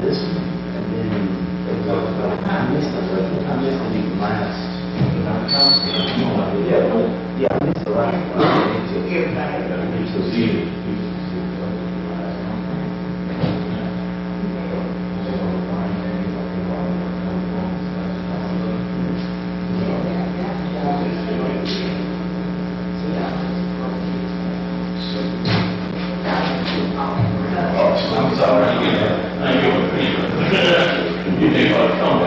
this one, and then I missed the last. Yeah, I missed the last one. So see. I'm sorry. You think about it, come on.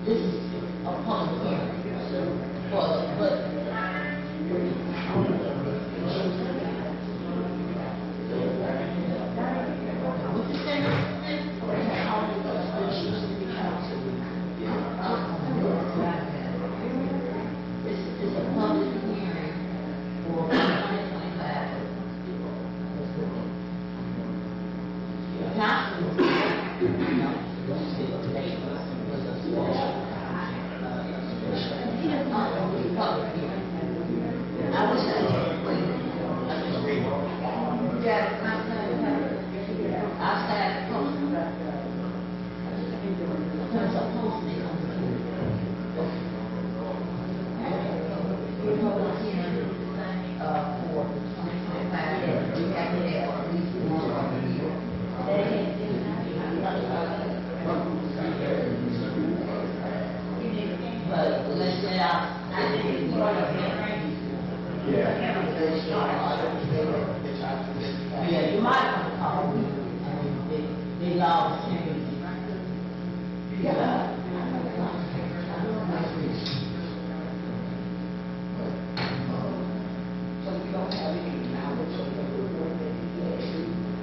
This is a public hearing for the budget. What's the This is a public hearing for 2025. Council, I wish I could wait. Yes, I'll start posting. Because I'm posting on the for 2025, we have to have at least one year. But let's get out. Yeah, you might want to call me. They all change. So you don't have any knowledge of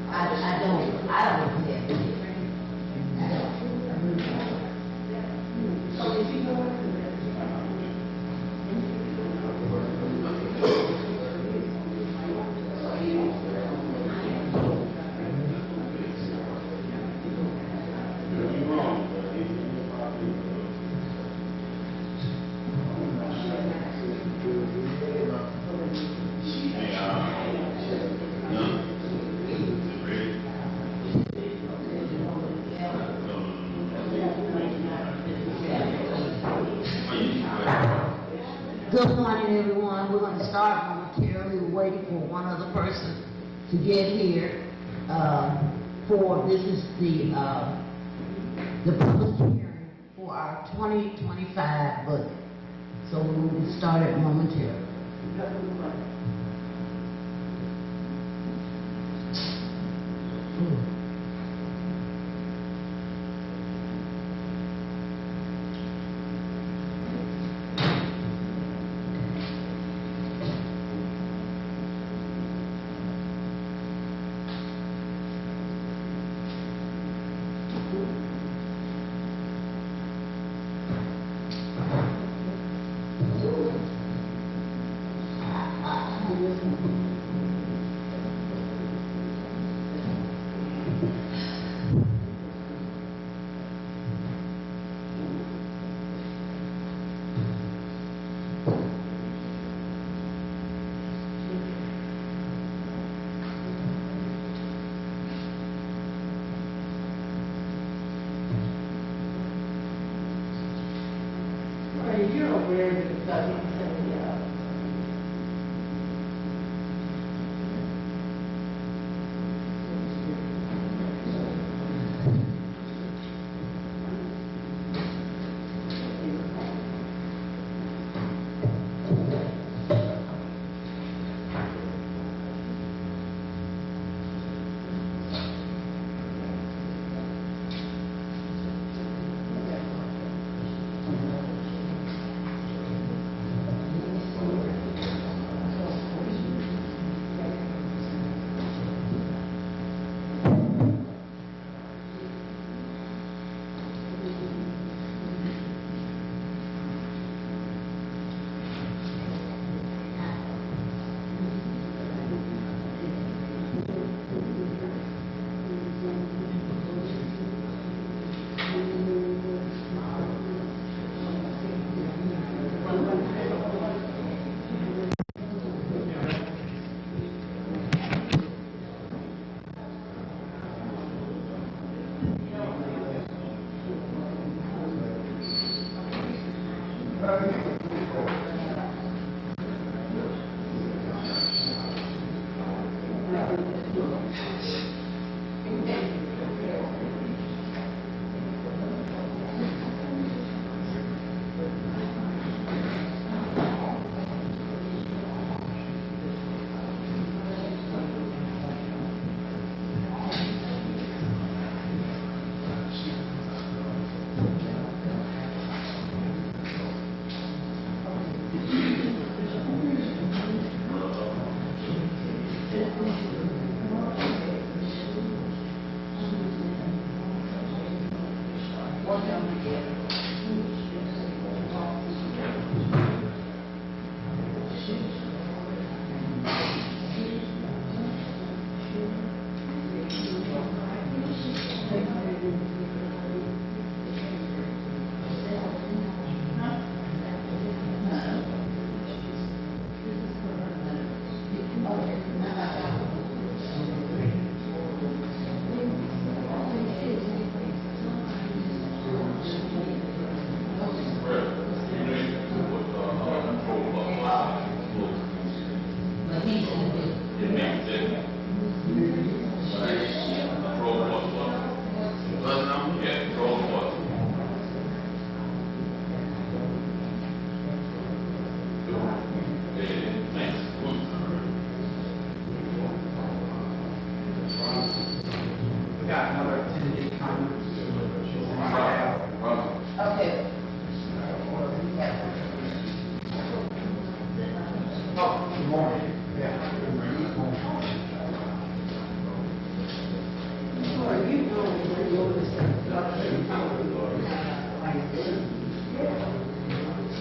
I don't have it. So if you go Good morning, everyone. We're going to start momentarily. We're waiting for one other person to get here. This is the public hearing for our 2025 budget. So we will get started momentarily.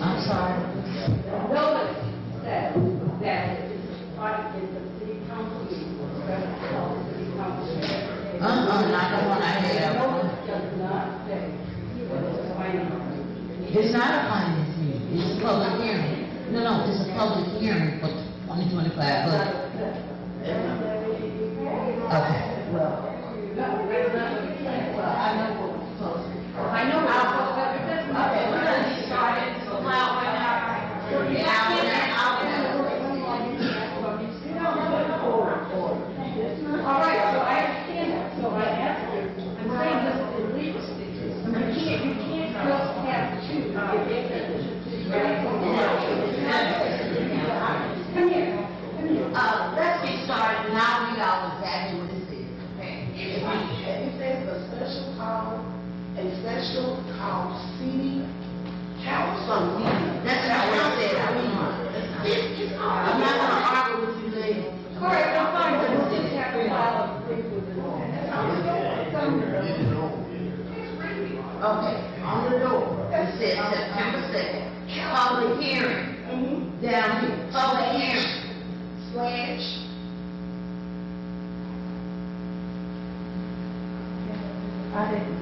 I'm sorry. Notice that it's part of the city council meeting, special city council meeting. Not the one I had. Notice does not say that it's a finance. It's not a finance meeting, it's a public hearing. No, it's a public hearing for 2025 budget. Okay. I know how, okay, we're gonna get started, so loud right now. All right, so I understand that, so I asked you, I'm saying this is illegal. You can't just have two. Come here. Let's get started, now we know exactly what this is, okay? It says a special call city council meeting. That's not what I said, I'm not gonna argue with you later. All right, I'm fine, but we'll just have to follow things with this. Okay, on the door, it says September 2nd, public hearing. Down here, public hearing. Slash. I didn't.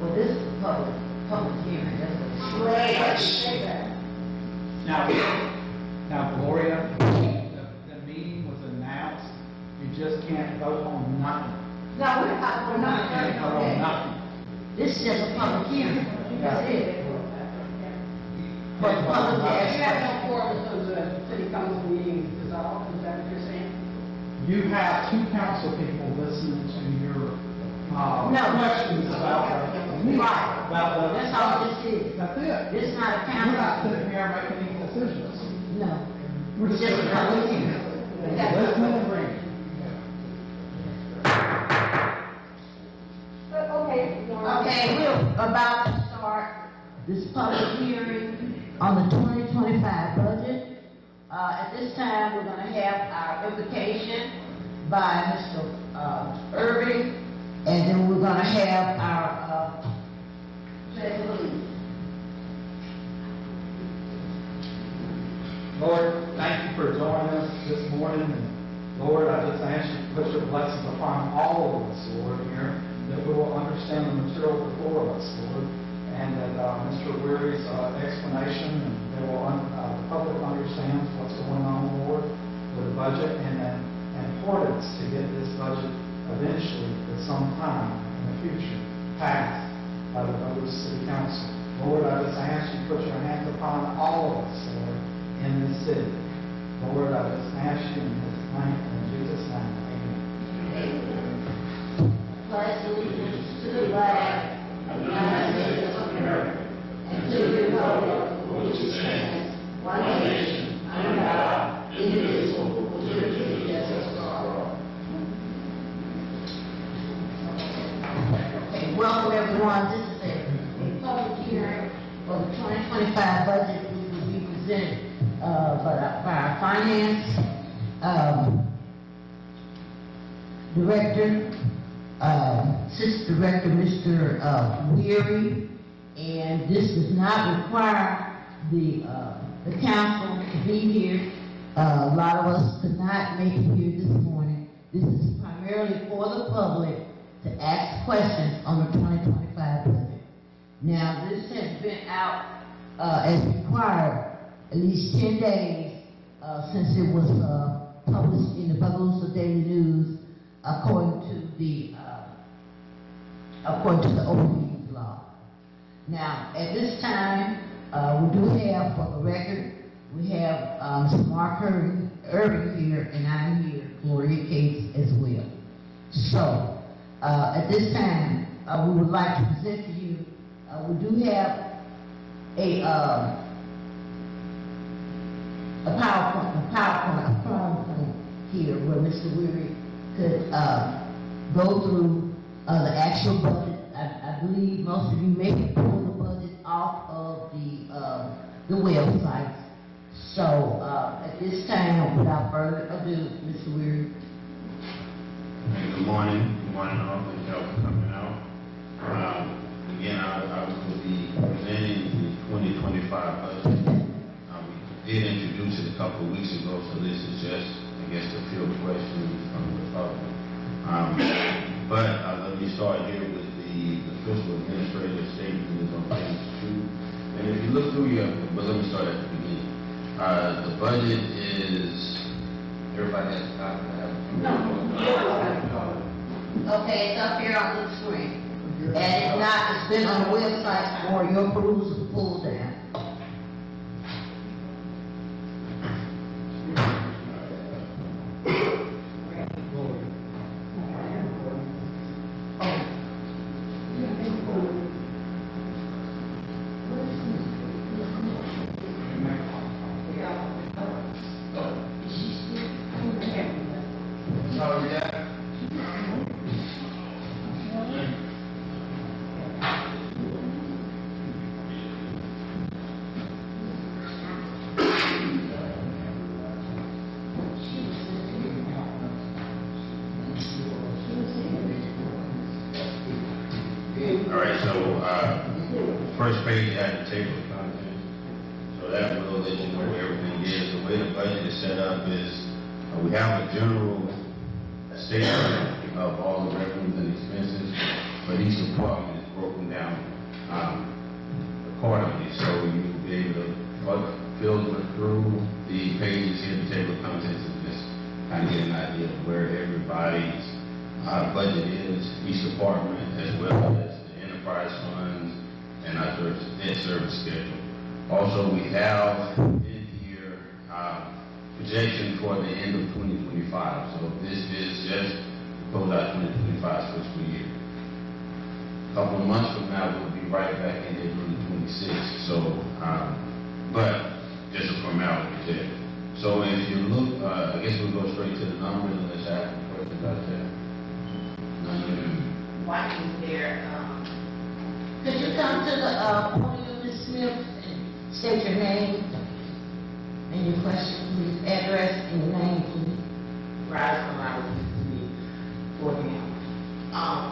Well, this is a public hearing, that's what it's. Slash. Now, Gloria, the meeting was announced, you just can't vote on nothing. No, we're not, You can't vote on nothing. This is just a public hearing, that's it. But the public You has have no forum until the city council meeting is dissolved, is that what you're saying? You have two council people listening to your, No. questions about the, Right. about the. That's all this is. That's it. This is not a We're not council. sitting here making any decisions. No. We're It's just just sitting a here public listening. hearing. Listening and reading. Okay. Okay, we're about to start this public hearing on the 2025 budget. At this time, we're gonna have our invocation by Mr. Irving, and then we're gonna have our, pledge of allegiance. Lord, thank you for joining us this morning. And Lord, I just ask you to put your blessings upon all of us, Lord, here, that we will understand the material before us, Lord, and that Mr. Weary's explanation, and they will, the public understands what's going on, Lord, with the budget, and the importance to get this budget eventually, at some time in the future, passed by the Bogalusa City Council. Lord, I just ask you to put your hands upon all of us, Lord, in this city. Lord, I just ask you in His name, in Jesus' name, amen. Pledge allegiance to the flag of the United States of America and to the republic for which it stands, one nation, under God, indivisible, with liberty and justice for all. Okay, welcome everyone. This is a public hearing for the 2025 budget, which will be presented by our finance director, Assistant Director, Mr. Weary, and this does not require the council to be here. A lot of us could not make it here this morning. This is primarily for the public to ask questions on the 2025 budget. Now, this has been out as required at least 10 days since it was published in the Bogalusa Daily News according to the open meetings law. Now, at this time, we do have, for the record, we have Mr. Mark Irving here, and I'm here, Gloria Cates as well. So, at this time, we would like to present to you, we do have a PowerPoint here where Mr. Weary could go through the actual budget. I believe most of you may have pulled the budget off of the website. So at this time, without further ado, Mr. Weary. Good morning. Good morning all. Thank y'all for coming out. Again, I will be presenting the 2025 budget. We did introduce it a couple of weeks ago, so this is just, I guess, a few questions from the public. But let me start here with the fiscal administrative statement is on page 2. And if you look through but let me start at the beginning. The budget is, everybody has a copy of that? No. Okay, it's up here on the screen. And if not, it's been on the website for your perusal to pull down. First page has the table of contents, so that will let you know where everything is. The way the budget is set up is we have a general statement of all the revenues and expenses, but each department is broken down accordingly. So you will be able to filter through the pages here, the table of contents, and just kind of get an idea of where everybody's budget is, each department, as well as the enterprise enterprise funds, and our debt service schedule. Also, we have in here projection for the end of 2025. So this is just close out 2025 fiscal year. A couple of months from now, we'll be right back in 2026. So, but just a formality there. So if you look, I guess we'll go straight to the numbers unless I have any questions about that. Why is there, Could you come to the podium, Ms. Smith, and state your name and your question, please, address and your name, please? rise from our for him?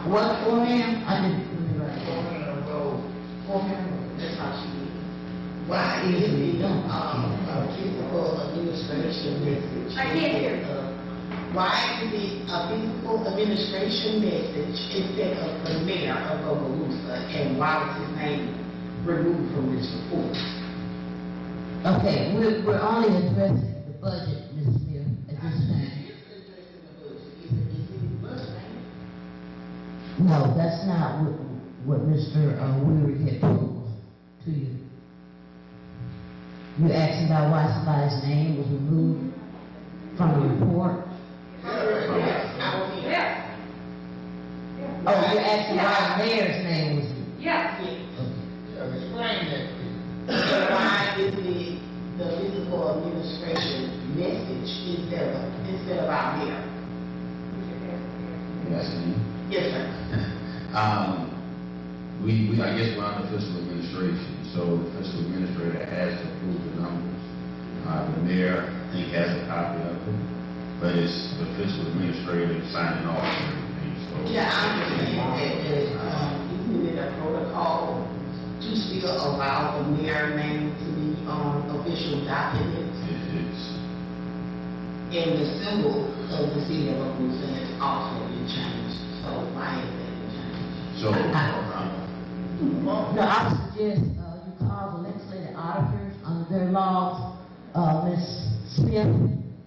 What for, ma'am? I didn't really write For that. him, road, For him? that's how she did. Why is the, physical administration message? I can't hear you. Why is it a physical administration message instead of the mayor of Bogalusa, and why was his name removed from this report? Okay, we're only addressing the budget, Ms. Smith, at this time. No, that's not what Mr. Weary had posed to you. You asked about why somebody's name was removed from the report? Yeah. Oh, you're asking why the mayor's name was removed? Yeah. Explain that, please. Why is the physical administration message instead of our mayor? Yes, Yes, sir. I guess we're under fiscal administration, so the fiscal administrator has to approve the numbers. The mayor, I think, has a copy of it, but it's the fiscal administrator signing off on everything, so. Yeah, I understand that, isn't it a protocol to still allow the mayor name to be on official documents? It's, And the symbol of the city of Bogalusa has also been changed, so why is that been changed? so, No, I would suggest you call the legislative auditors under their laws, Ms. Smith,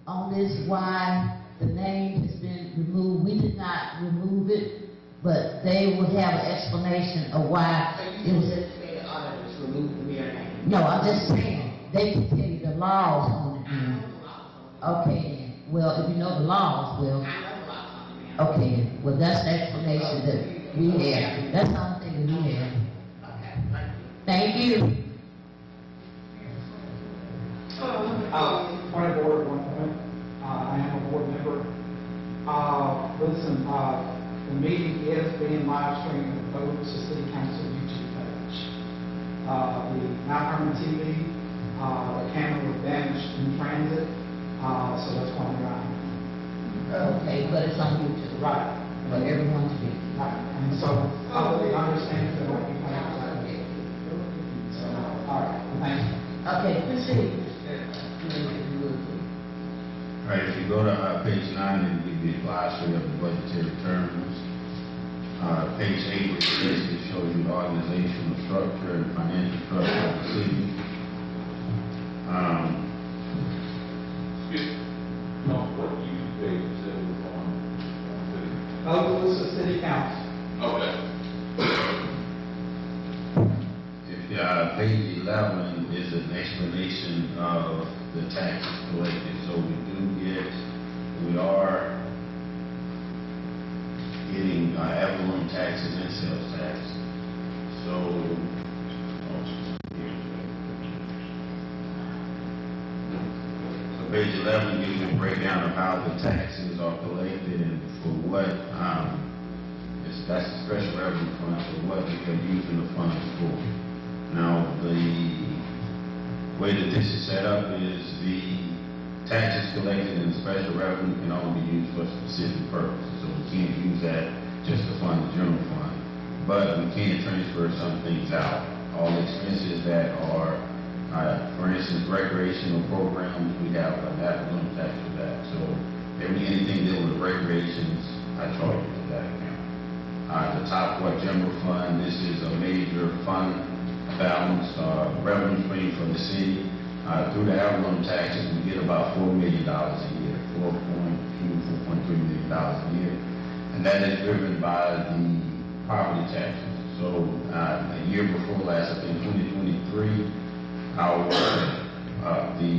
on this, why the name has been removed. We did not remove it, but they would have an explanation of why So it you was. just say the auditors remove the mayor name? No, I'm just saying, they can tell you the laws on it. I know the law. Okay, then. Well, if you know the laws, well, I know the law on the mayor. okay, then. Well, that's the explanation that we have. That's the only thing that we have. Okay, thank you. Thank you. Point of order, one point. I am a board member. Listen, the meeting is being live streamed on the Bogalusa City Council YouTube page. The Mount Hermon TV, the camera was damaged in transit, so that's why we're on. Okay, but it's on YouTube. Right. For everyone to see. Right. And so, publicly understands that what we plan to do. So, all right, thank you. Okay, proceed. all right, if you go to page 9, it'll give you a glossary of the budgetary terms. Page 8 is basically shows you the organizational structure and financial structure of the city. Excuse me. No, what you page that was on? Bogalusa City Council. Okay. Page 11 is an explanation of the taxes collected. So we are getting ad valorem taxes and sales tax. So page 11 gives you a breakdown of how the taxes are collected and for what, that's the special revenue fund, for what they're using the funds for. Now, the way that this is set up is the taxes collected in the special revenue can only be used for specific purposes. So we can't use that just to fund the general fund. But we can transfer some things out. All expenses that are, for instance, recreational programs, we have an ad valorem tax for that. So anything dealing with recreations, I charge you for that account. The top what general fund, this is a major fund balance, revenue stream for the city. Through the ad valorem taxes, we get about $4 million a year, $4.3 million a year. And that is driven by the property taxes. So, a year before last, I think 2023, our, the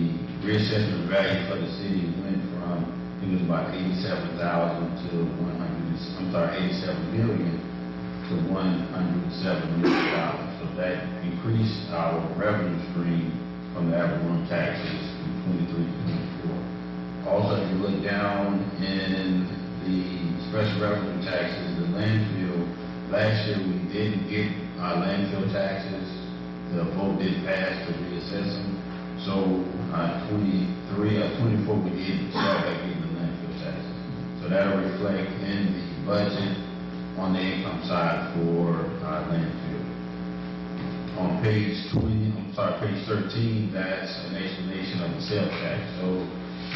reassessment value for the city went from, it was about 87,000 to 87 million to $107 million. So that increased our revenue stream from the ad valorem taxes from 23 to 24. Also, if you look down in the special revenue taxes, the landfill, last year we didn't get our landfill taxes. The vote didn't pass to reassess them. So, 24 we did start back getting the landfill taxes. So that'll reflect in the budget on the income side for landfill. On page 13, that's an explanation of the sales tax. So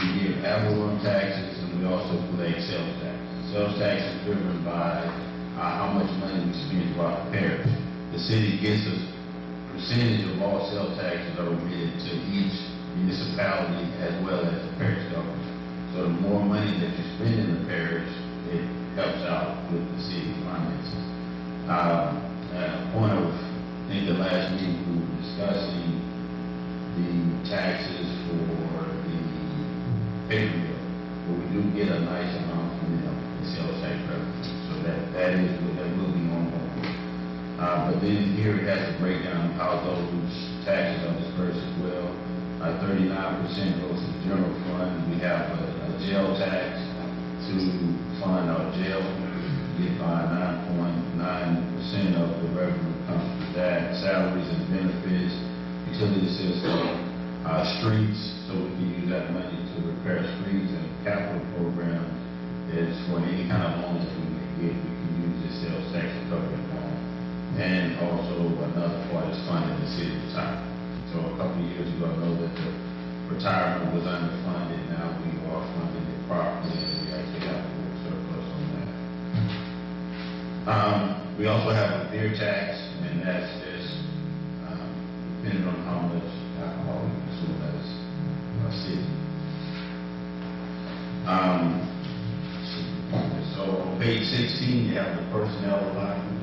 we give ad valorem taxes and we also collect sales tax. Sales tax is driven by how much money we spend throughout the parish. The city gets a percentage of all sales taxes that are remitted to each municipality as well as the parish government. So the more money that you spend in the parish, it helps out with the city's finances. At a point of, I think the last meeting we were discussing the taxes for the paper bill, but we do get a nice amount from them in sales tax revenue. So that will be ongoing. But then here it has a breakdown of how those taxes are dispersed as well. 39% goes to the general fund. We have a jail tax to fund our jail. We get 9.9% of the revenue comes from that. Salaries and benefits, utility system, streets, so we can use that money to repair streets, and capital program is for any kind of loans that we may get. We can use this sales tax to cover the loan. And also another part is funding the city retirement. So a couple of years ago, I know that the retirement was underfunded. Now we are funding it properly, and we actually have a little surplus on that. We also have a beer tax, and that's just depending on how much alcohol we consume as a city. So on page 16, you have the personnel line.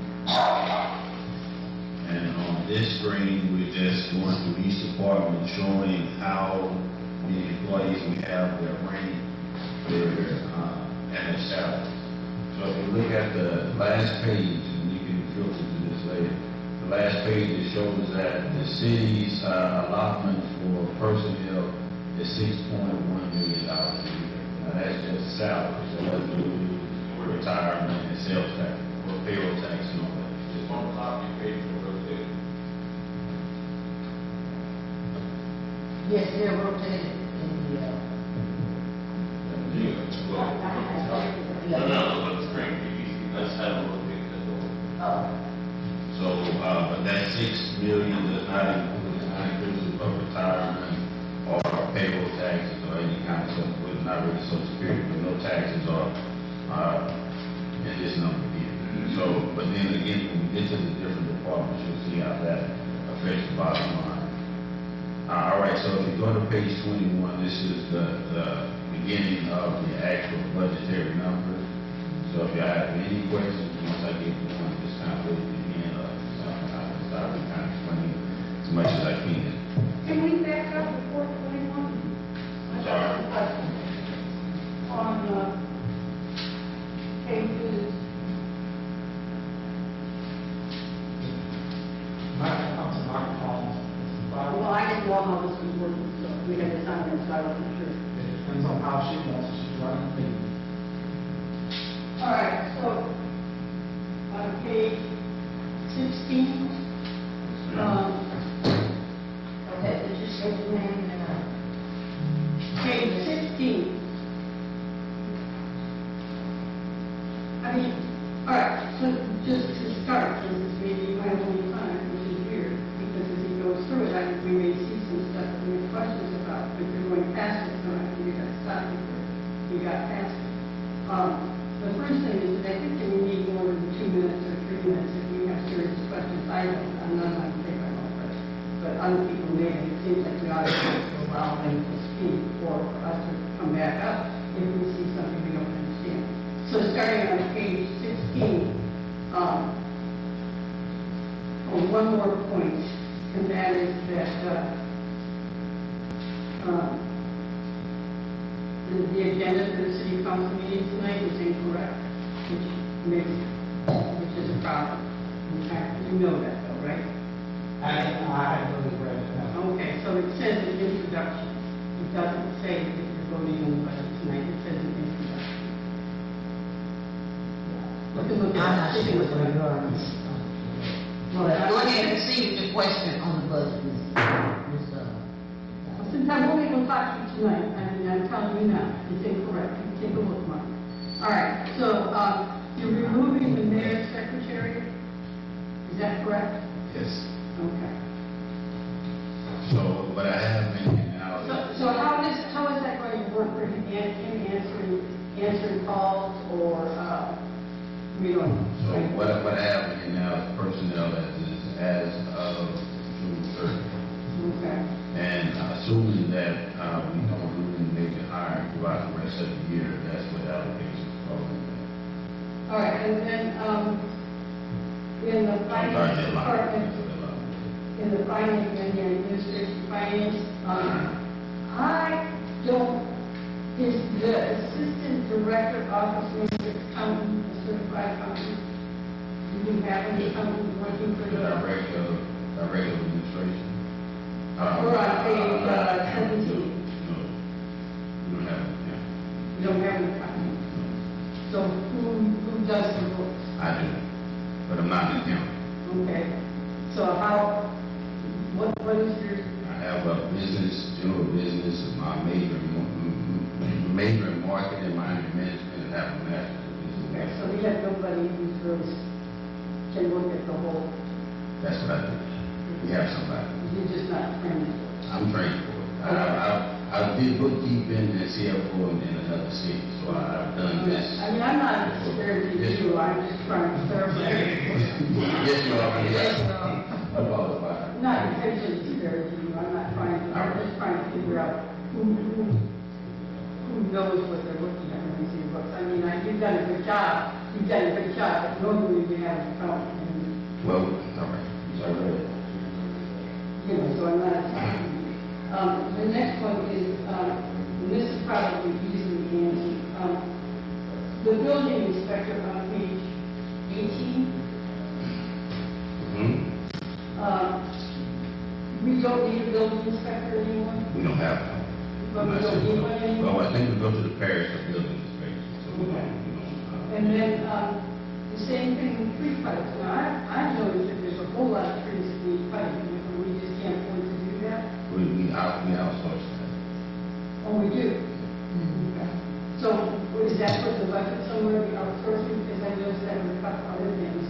And on this screen, we're just going through each department showing how many employees we have, their rank, and their salary. So if you look at the last page, and you can filter through this later, the last page, it shows that the city's allotment for personnel is $6.1 million a year. Now that's just salary, so that's retirement and sales tax, or payroll tax and all that. Just on the top, you pay for rotated. Yes, they're rotated in the, No, but the screen, that's how it rotated. So, but that $6 million does not include of retirement or payroll taxes or any kind of stuff. It's not really Social Security, but no taxes are in this number here. So, but then again, when we get to the different departments, you'll see how that affects the bottom line. All right, so if you go to page 21, this is the beginning of the actual budgetary numbers. So if you have any questions, once I get to one, just kind of put it in the end of something. I can start to kind of explain as much as I can. Can we back up before 21? I'm sorry. On pages, Microphone. well, I didn't know how this was working, so we had to sign this, so I wasn't sure. It depends on how she wants it. She's running the meeting. All right, so on page 16, okay, so just say the name and, page 16. I mean, all right, so just to start, since this may be my only time, which is weird, because as he goes through it, we may see some stuff that we have questions about, but you're going past it, so I think we got to stop before we got past it. The first thing is that I think that we need more than 2 minutes or 3 minutes if we have serious questions. I don't, I'm not going to take my own questions, but other people may, and it seems like we ought to allow them to speak, or for us to come back up if we see something we don't understand. So starting on page 16, for one more point, and that is that, the agenda for the city council meeting tonight is incorrect, which is a problem. You know that though, right? I really read it now. Okay, so it says an introduction. It doesn't say that you're voting on the budget tonight, it says an introduction. Look I'm at not sure what the regarding. Well, Go ahead and see the question on the budget, Since I'm only going to talk to you tonight, I'm telling you now, it's incorrect. Take a look, Mark. All right, so, you're removing the mayor's secretary? Is that correct? Yes. Okay. So what I have in here now is. So how is that going to work for him answering calls or, we don't know? So what I have in here now is personnel as of June 30th. Okay. And assuming that we don't do any major hiring throughout the rest of the year, that's what allocations fall into. All right, and then, in the finance department, in the finance and the administration finance, I don't, is the assistant director office manager accountant, a certified accountant? Do you have any accountant working for The the? director of administration. We're on page 17. No, we don't have it, yeah. You don't have an accountant. So who does the books? I do, but I'm not an accountant. Okay. So what is your? I have a general business, my major in marketing, minor in management, and have a master's in business. Okay, so we have nobody who's really can look at the whole. That's what I do. We have somebody. You're just not trained. I'm trained for it. I did bookkeeping and CFO in another city, so I've done this. I mean, I'm not disparaging you, I'm just trying to clarify. Yes, you are. Yes. I'm qualified. Not intentionally disparaging you, I'm just trying to figure out who knows what they're looking at when they see your books. I mean, you've done a good job, but normally we have an accountant. Well, all right. So, You know, so I'm not attacking you. The next one is, and this is probably easily answered. The building inspector on page 18. We don't need a building inspector anymore? we don't have one. But we don't need one anymore? Well, I think we go to the parish for building inspection, so we don't. And then, the same thing with tree pipes. Now, I've noticed that there's a whole lot of trees that need piping, and we just can't afford to do that. We outsource that. Oh, we do? Okay. So, is that put in the budget somewhere, the outsourcing? Because I noticed that with a couple other things,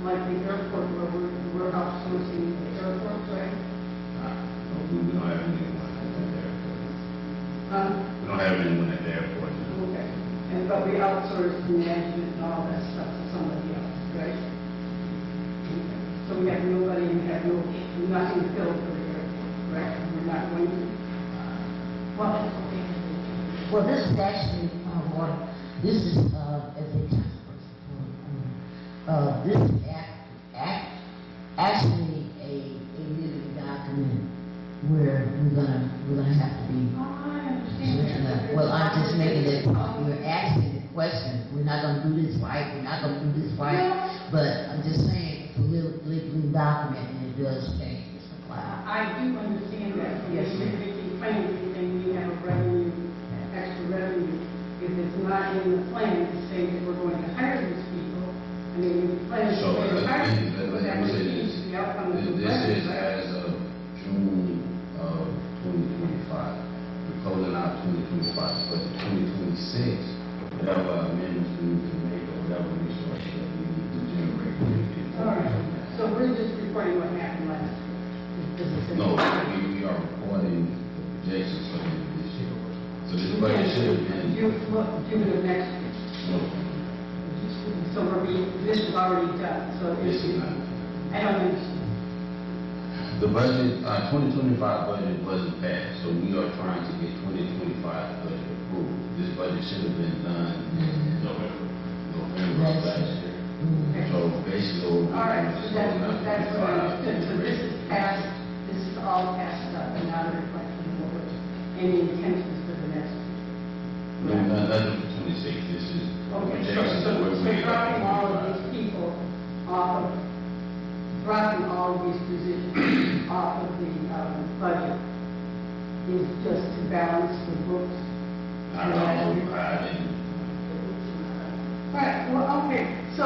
like the airport, where we're outsourcing the airport, right? We don't have anyone at the airport. We don't have anyone at the airport. Okay. But we outsource the management and all that stuff to somebody else, right? Okay. So we have nobody, we have nothing filled for the airport, right? We're not going to. Well, that's okay. Well, this is actually, this is, this is actually a living document where we're gonna have to be. I understand that. Well, I'm just making that point. We're asking the question. We're not gonna do this right. We're not gonna do this right. But I'm just saying, it's a living document, and it does change. I do understand that. Yes, you're making claims and we have a revenue, extra revenue. If it's not in the plan to say that we're going to hire these people, I mean, we plan to So, hire let these people, me that would say change this. the outcome of the This budget, is right? as of June of 2025. We're closing out 2025, but 2026, whatever amendments we need to make or whatever resources that we need to generate. All right, so we're just reporting what happened last year. No, we are reporting projections for the end of this year. So this budget should have been. You do it next year. No, So this is already done, so this is not. I don't understand. The budget, 2025 budget wasn't passed, so we are trying to get 2025 budget approved. This budget should have been done in November of last year. So basically, what All right, we're so doing that's what I understood. So this is passed, this is all passed up and not a reflection of what was any intentions for the next. No, nothing for 26, this is Okay, projections of where so we dropping all of are. these people off of, dropping all of these positions off of the budget is just to balance the books. I don't know, I didn't. Right, well, okay, so,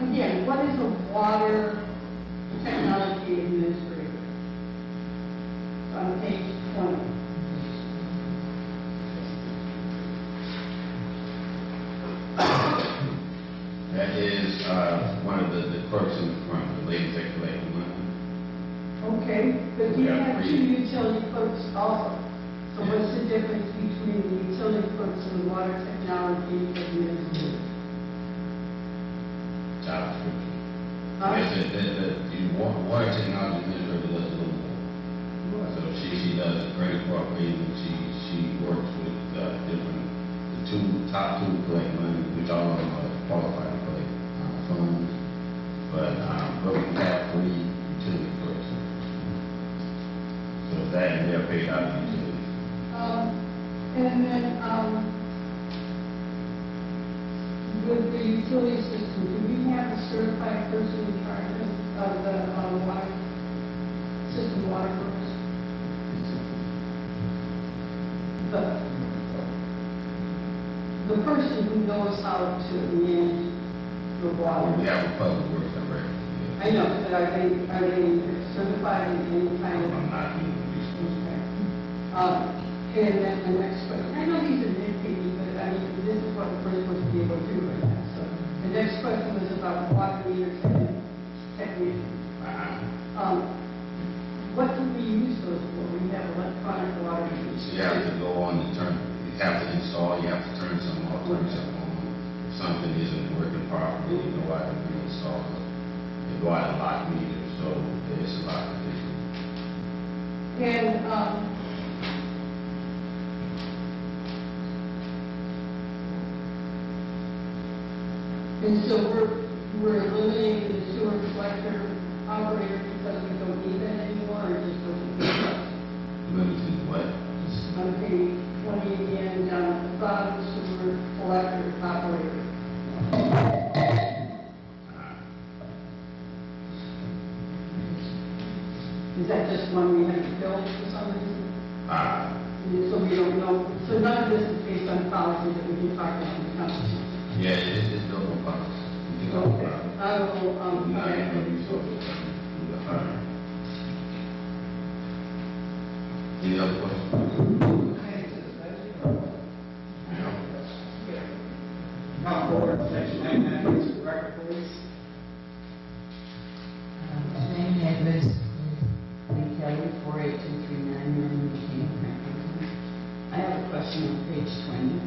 again, what is a water technology administrator? On page 20. That is, one of the clerks in the front, the ladies that collect the money. Okay, but you Yeah, have three. 2 utility clerks also. So what's the difference between the utility clerks and the water technology administrator? Job description. Huh? Yes, the water technology administrator does a little more. So she does grant cooperating, she works with, different, the top two collect money, which all of them are qualified to collect, funds. But we have 3 utility clerks. So that, and they're paid out of utilities. And then, with the utility system, do we have a certified person in charge of the water system, water works? The person who knows how to manage the water. We have a public works director. Yeah. I know, but are they certified in any kind of? I'm not being resource. Okay. And then the next question, I know these are nitpicky, but I mean, this is what we're supposed to be able to do right now. So the next question was about water meter technician. What do we use those for? We have electronic water meters. So you have to go on and turn, you have to install, you have to turn something off, turn something on. If something isn't working properly, you know why to reinstall it. You go out and lock meters, so it's a lot of things. And so we're eliminating the sewer collector operator because we don't need that anymore, or just doesn't need us? Limited what? On page 20 again, down at the bottom, sewer collector operator. Is that just one we have to fill for some reason? So we don't know, so none of this is based on policy that we can talk about in the council. Yeah, it's no policy. Okay, I will, Any other questions? Come forward, section 99, please, record, please. Name, address, Lee Kelly, 48239 Norman McKinney, Franklin. I have a question on page 20.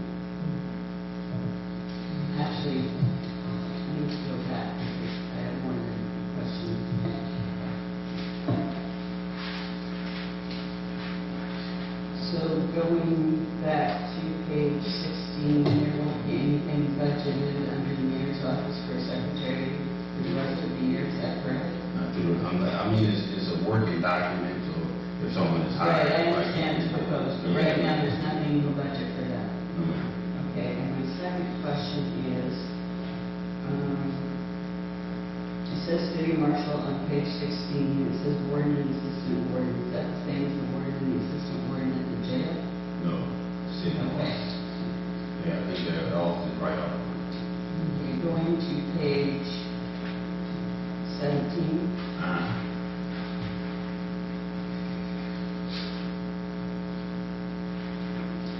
Actually, I need to go back because I have one question. So going back to page 16, there won't be anything budgeted under the mayor's office for secretary for the rest of the year, is that correct? Not through, I mean, it's a working document, so if someone is hired. Right, I understand it's proposed, but right now there's nothing in the budget for that. Mhm. Okay, and my second question is, it says city marshal on page 16, it says warden and assistant warden. Is that the same as the warden and the assistant warden at the jail? No, city Okay. office. Yeah, I think they're all right off. Okay, going to page 17.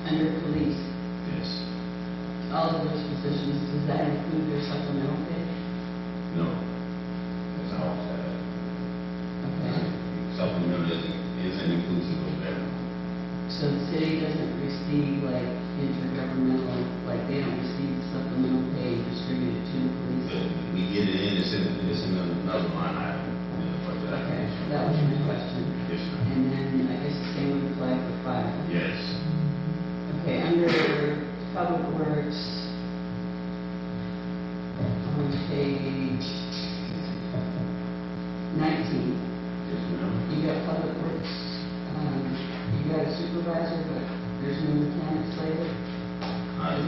Under police, Yes. all of those positions, does that include their supplemental pay? No. That's all set. Okay. Supplemental isn't inclusive of everyone. So the city doesn't receive like intergovernmental, like they don't receive supplemental pay distributed to the police? But we get it in, it's in another line item. in the budget. Okay, that was my question. Yes, sir. And then I guess the same would apply for fire. Yes. Okay, under public works,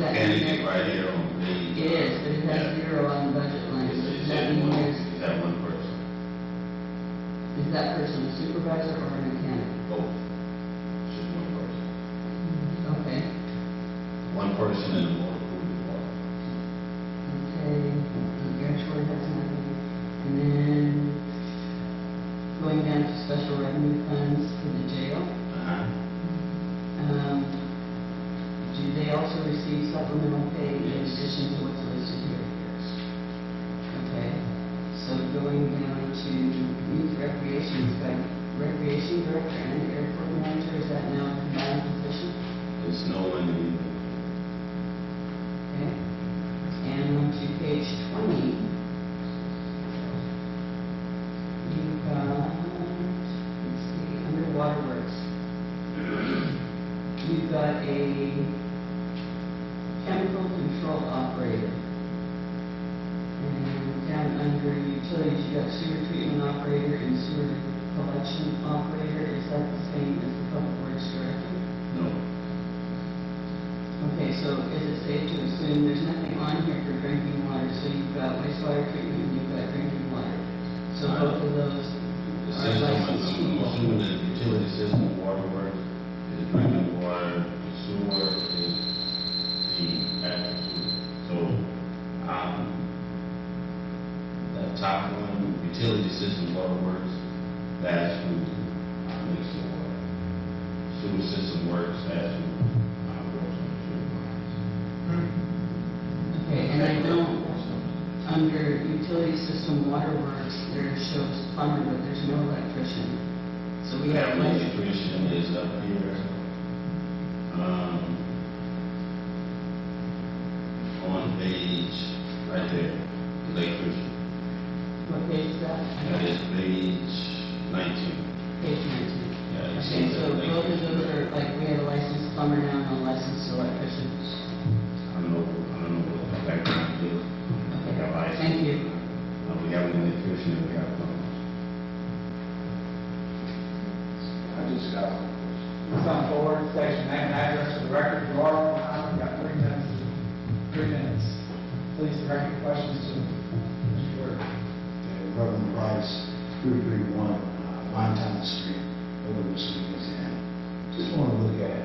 that? candidate right here on the page. It is, but it has Yeah. 0 on the budget line, so It's does that that mean one, there's, it's that one person, is that person a supervisor or a mechanic? both. It's just one person. Okay, One person in the motor pool department. okay, Gershwin has nothing. And then, going down to special revenue funds for the jail, do they also receive supplemental pay in addition to what's listed here? Okay, so going down to youth recreation, it's got recreation director and airport manager, is that now a combined position? It's no one in Okay, and on to page 20. You've got, let's see, under waterworks. You've got a chemical control operator. And down under utilities, you got sewer treatment operator and sewer collection operator. Is that the same as the public works director? no. Okay, so is it safe to assume there's nothing on here for drinking water? So you've got wastewater treatment and you've got drinking water. So both of those The are system, licensed I'm people. assuming the utility system, water works, is drinking water, the sewer is the active sewer. So, that top one, utility system, water works, that's who, makes the water. Sewer system works, that's who, works on the sewer lines. Okay, and I don't, under utility system waterworks, there shows plumber, but there's no electrician. So we have That electric. electrician is up here. On page, right there, electrician. What page is that? That is page 19. Page 19. Yeah, you Okay, see so the both of those electrician. are, like, we have a licensed plumber now and a licensed electrician. I don't know what the background is. We got license. Thank you. We have an electrician and we have plumbers. I just got, It's on board, station name and address for the record. You are on time. We've got 3 minutes. 3 minutes. Please direct your questions to Mr. Word. Reverend Price, 331 Montana Street, Bogalusa, Louisiana. Just want to look at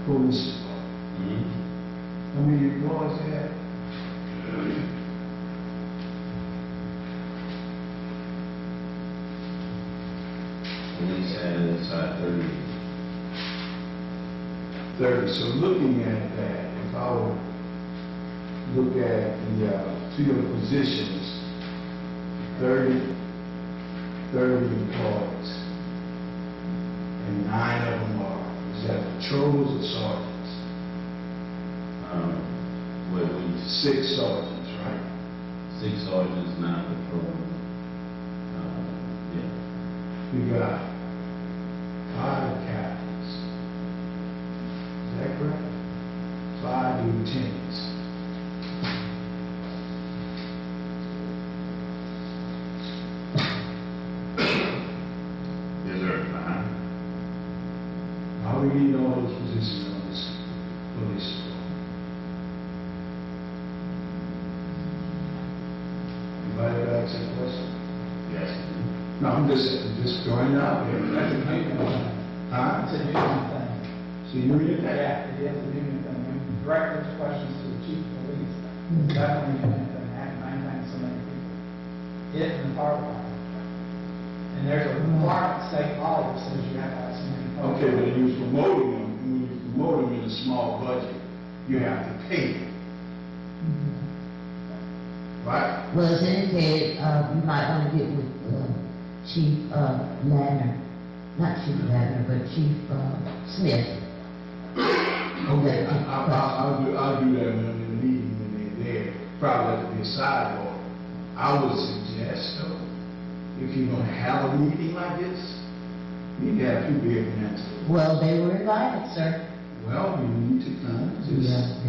police department. How many employees they have? Police has 30. 30. So looking at that, if I would look at the field positions, 30 employees, and 9 of them are, is that patrols or sergeants? Where we 6 sergeants, right? 6 sergeants, 9 patrol. Yeah. We got 5 captains. Is that correct? 5 lieutenants. Yes, sir. How we need all those positions on this police department? Anybody ever ask that question? Yes. No, I'm just going out there. That's a union thing. Huh? It's a union thing. So you read that? Yeah, it is a union thing. We can direct those questions to the chief of police. It's definitely a union thing, having so many people. It and the fire department. And there's a requirement, state law that says you have to have so many. Okay, but when you promoting them, when you promote them in a small budget, you have to pay them. Right? Well, as indicated, you might want to get with Chief Ladner, not Chief Ladner, but Chief Smith. Okay, I'll do that when I'm in the meeting when they're there. Probably have to be a sidebar. I would suggest though, if you're gonna have a meeting like this, you need to have people here to answer. Well, they were invited, sir. Well, you need to come.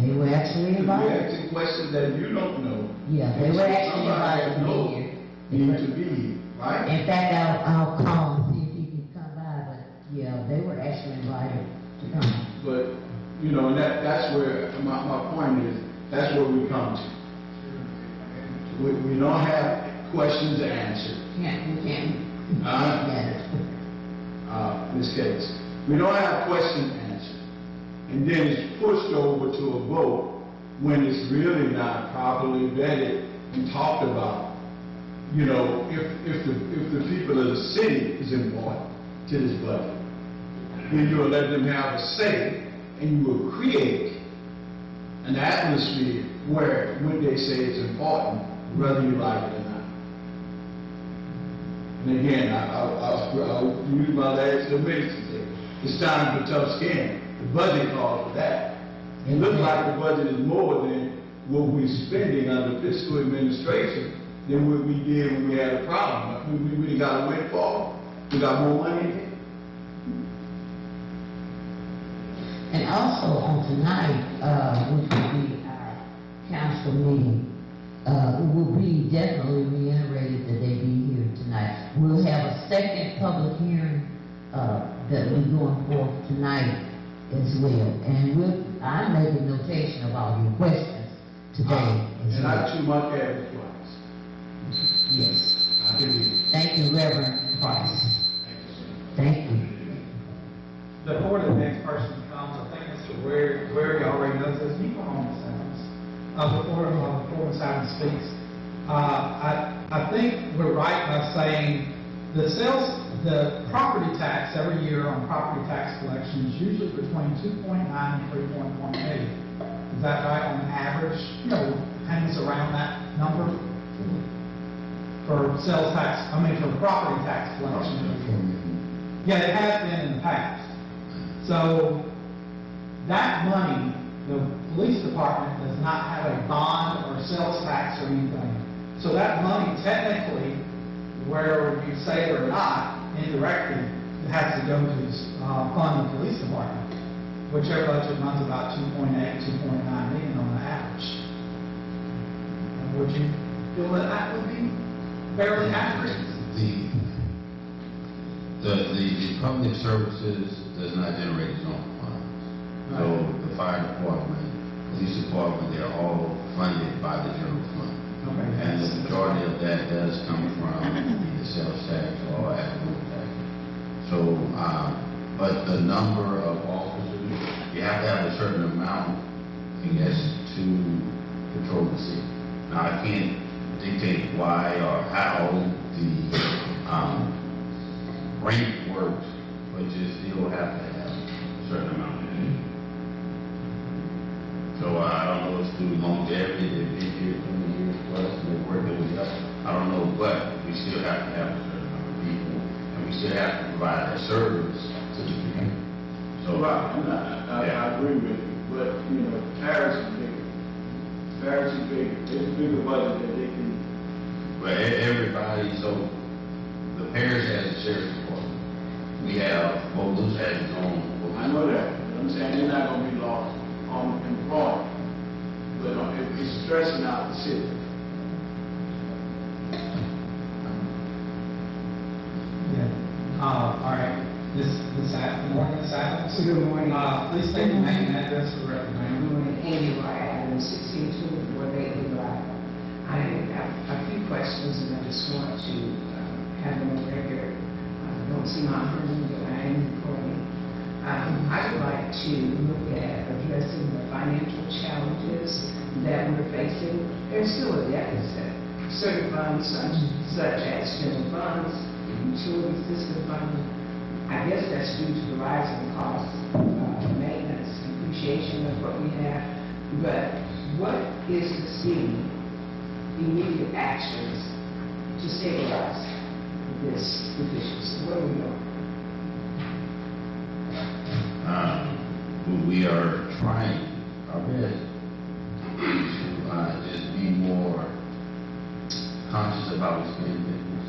They were actually If you invited. ask questions that you don't know. Yeah, they were actually somebody invited to that be knows here. need to be here, right? In fact, I'll call and see if he can come by, but yeah, they were actually invited to come. But, you know, and that that's where, my point is, that's where we come to. We don't have questions answered. We can't. Ms. Case, we don't have questions answered. And then it's pushed over to a vote when it's really not properly vetted and talked about. You know, if the people of the city is important to this budget, then you will let them have a say, and you will create an atmosphere where when they say it's important, whether you like it or not. And again, I'll use my last 2 minutes to say, it's time for tough skin. The budget calls for that. It looks like the budget is more than what we're spending under fiscal administration than what we did when we had a problem. We got a windfall. We got more money in it. And also on tonight, which will be our council meeting, it will be definitely reiterated that they be here tonight. We'll have a second public hearing that will be going forth tonight as well. And I'm making notation of all your questions today as And well. I too much have twice. Yes. I can read it. Thank you, Reverend Price. Thank you. Before the next person comes, I think Mr. Ware already knows this. You come on, Ms. Adams. Before Ms. Adams speaks, I think we're right by saying the property tax every year on property tax collection is usually between 2.9 and 3.1 million. Is that right on average? You know, hangs around that number for sales tax, for property tax collection. Yeah, it has been in the past. So that money, the police department does not have a bond or sales tax or anything. So that money technically, whether you say it or not, indirectly, it has to go to fund the police department, which their budget runs about 2.8, 2.9 million on the average. And would you feel that that would be fairly accurate? The public services does not generate its own funds. So the fire department, police department, they're all funded by the general fund. Okay. And the majority of that does come from either sales tax or affluent tax. So, but the number of officers, you have to have a certain amount, I guess, to control the city. Now, I can't dictate why or how the rank works, but you still have to have a certain amount of it. So I don't know if it's through longevity, they've been here 20 years plus, and they're working with us. I don't know, but we still have to have a certain number of people, and we still have to provide that service to the community. So, Right, and I agree with you, but, you know, Paris is bigger. Paris is bigger. It's a bigger budget than they can. but everybody, so the parish has a sheriff's department. We have, Bogalusa has its own. I know that, but I'm saying they're not gonna be lost in the park, but it's stressing out the city. Yeah. All right. Good morning, Ms. Adams. Good morning. Please state your name and address for the record, Good ma'am. morning, Andy Adams, 16 Ward Bailey Drive. I have a few questions, and I just want to have them on record. I don't see my husband, but I am recording. I would like to look at addressing the financial challenges that we're facing. There's still a deficit. Certain funds, such as general funds, utility system fund, I guess that's due to the rising costs of maintenance, depreciation of what we have. But what is the city immediate actions to stabilize this deficiency? What are we doing? We are trying our best to just be more conscious of how we spend things.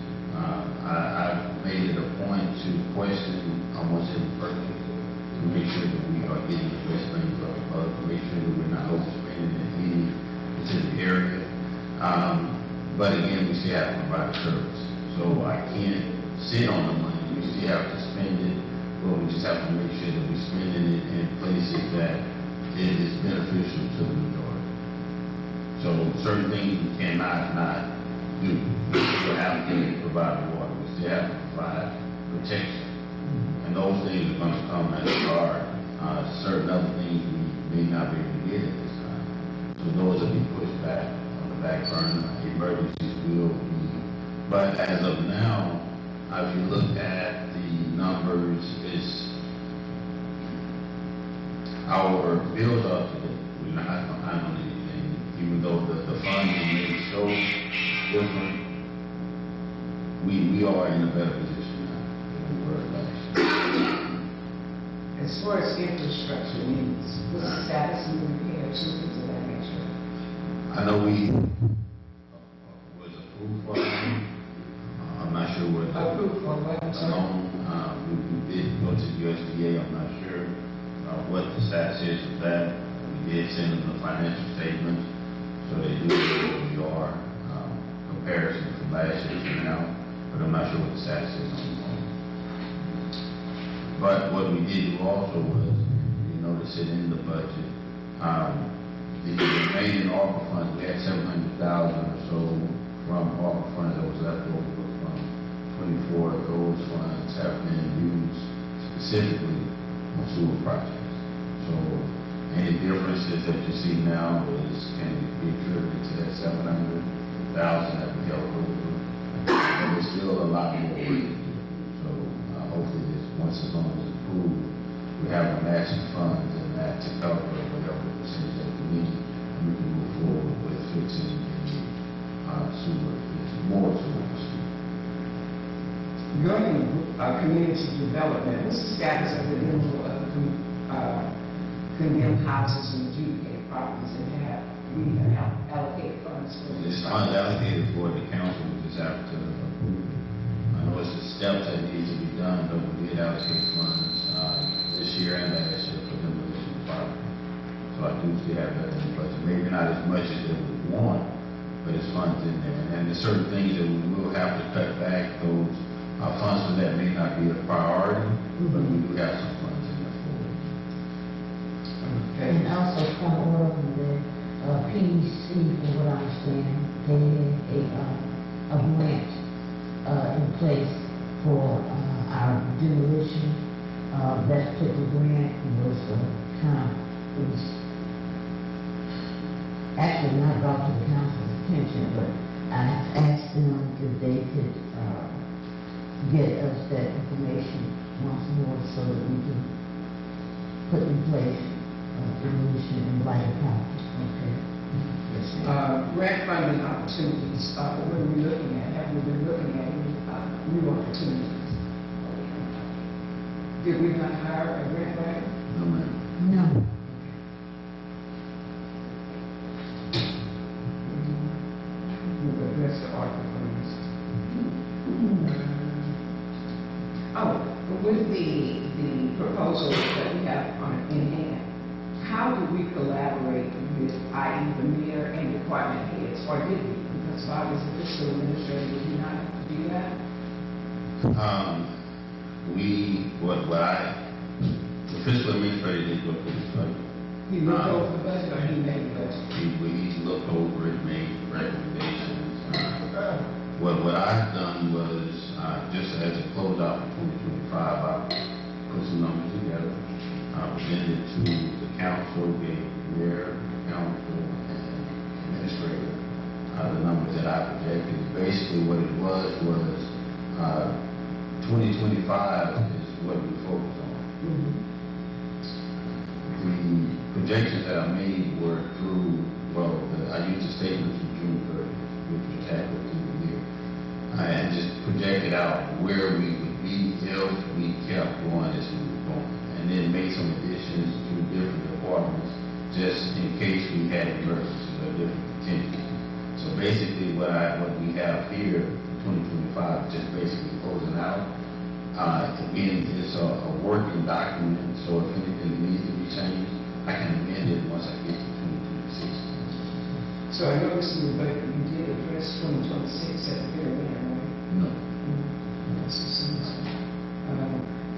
I've made it a point to question how much in the purchase to make sure that we are getting the best things of to make sure that we're not overspending in any particular area. But again, we still have to provide a service. So I can't sit on the money. We still have to spend it, but we just have to make sure that we're spending it in places that it is beneficial to the majority. So certain things we cannot not do. We still have to provide water, we still have to provide protection. And those things are going to come as regard. Certain other things we may not be able to get at this time. So those will be pushed back on the back burner. Emergencies will be. But as of now, if you look at the numbers, our bills are up to date. We're not behind on anything, even though the funds may show different. We are in a better position now than we were last year. As far as infrastructure needs, what's the status of the repairs, things of that nature? I know we was approved for it. I'm not sure what. Approved for what, I'm sorry? We did go to USDA. I'm not sure what the status is of that. We did send them the financial statements, so they do know where we are. Comparison from last year to now, but I'm not sure what the status is on the moment. But what we did do also was, you notice it in the budget, the remaining ARPA funds, we had $700,000 or so from ARPA funds that was left over from 24 of those funds have been used specifically on sewer projects. So any differences that you see now can be attributed to that $700,000 that we held over. And there's still a lot more work to do. So hopefully once it's on is approved, we have a matching funds and that to cover whatever percentage that we need, and we can move forward with fixing the sewer, more sewer. Regarding community development, what's the status of the rental of condemned houses and adjudicated properties, and have we allocated funds for This this? fund allocated for the council, we just have to approve it. I know it's the steps that need to be done, but we did allocate funds this year and last year for demolition department. So I do still have that in the budget. Maybe not as much as they would want, but it's funds in there. And there's certain things that we will have to cut back. Those funds for that may not be a priority, but we do have some funds in there for it. Okay. And also come over the PEC, from what I understand, they had a grant in place for our demolition. That particular grant was it was actually not brought to the council's attention, but I asked them if they could get us that information once more so that we can put in place demolition and lighter properties. Okay. Yes, ma'am. Grant funding opportunities, what are we looking at? Have we been looking at any new opportunities? Did we not hire a grant writer? No, ma'am. No. We'll address the ARPA funds. With the proposals that we have in hand, how do we collaborate with, i.e. the mayor and department heads, or did we? Because Bob is the fiscal administrator, did he not do that? The fiscal administrator did look at this budget. He looked over the budget, or he made the budget? He looked over it, made recommendations. What I've done was, just as a closeout for 2025, I put some numbers together, presented to the council, the mayor, council, and administrator, the numbers that I projected. Basically what it was 2025 is what we focus on. The projections that I made were through, I used the statements from June 30th, which was halfway through the year. And just projected out where we would be if we kept going as we were going. And then made some additions to different departments just in case we had emergencies or different contingencies. So basically what we have here in 2025 just basically closing out. Again, it's a working document, so if anything needs to be changed, I can amend it once I get to 2026. So I noticed in the budget, you did address 2026 at the very end, right? No.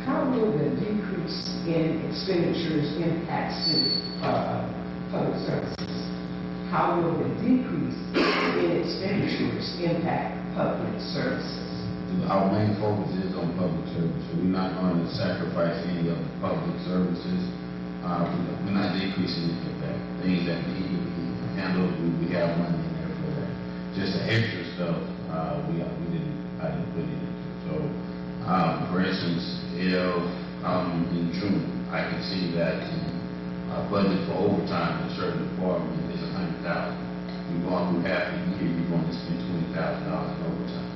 How will the decrease in expenditures impact city, public services? How will the decrease in expenditures impact public services? Our main focus is on public service, so we're not going to sacrifice any of the public services. We're not decreasing any of that. Things that need to be handled, we have money in there for that. Just the extra stuff, I didn't put it into. So, for instance, if in June, I can see that our budget for overtime in a certain department is $100,000. We're going through half the year, you're going to spend $20,000 in overtime.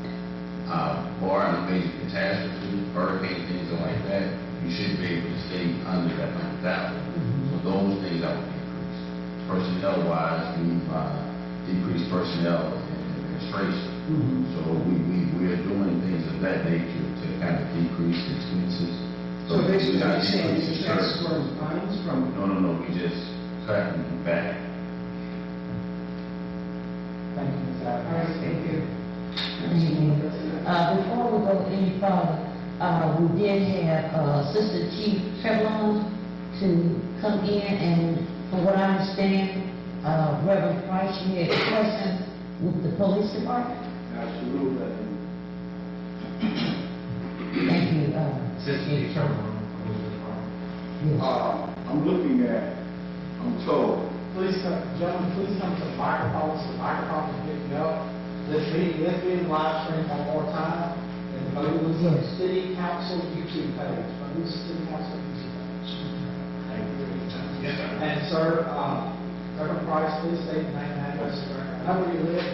Barring a major catastrophe, hurricane, things like that, you should be able to stay under that $100,000. So those things I would increase. Personnel-wise, we've decreased personnel and administration. So we are doing things of that nature to kind of decrease expenses. So basically, we're not you're saying decreasing you're transferring funds from? No, we just cutting back. Thank you, Ms. All right, Adams. thank you. Before we go any further, we did have Assistant Chief Trevlon to come in, and from what I understand, Reverend Price, you had questions with the police department? Absolutely. Thank you. Assistant Chairman. Yes. I'm looking at, I'm told, Gentlemen, please come to the microphone, so the microphone can pick you up. This meeting is being live streamed one more time, and the Bogalusa City Council YouTube page. Bogalusa City Council YouTube page. Thank you. Yes, sir. And sir, Reverend Price, please state the name and address. How do you live?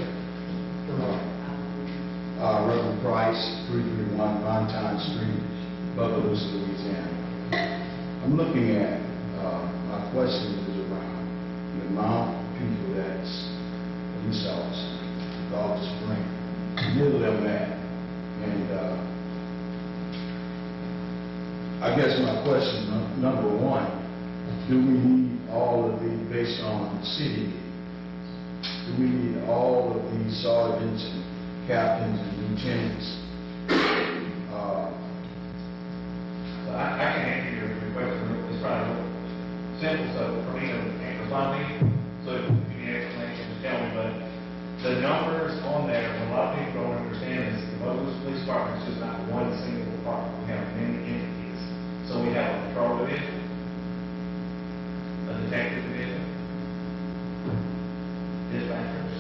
Reverend Price, 331 Valentine Street, Bogalusa, Louisiana. I'm looking at, my question is around the amount of people that's police officers, Dr. Spring, middle of that. And I guess my question, number one, do we need all of these, based on city, do we need all of these sergeants and captains and lieutenants? I can answer your question. It's probably simple, so for me to respond to you, so if you need explanation, just tell me, but the numbers on there, what a lot of people don't understand is the Bogalusa Police Department is just not one single department. We have many entities. So we have a patrol division, a detective division, dispatchers,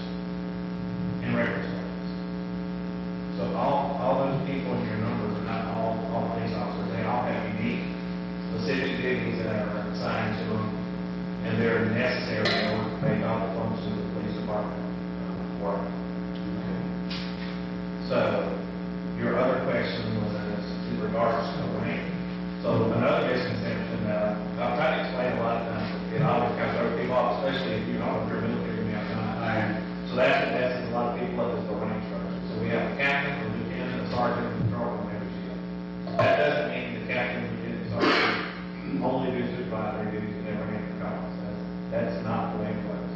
and records officers. So all those people in your numbers are not all police officers. They all have unique, specific duties that are assigned to them, and they're necessary in order to make all the functions of the police department work. So your other question was in regards to the rank. So another misconception that I've tried to explain a lot of times, it always kind of throws people off, especially if you know if you're military, you have so that's a lot of people up as the rank structure. So we have a captain, a lieutenant, a sergeant, and a patrol member. That doesn't mean the captain, lieutenant, and sergeant only do supervisory duties and never hand the calls. That's not the way it works.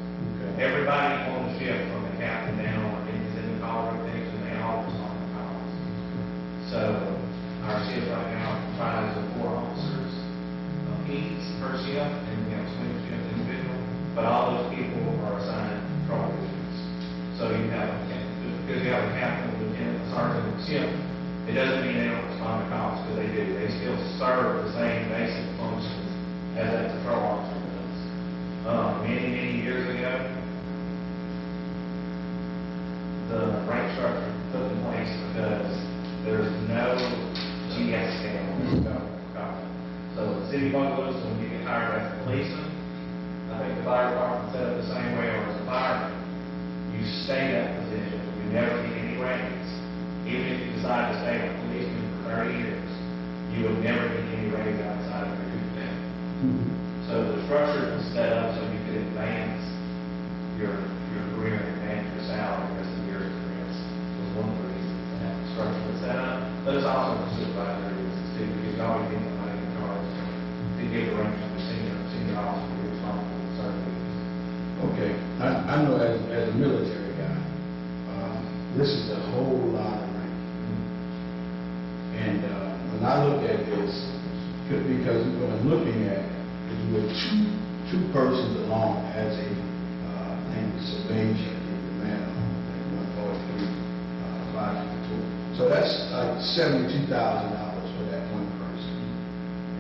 Everybody on the ship, from the captain down, is in the call rotation, they all respond to calls. So our ship right now comprises of 4 officers each per ship, and we have a swing shift individual, but all those people are assigned patrol divisions. So you have, just because you have a captain, lieutenant, sergeant, and ship, it doesn't mean they don't respond to calls, because they do. They still serve the same basic functions as that patrol officer does. Many years ago, the rank structure put in place because there's no GS scale on this government. So the city of Bogalusa, when you get hired as a policeman, I think the fire department set up the same way, or as a fireman, you stay that position. You never get any raise. Even if you decide to stay a policeman for 30 years, you would never get any raise outside of your 2%. So the structure was set up so you could advance your career and advance your salary as the year experience. Was one of the reasons that the structure was set up. But it's also for supervisory reasons too, because you always get the money in charge to give the rank to the senior officer who is responsible for certain duties. Okay, I know as a military guy, this is a whole lot of rank. And when I look at this, because what I'm looking at is with two persons alone as a, name is Sylvania in the man, 143, 552. So that's like $72,000 for that one person.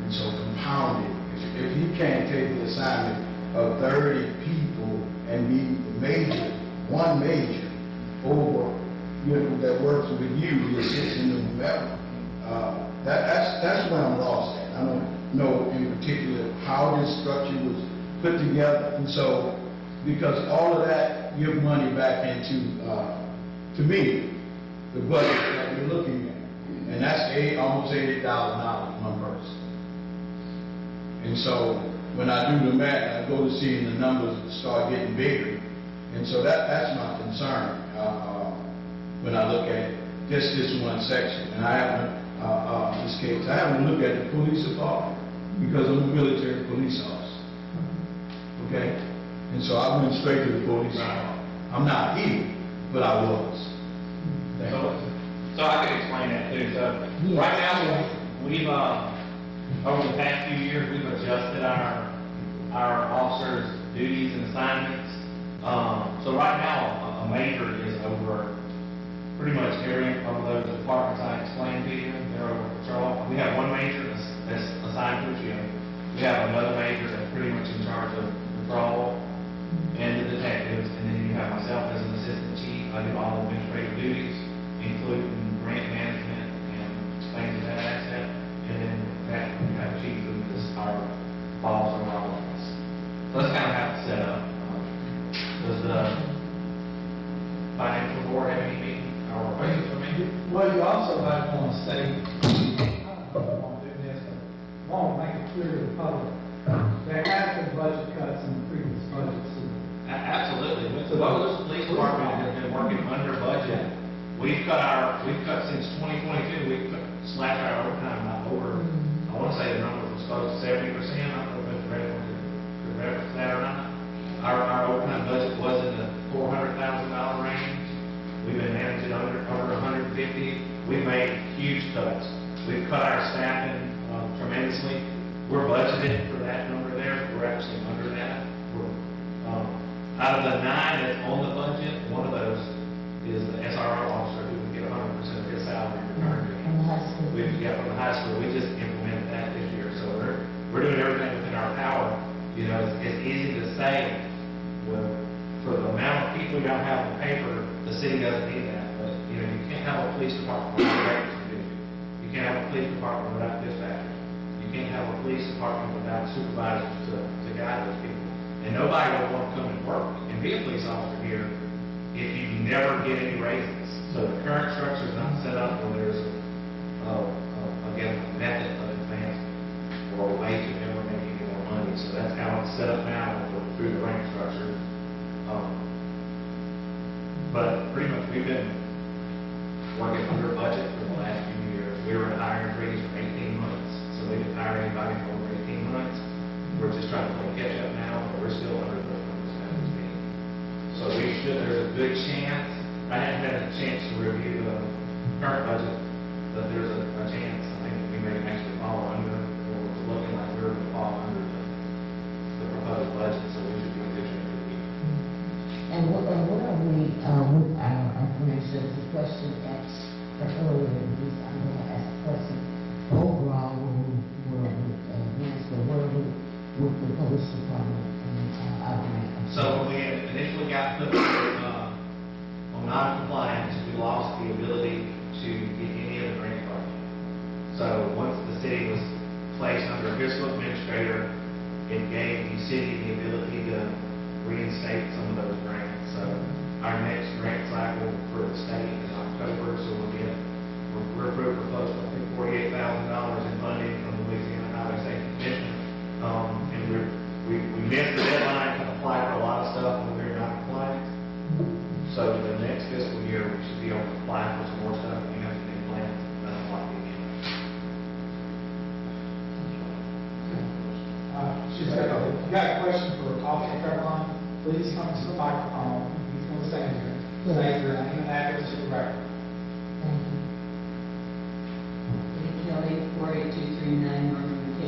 And so compounded, if you can't take the assignment of 30 people and be the one major over, that works with you, the assistant or whoever, that's where I'm lost at. I don't know in particular how this structure was put together. And so, because all of that give money back into, to me, the budget that we're looking at. And that's almost $80,000 one person. And so, when I do the math, I go to seeing the numbers start getting bigger. And so that's my concern when I look at just this one section. And I haven't, in this case, I haven't looked at the police department because I'm a military police officer. Okay? And so I went straight to the police department. I'm not here, but I was. Thank you. So I can explain that too. So right now, we've, over the past few years, we've adjusted our officers' duties and assignments. So right now, a major is over pretty much every one of those departments I explained to you. They're over patrol. We have one major that's assigned to a shift. We have another major that's pretty much in charge of patrol and the detectives. And then you have myself as an assistant chief. I do all the administrative duties, including grant management and things of that asset. And then we have a chief who is our boss of our office. So that's kind of how it's set up. Does the financial board have any meeting or questions for me? Well, you also might want to say, I don't know if I want to do this, but I want to make it clear to the public, there have been budget cuts in the previous budgets. Absolutely. The Bogalusa Police Department has been working under budget. We've cut since 2022, we've slashed our overtime by over, I want to say the number was close to 70%. I don't know if it's ready to reference that or not. Our overtime budget was in the $400,000 range. We've been managing over 150. We've made huge cuts. We've cut our staffing tremendously. We're budgeted for that number there. We're actually under that. Out of the 9 that's on the budget, one of those is the SRO officer who would get 100% of his salary returned to him. From the high school. We just implemented that this year. So we're doing everything within our power. You know, it's easy to say, well, for the amount of people you don't have on paper, the city doesn't need that. But, you know, you can't have a police department without records duty. You can't have a police department without dispatchers. You can't have a police department without supervisors to guide those people. And nobody would want to come and work and be a police officer here if you never get any raises. So the current structure is not set up where there's again, a method of advancement or a way to ever make any more money. So that's how it's set up now through the rank structure. But pretty much we've been working under budget for the last few years. We were in hiring freeze for 18 months, so we didn't hire anybody for over 18 months. We're just trying to play catch up now, but we're still under the numbers as we speak. So there's a good chance, I haven't had a chance to review the current budget, but there's a chance, I think we may actually fall under, or it's looking like we're going to fall under the proposed budget, so we should be in good shape for the year. And what are we, with our financial, the question asked earlier, I'm going to ask a question. Overall, what are we with the police department and our grant? So when we initially got put on non-compliance, we lost the ability to get any of the grant funding. So once the city was placed under a fiscal administrator, it gave the city the ability to reinstate some of those grants. So our next grant cycle for the state is October, so we're approved for close to $48,000 in funding from the Louisiana Highway Safety Commission. And we missed the deadline to apply for a lot of stuff when we were not compliant. So the next fiscal year, we should be able to apply for some more stuff and we have to do plans and apply again. She's got you got a question for Officer Caroline? Please come to the microphone. He's going to stand here. Say your name and address to the record. Thank you. Kelly, 48239 Montgomery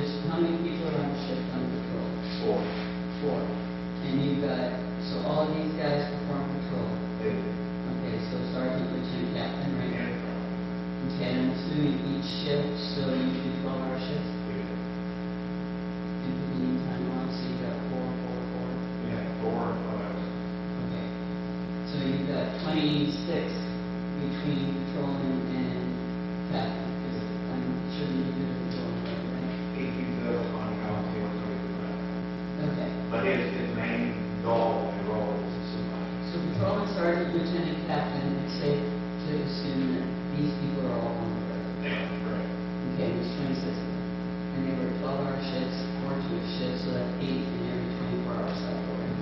there's, how many people are on shift on patrol? 4. 4. And you've got, so all of these guys perform patrol. 8. Okay, so sergeant, lieutenant, captain, right? And Okay, I'm assuming each shift, so you do 12-hour shifts? In the meantime, so you got 4, 4, 4. we have 4 hours. Okay. So you've got 26 between patrolman and captain, because I'm sure you do the patrolman, right? He does on council or something. Okay. But his main goal and role is to supervise. So patrolman, sergeant, lieutenant, captain, it's safe to assume that these people are all on the road. Yeah, correct. Okay, there's 26 of them. And they work 12-hour shifts, 4-2 shifts, so that's 8 in every 24-hour cycle, right?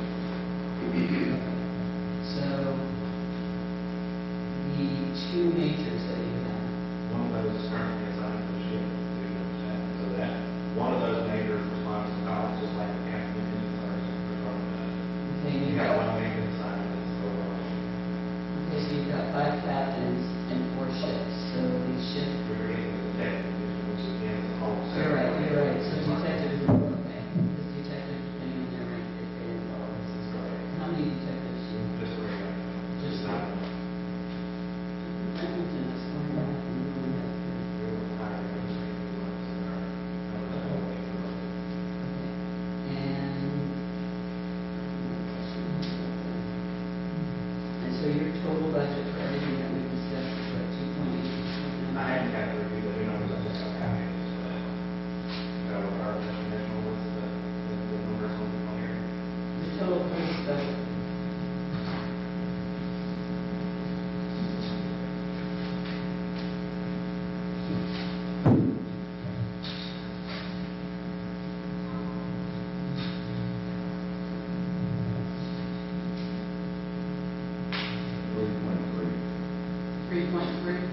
So, the 2 majors that you have, One of those is currently assigned to the shift. So that, one of those majors responds to college, just like the captain and the sergeant perform that. okay, You you've got got, one major assigned that's over. okay, so you've got 5 captains and 4 shifts, so these shifts, We're getting the detective division, which again is a whole. you're right, so detective is, okay, this detective, depending on their rank, they pay in dollars. This is correct. How many detectives do you have? Just for you. Just not. I think that's one and a half, and you only have 3. We will hire administrative ones in our. And so your total budget for everything that we discussed is what, 2.8? I haven't got to review the numbers, I just have copies for that. So our definitional was the numbers on here. The total police budget. $3.3. 3.3?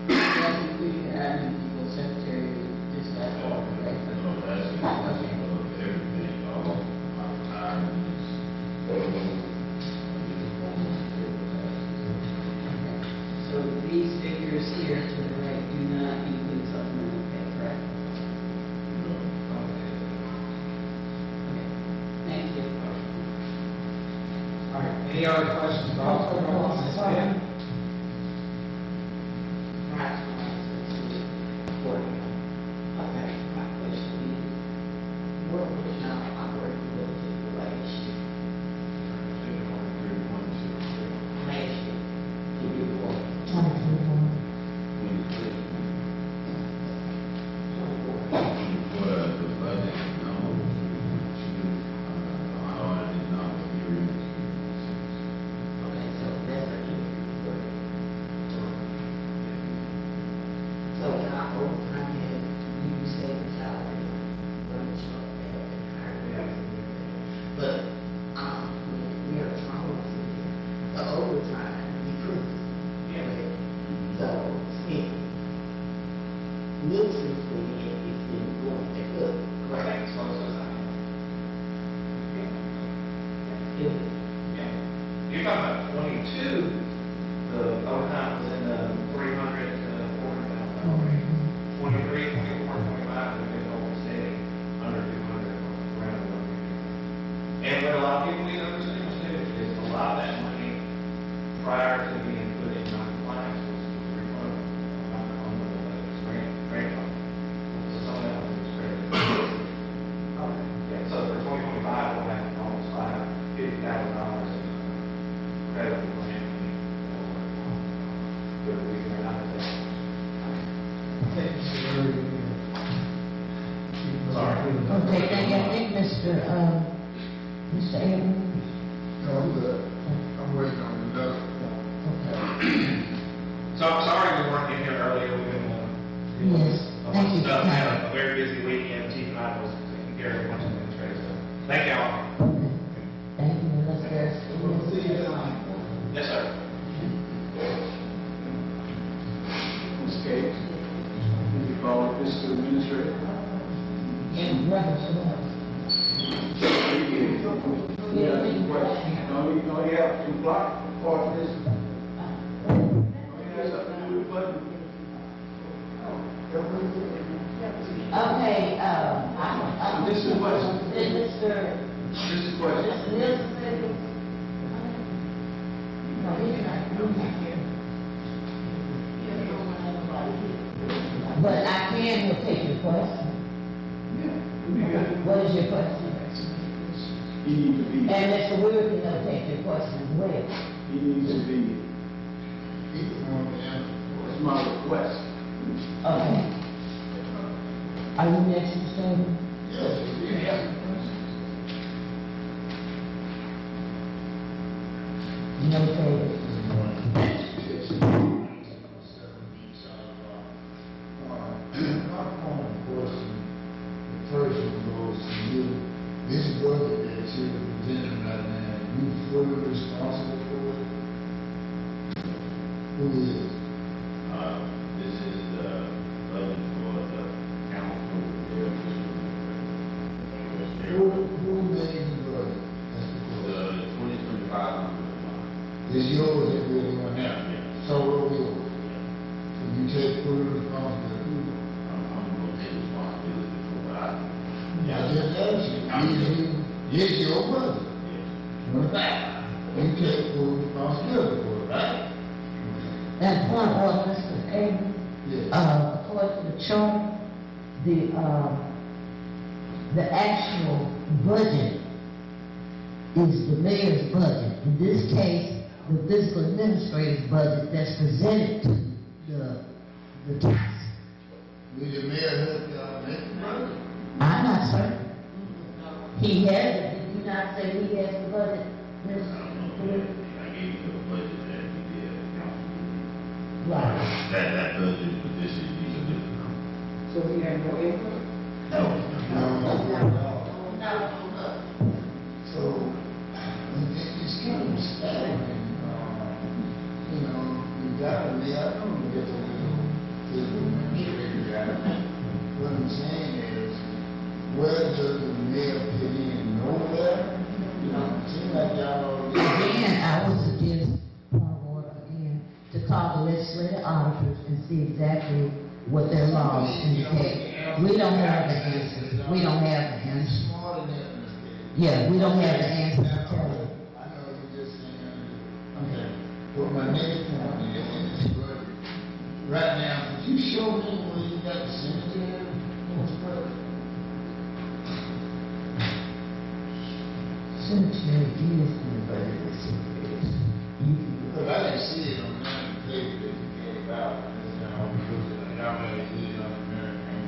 That's including your admin people, secretary, dispatch, all, right? No, that's everything, all my retirements. So these figures here to the right do not include supplemental pay, correct? Okay, thank you. All right, any other questions about this item? Okay, my question is, what was now operating budget for last year? Last year, did you go? 2021. Okay, so that's a increase, but. So in our overtime, you say the salary, lunch, but, we are trying the overtime decrease. So, it, Nixon's been, it's been going to good, correct? Thanks, most of the time. If Yeah. You're talking about 22, the overtime was in the 300 to 400,000 range. 23, 24, 25, we've been holding steady under 200 around the world. And what a lot of people need to understand is a lot of that money prior to being put in non-compliance was refunded on the grant fund. So some of that was credited. Yeah, so for 2025, we'll have almost $50,000 in credit for grant money. Good reason or not. Okay, so Sorry. Okay, thank you. I think Mr. Abrams. No, I'm good. I'm waiting on the dust. Okay. So I'm sorry we weren't getting here earlier, we've been, Yes, a thank bunch of you. stuff, had a very busy weekend, Chief and I was taking care of a bunch of administrative stuff. Thank y'all. Thank you, unless there's. we'll see you tonight. Yes, sir. Ms. Gates, can you follow this to the administrator? In reference to what? No, you have to block part of this. No, you have something to do with the budget. This is the question. Then Mr. This is the question. Mr. Nielsen said it. No, he's not here. But I can take your question. What is your question? He needs to be, And Mr. Weir can take your question as well. he needs to be, that's my request. Okay. Are you next, Mr. Chairman? No, First one goes to you. This budget that you're presenting right now, you fully responsible for it? Who is? This is the budget for the council. Who made the budget? That's the The question. 2025. It's yours that we're doing now. So will yours. So you take full responsibility. I'm going to take responsibility for what I do. I just asked you, it's your budget. Right? You take full responsibility for it, right? And point of Mr. Abel, Yes. according to the chart, the actual budget is the mayor's budget. In this case, the fiscal administrator's budget that's presented to the tax. Will your mayor help y'all make the budget? I'm not certain. He has it. Did you not say he has the budget, Mr. Weir? I gave you the budget that we did at the council. Right. That budget position, these are different numbers. So we have no input? No. So, it's kind of staggering, you know, you gotta lay out, I don't get the little administrator guy. What I'm saying is, where does the mayor fit in? Nowhere? You know, it seems like y'all already. Again, I would suggest, point of order again, to call the legislative auditors and see exactly what their laws indicate. We don't have the answers. We don't have the answers. Smarter than that, Mr. Yeah, we don't have the answers to tell them. I know you're just saying, okay, but my next point is in this budget. Right now, could you show me where you got the cemetery in this budget? Cemetery is in the budget of cemeteries. Because I didn't see it on the page that you gave out, and now, because y'all had to see it on the American.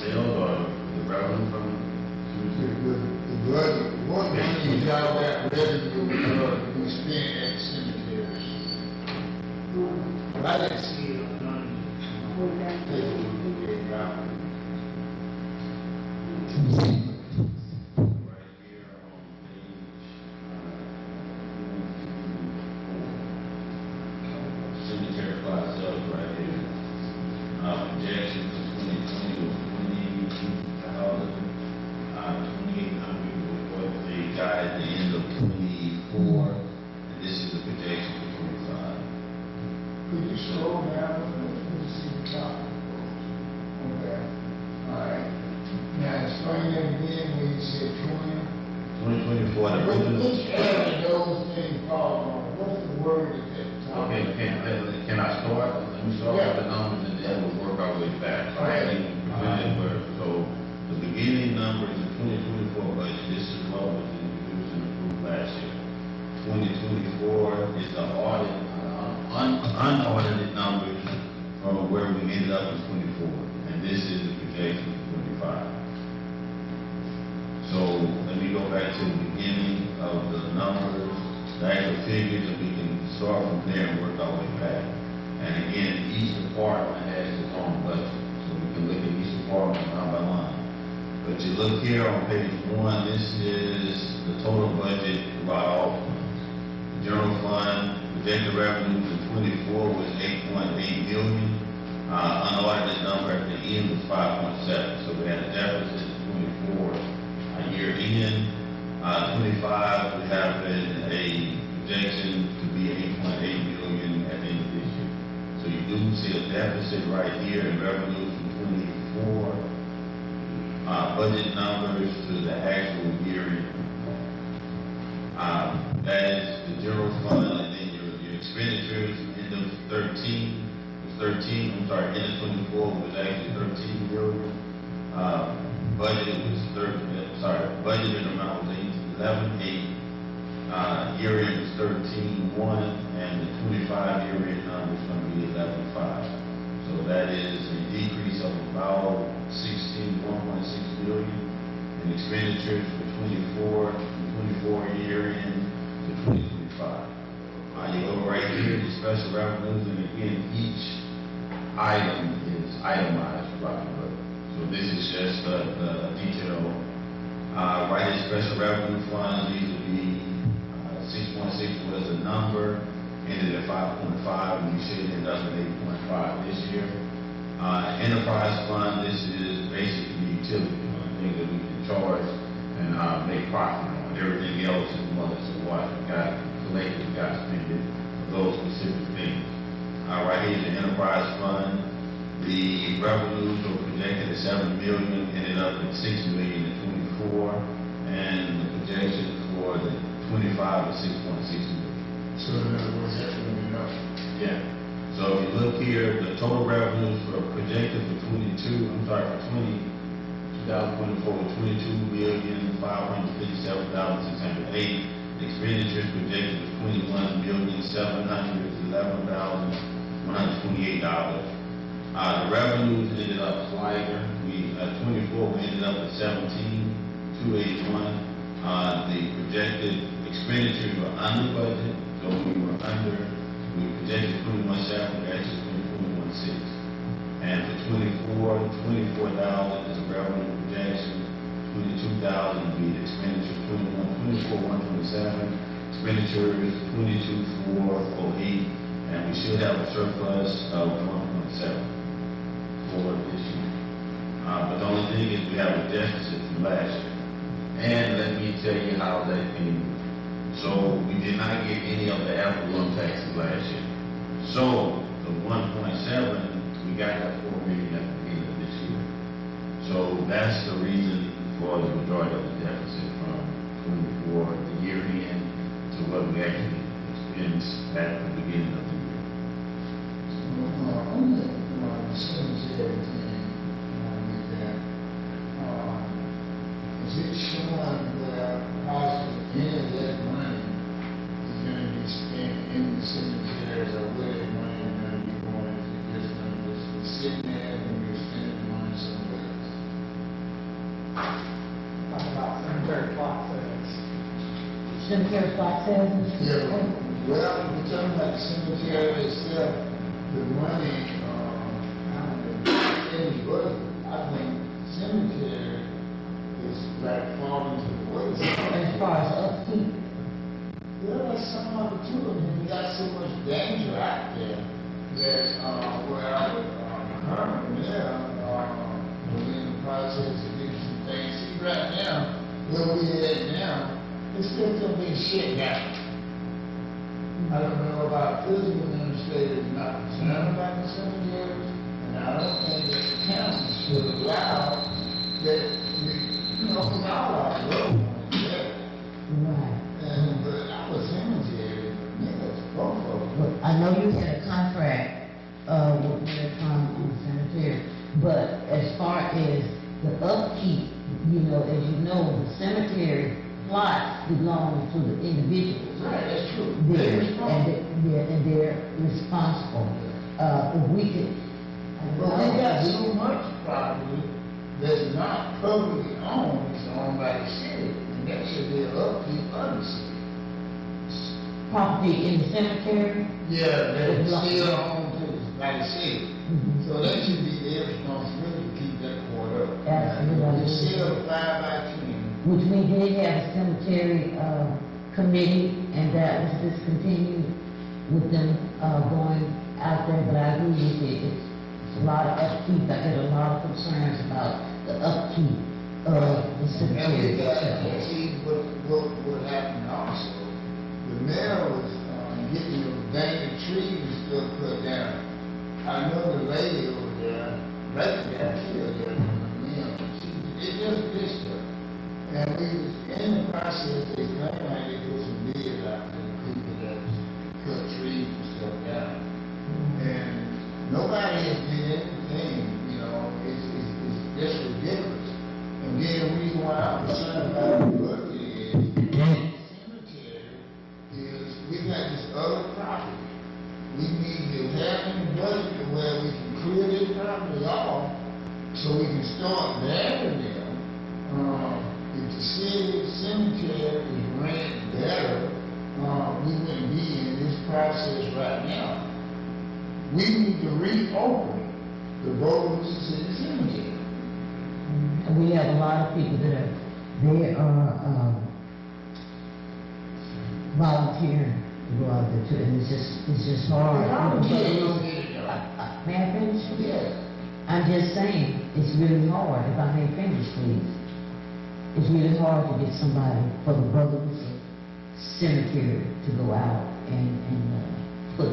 Sales or the revenue from The budget, what money you got that revenue, we spent at cemeteries? But I didn't see it on none of the paper you gave out. right here on page, cemetery plot sales right here. Projections for 2020 was 28,000, 2,800 was what they got at the end of 24, and this is the projection for 25. Could you scroll down and see the top? Okay, all right. Now, explain that again when you said 20. 2024, the But revenue. which area those things fall on? What's the word at that top? Okay, can I start? Let me start with the numbers and then we'll work our way back. All right. So the beginning number is the 2024 budget. This is what was introduced and approved last year. 2024 is the audit, unaudited numbers from where we ended up in 24. And this is the projection for 25. So let me go back to the beginning of the numbers, the actual figures, and we can start from there and work our way back. And again, each department has its own budget, so we can look at each department line by line. But you look here on page 1, this is the total budget by all funds. The general fund, projected revenue for 24 was 8.8 million. Unaudited number at the end was 5.7. So we had a deficit in 24 a year in. 25, we have a projection to be 8.8 million at the end of this year. So you do see a deficit right here in revenues from 24 budget numbers to the actual year. That's the general fund, and then your expenditures end of 13 was 13. I'm sorry, end of 24 was actually 13 million. Budget was budgeted amount was 11.8. Year end was 13.1, and the 25 year end number is going to be 11.5. So that is a decrease of about 1.6 billion in expenditures for 24 year end to 2025. You go right here to special revenues, and again, each item is itemized properly. So this is just the detail. Right here, special revenue funds need to be 6.6 was the number, ended at 5.5, and you should end up at 8.5 this year. Enterprise fund, this is basically utility fund, things that we can charge and make profit on. Everything else is money, so what we got collected, we got spent it for those specific things. Right here is the enterprise fund. The revenues were projected at 7 million, ended up at 6 million in 24, and the projection for the 25 is 6.6 million. So in other words, that's going to be enough. Yeah. So if you look here, the total revenues for projected for 2024 were 22,557,608. The expenditures projected was $21,711,128. The revenues ended up slighter. 24 we ended up at 17,281. The projected expenditures were under budget, so we were under. We projected 21.7, we actually 21.6. And for 24,000 is a revenue projection. 22,000 would be the expenditure. 24,127. Expenditures 22,408, and we should have a surplus of 1.7 for this year. But the only thing is we have a deficit from last year. And let me tell you how that came. So we did not get any of the affluent taxes last year. So the 1.7, we got that 4 million at the beginning of this year. So that's the reason for the majority of the deficit from 24 the year end to what we actually experienced at the beginning of the year. On the cemetery thing, with that, is it showing where possibly any of that money is going to be spent in the cemeteries, or where that money is going to be going? Is it just going to be sitting there and you're spending the money somewhere else? Talk about cemetery plot sales. Cemetery plot sales? Yeah, well, we're talking about the cemetery itself, the money, in the budget, I think cemetery is like falling to the wayside. As far as upkeep, Well, there's some opportunity, we got so much danger out there that, where I would, yeah, we're in the process of getting some things. See, right now, where we at now, it's still gonna be shit down. I don't know about physical administrators not concerned about the cemeteries, and I don't think that the council should allow that, from our road, yeah. right. But I was cemetery, niggas, both of them. But I know you had a contract, with Medicom on the cemetery, but as far as the upkeep, as you know, the cemetery plots belong to the individuals. Right, that's true. And they're responsible. If we could. But we got so much property that's not publicly owned, it's owned by the city, and that should be an upkeep of the city. Property in the cemetery. Yeah, It that's belongs- still owned by the city. Mhm. So that should be their responsibility to keep that court up. Absolutely. It's still 5 by 10. Which we did have a cemetery, committee, and that was discontinued with them, going out there, but I agree with you, it's a lot of upkeep, I get a lot of concerns about the upkeep the And we cemetery got, itself. see, what happened also, the mayor was, getting the bank of trees and stuff cut down. I know the lady over there, right there, killed her, it just missed her. And we was in the process, they claim like they put some bids out for the people that cut trees and stuff down. And nobody has did anything, it's just ridiculous. And then the reason why I'm concerned about the budget is, cemetery is, we got this other property. We need to have in the budget to where we can clear this property off, so we can start burying them. If the city cemetery is ran better, we wouldn't be in this process right now. We need to reopen the Bogalusa City Cemetery. And we have a lot of people that are volunteering to go out there too, and it's just hard. May I finish? Yes. I'm just saying, it's really hard, if I may finish, please. It's really hard to get somebody for the Bogalusa Cemetery to go out and put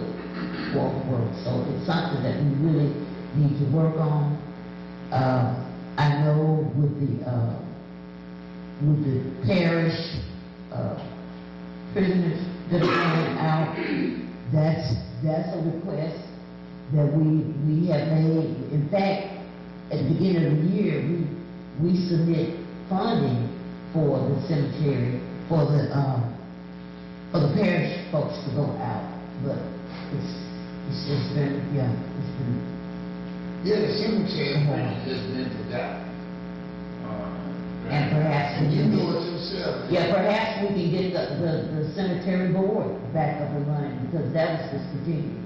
forth work. So it's something that we really need to work on. I know with the parish prisoners that are going out, that's a request that we have made. In fact, at the beginning of the year, we submit funding for the cemetery, for the parish folks to go out, but it's just been, it's been. Yeah, the cemetery has just been forgotten. And perhaps we You can know get, it yourself. yeah, perhaps we can get the cemetery board back up and running, because that was discontinued.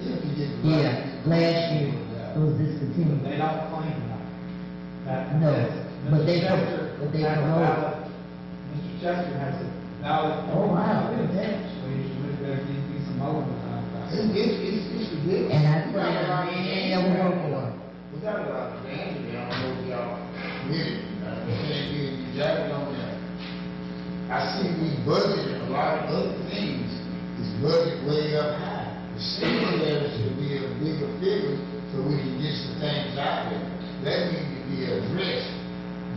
Yeah, if you get the Yeah, right- last year it was discontinued. They don't claim that. No, but they Mr. promote. Mr. Chester has a valid. Oh, wow, look at that. So you should, there needs to be some mowing behind that. It's ridiculous. And I We got a lot of pray that we work for it. We got a lot of things, I don't know if y'all really, I can't get exactly on that. I see we budgeted a lot of other things, this budget way up high. The cemetery should be a bigger figure, so we can get some things out there. That needs to be addressed.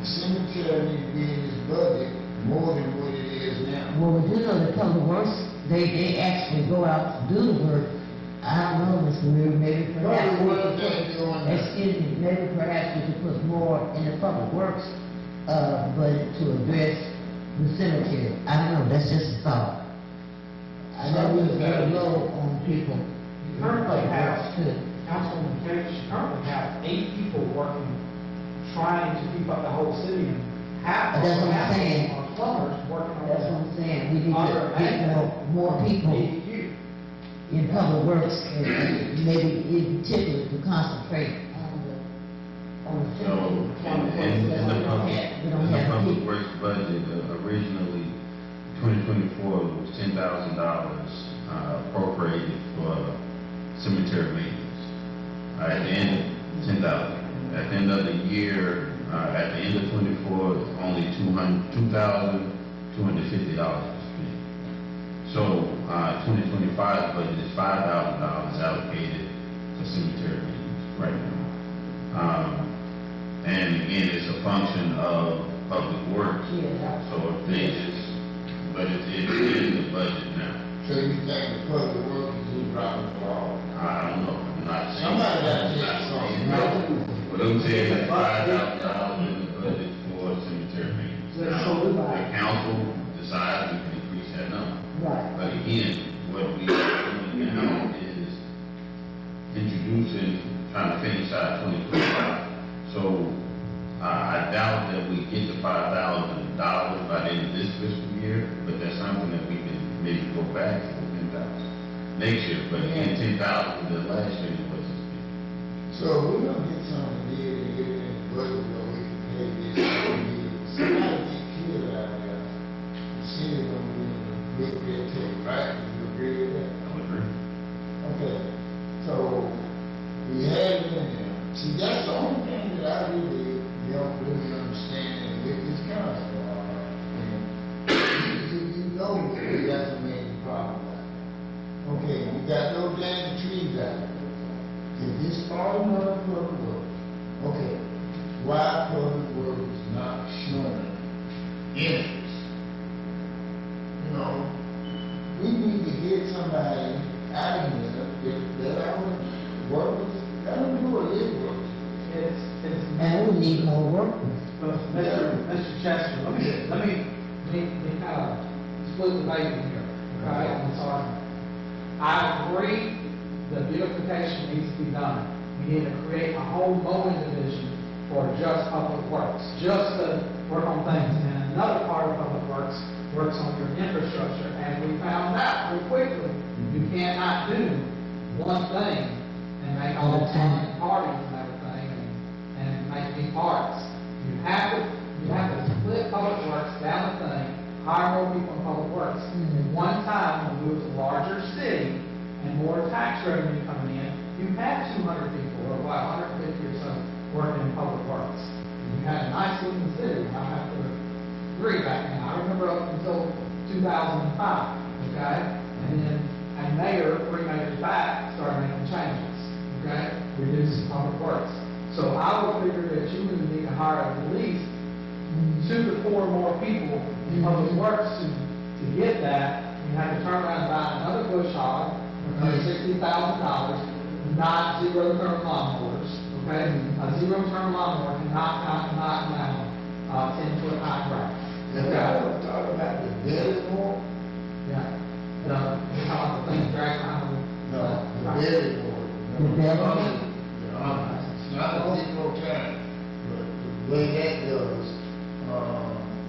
The cemetery needs to be in this budget more than what it is now. Well, we do know that public works, they actually go out to do the work. I don't know, Mr. Mayor, maybe perhaps we could put, excuse me, maybe perhaps we could put more in the public works, budget to address the cemetery. I don't know, that's just a thought. I know we was very low on people. You currently have, Councilwoman Cage, you currently have 8 people working, trying to keep up the whole city, and half That's what I'm saying. are plumbers working on That's what I'm saying, we need Other to get more people in public works, and maybe in particular to concentrate on the So, in the public people. works budget, originally, 2024 was $10,000 appropriated for cemetery maintenance. At the end, 10,000. At the end of the year, at the end of 24, only $2,250 was spent. So, 2025 budget is $5,000 allocated for cemetery maintenance right now. And again, it's a function of public works. So if they just, but it's in the budget now. So you think the public works is dropping the ball? I don't know, I'm not saying. Somebody got to I'm not say saying something. that. But I'm saying that $5,000 in the budget for cemetery maintenance. Now, the council decides we can increase that number. Right. But again, what we are doing now is introducing, trying to finish out 2025. So, I doubt that we get to $5,000 by the end of this fiscal year, but that's something that we can maybe go back to 10,000 next year. But again, 10,000 the last year was just big. So we're gonna get something here to get in the budget where we can pay this. Somebody get killed out there. The city gonna be in a good red tape, right? You agree with that? I would agree. Okay, so we had it in there. See, that's the only thing that I really don't really understand interest. You know, we need to get somebody out of here that our workers, let them do a little work. And we need more workers. Mr. Chester, let me kind of split the baby here, okay, on this argument. I agree that beautification needs to be done. We need to create a whole mowing division for just public works, just to work on things. And another part of public works works on your infrastructure. And we found out pretty quickly, you cannot do one thing and make all the time parties and everything and make big parts. You have to split public works down the thing, hire more people in public works. At one time, when we was a larger city and more tax revenue coming in, you had 200 people, or 150 or so, working in public works. You had a nice looking city, I have to agree back then. I remember up until 2005, okay? And then a mayor, 3 mayors back, started making changes, okay? Reducing public works. So I would figure that you would need to hire at least 2 to 4 more people in public works to get that. You have to turn around and buy another bush hog for $60,000, not zero-turn lawnmowers, okay? A zero-turn lawnmower cannot knock down 10-foot high grass. And I was talking about the belly more. Yeah. You're talking about the thing dragging around. No, the belly more. The belly? It's not a zero turn, but the way that goes,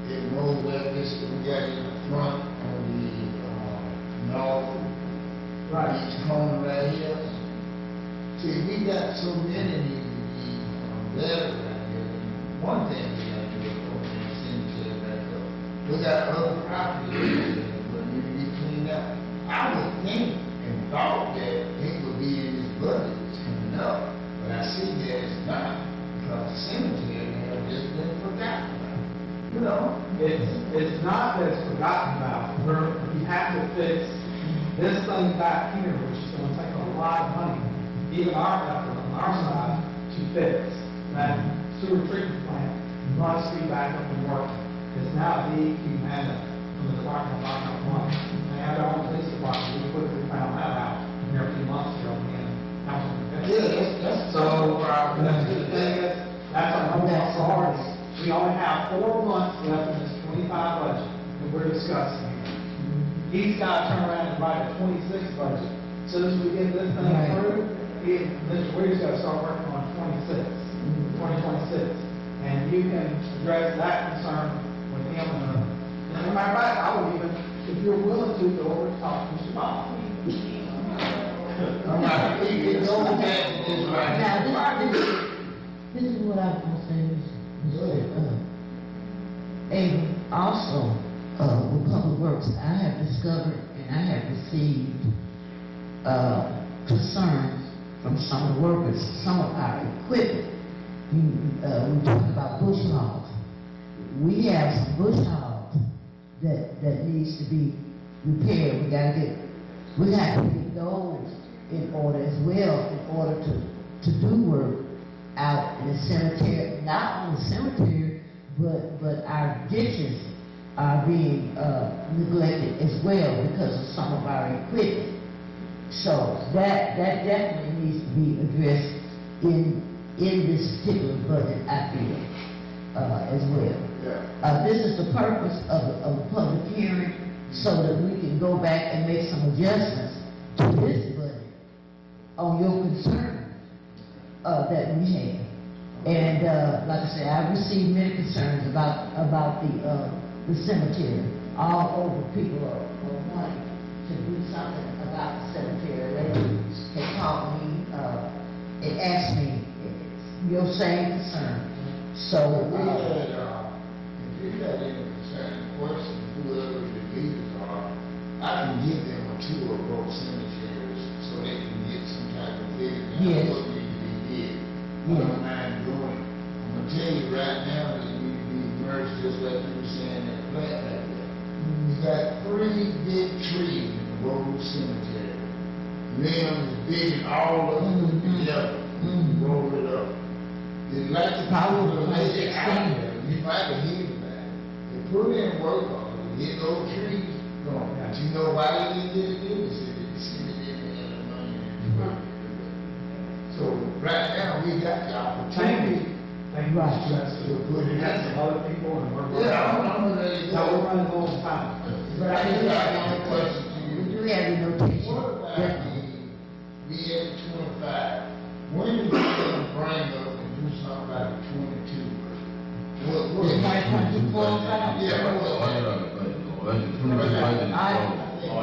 it moves like this, we got in the front on the north, each corner right here. See, we got so many need to be better right here. One thing we got to do is open the cemetery back up. We got other properties that need to be cleaned up. I would think and thought that it would be in this budget that's coming up, but I see that it's not, because the cemetery has just been forgotten about. You know? It's not that it's forgotten about. We have to fix this thing back here, which is going to take a lot of money, even our effort on our side, to fix. That sewer treatment plant must be back up and working. It's now DEQ mandate from the Department of Environmental Money. They have their own police department. We quickly found that out here a few months ago in Councilman. Yeah, So, the thing is, that's our number one priority. We only have 4 months left in this 25 budget that we're discussing here. He's got to turn around and write a 26 budget. As soon as we get this thing through, Mr. Weir's got to start working on 2026. And you can address that concern with him. And as a matter of fact, I would even, if you're willing to, go over to talk to Mr. Bob. I'm not, we can go back to this right now. Now, this is what I was going to say, and also, with Public Works, I have discovered and I have received concerns from some of the workers, some of our equipment. We talk about bush hogs. We have some bush hogs that needs to be repaired. We got to get those in order as well, in order to do work out in the cemetery, not on the cemetery, but our ditches are being neglected as well because of some of our equipment. So that definitely needs to be addressed in this particular budget, I feel, as well. This is the purpose of a public hearing, so that we can go back and make some adjustments to this budget on your concerns that we have. And like I said, I've received many concerns about the cemetery. All over, people are wanting to do something about the cemetery. They call me and ask me your same concern. So if you got any concern, question, whoever the leaders are, I can give them a tour of both cemeteries so they can get some type of figure out what needs to be did. I don't mind doing it. I'm gonna tell you right now, they need to be merged just like you were saying that plant back there. You got 3 big trees in the Bogalusa Cemetery. Limbs is big and all of them together. Roll it up. It's like the power of the lady out there. You might have heard about it. If put in work on it, hit those trees. But you know why they didn't get it? The city didn't have the money. So right now, we got the opportunity. Thank you, Mr. Justice. We got some other people and we're. Yeah, I'm ready to So we're go. running low on time. But I do have one question. We do have a notation. What about that- we at 25? When are we gonna bring up and do something about the 22? What? The 2022 qualified? Yeah, The audit or the budget? The budget, 22 budget is I- closed. You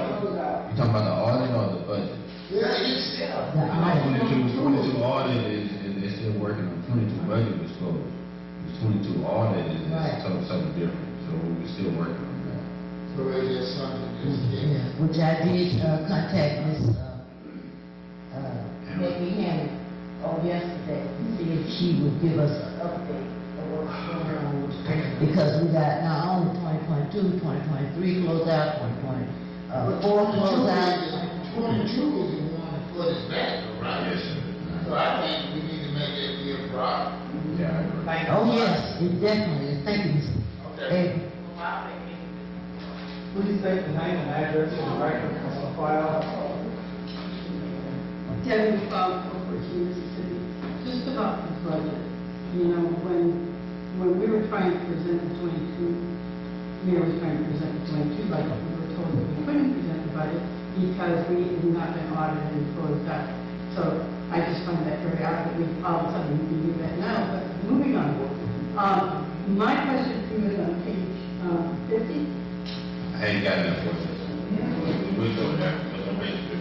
talking about the audit or the budget? Yeah, it's still. The audit. 22 audit is, they're still working on 22 budget was closed. The 22 audit is Right. something different, so we're still working on that. So it's just something that's Yeah, which I did, contact Ms. Becky Hammond yesterday, to see if she would give us an update of what's going on with the because we got not only 2022, 2023 closeout, 2024 closeout. 22 is the one for the back, right? Yes, sir. So I think we need to make that be a problem. Yeah, I agree. Thank you. Oh, yes, it definitely is. Thank you, Ms. Okay. Would you take the name and address of the record on file? Kevin Fogg, Oakland, Mississippi. Just about the budget, you know, when we were trying to present the 22, Mayor was trying to present the 22 budget, we were told that we couldn't present the budget because we had not been audited and closed out. So I just find that very odd that we all of a sudden we can do that now, but moving on. My question to you is on page 50. I ain't got enough for this. We'll go there, but I'm ready to.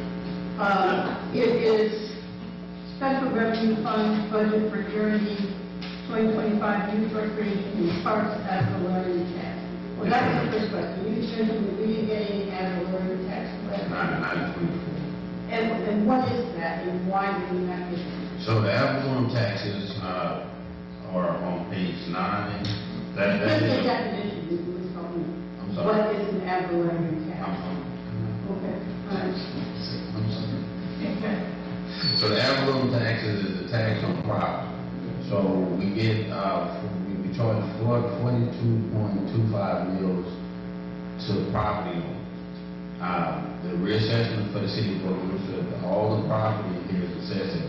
It is special revenue fund budget for guaranteed 2025 youth recreation and parks as a learning tax. Well, that was the first question. You mentioned that we didn't get any as a learning tax. And what is that and why do we not get it? So the ad taxes, are on page 9. Just That the is. definition, you was telling me. I'm sorry. What is an ad valorem tax? Okay. I'm sorry. Okay. So the ad valorem taxes is the tax on property. So we get, we charge 42.25 mils to the property owner. The reassessment for the city of Bogalusa, all the property here is assessed at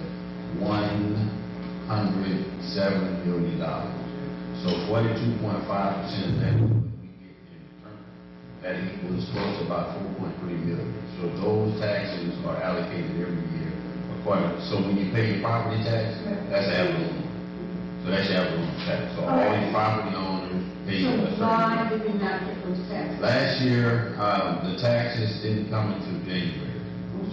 $107 million. So 42.5% of that is what we get in return. That equals close to about 4.3 million. So those taxes are allocated every year according. So when you pay your property tax, that's ad valorem. So that's your ad valorem tax. So all your property owners pay a So why certain. did we not get those taxes? Last year, the taxes didn't come until January.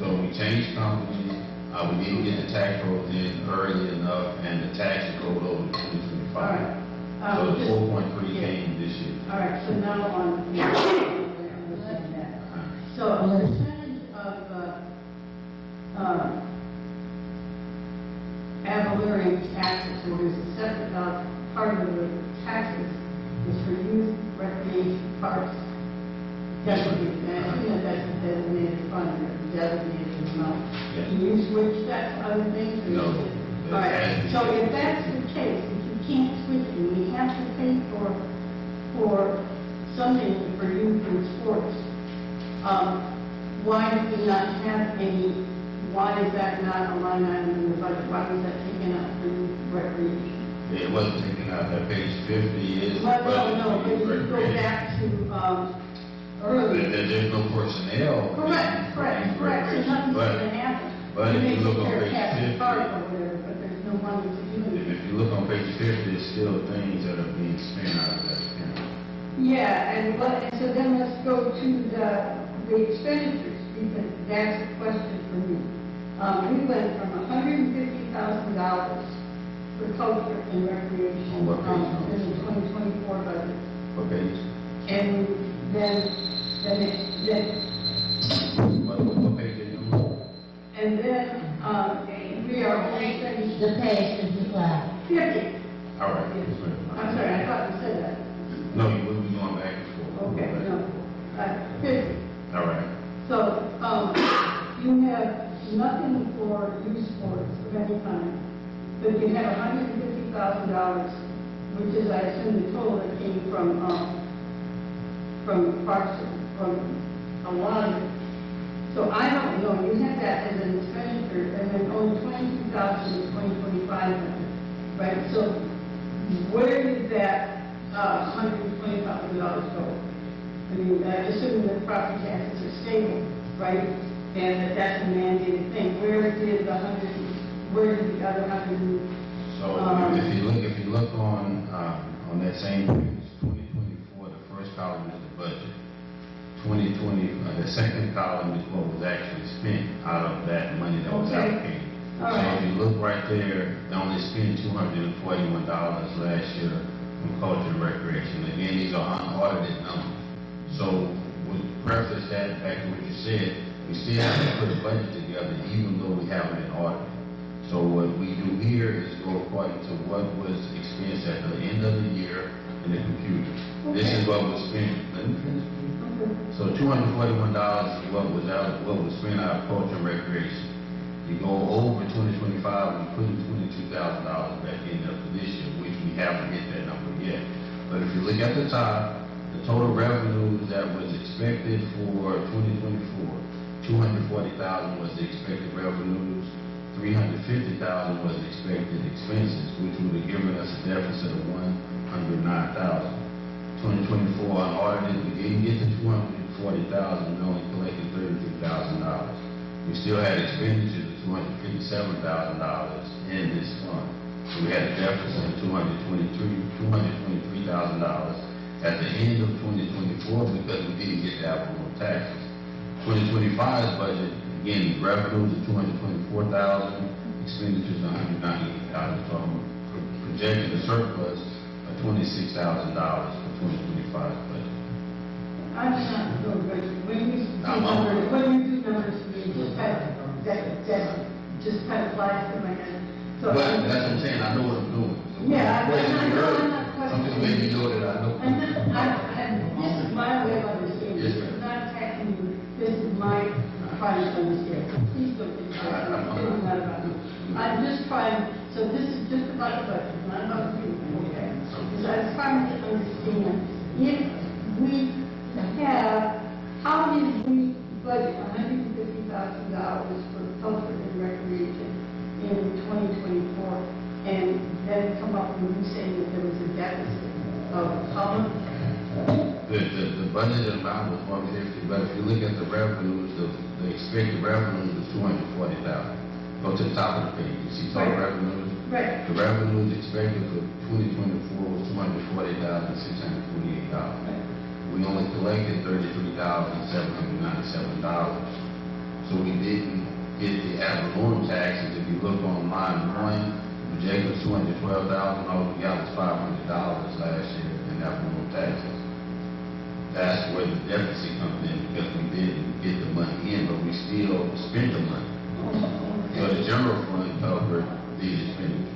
So we changed companies. We didn't get the tax rolls in early enough, and the taxes rolled over to 2025. All right. So the Just- 4.3 yeah. came this year. All right, so now on, I understand that. So a percentage of, ad valorem taxes, so there's a separate, part of the taxes is for youth, recreation, parks, designated, and I think that's a designated fund, or designated amount. Yeah. Can you switch that to other things? or No. is it- All right, so if that's the case, if you can't switch it, we have to pay for something for youth and sports, why do we not have any, why is that not a line item in the budget? Why was that taken out for youth recreation? It wasn't taken out. That page 50 is. Well, budget no, for if you go recreation. back to, earlier. There's no personnel. Correct, so nothing's But gonna happen. but if you look on may page take care of 50. Park or whatever, but there's no money to do it. if you look on page 50, there's still things that are being spent out of that account. Yeah, and so then let's go to the expenditures, because that's a question for me. We went from $150,000 for culture and recreation, What page? in the 2024 budget. What page? And then What page are you on? and then, we are only spending The page is declined. 50. All right. Yes, ma'am. I'm sorry, I thought you said that. No, you will be going back and forth. Okay, no, 50. All right. So, you have nothing for youth sports of any kind, but you have $150,000, which is, I assume, the total that came from, from parts, from a lot of it. So I don't know, you have that as an expenditure, and then only 22,000 is 2025 budget, right? So where did that $120,000 go? I mean, assuming that property taxes are stable, right? And that's a mandated thing. Where did the other 100? So if you look on that same page, 2024, the first column is the budget. 2020, the second column is what was actually spent out of that money that was Okay. allocated. All So right. if you look right there, they only spent $241 last year on culture and recreation. Again, these are unaudited numbers. So with preface that back to what you said, we still have to put a budget together even though we haven't been audited. So what we do here is go according to what was expensed at the end of the year in the computer. This is what was spent. Let me finish, please. So $241 is what was spent out of culture and recreation. You go over 2025, we put in $22,000 back in there for this year, which we haven't hit that number yet. But if you look at the top, the total revenues that was expected for 2024, $240,000 was the expected revenues, $350,000 was the expected expenses, which would have given us a deficit of $109,000. 2024 unaudited, we didn't get to $240,000, we only collected $33,000. We still had expenditures of $257,000 in this fund. So we had a deficit of $223,000 at the end of 2024 because we didn't get the applicable taxes. 2025's budget, again, revenues of $224,000, expenditures of $198,000. So I'm projecting a surplus of $26,000 for 2025 budget. I'm not so good. When you do numbers, just kind of flies through my head. So But that's what I'm saying, I know what I'm doing. So Yeah, when I'm I'm not I'm just making you know that I know. And this is my way of understanding. Yes, This ma'am. is not attacking you. This is my trying to understand. So please don't think that it's not about me. I'm just trying, so this is just about the budget, not about you, okay? So I'm trying to understand if we have, how did we budget $150,000 for culture and recreation in 2024 and then come up with you saying that there was a deficit of how much? The budget amount was $150, but if you look at the revenues, the expected revenues was $240,000. Go to the top of the page, you see total Right. revenues. Right. The revenues expected for 2024 was $240,648. We only collected $33,797. So we didn't get the ad valorem taxes. If you look on line 1, the projected was $212,000, all we got was $500 last year in ad valorem taxes. That's where the deficit comes in because we didn't get the money in, but we still spent the money. So the general fund covered these expenditures.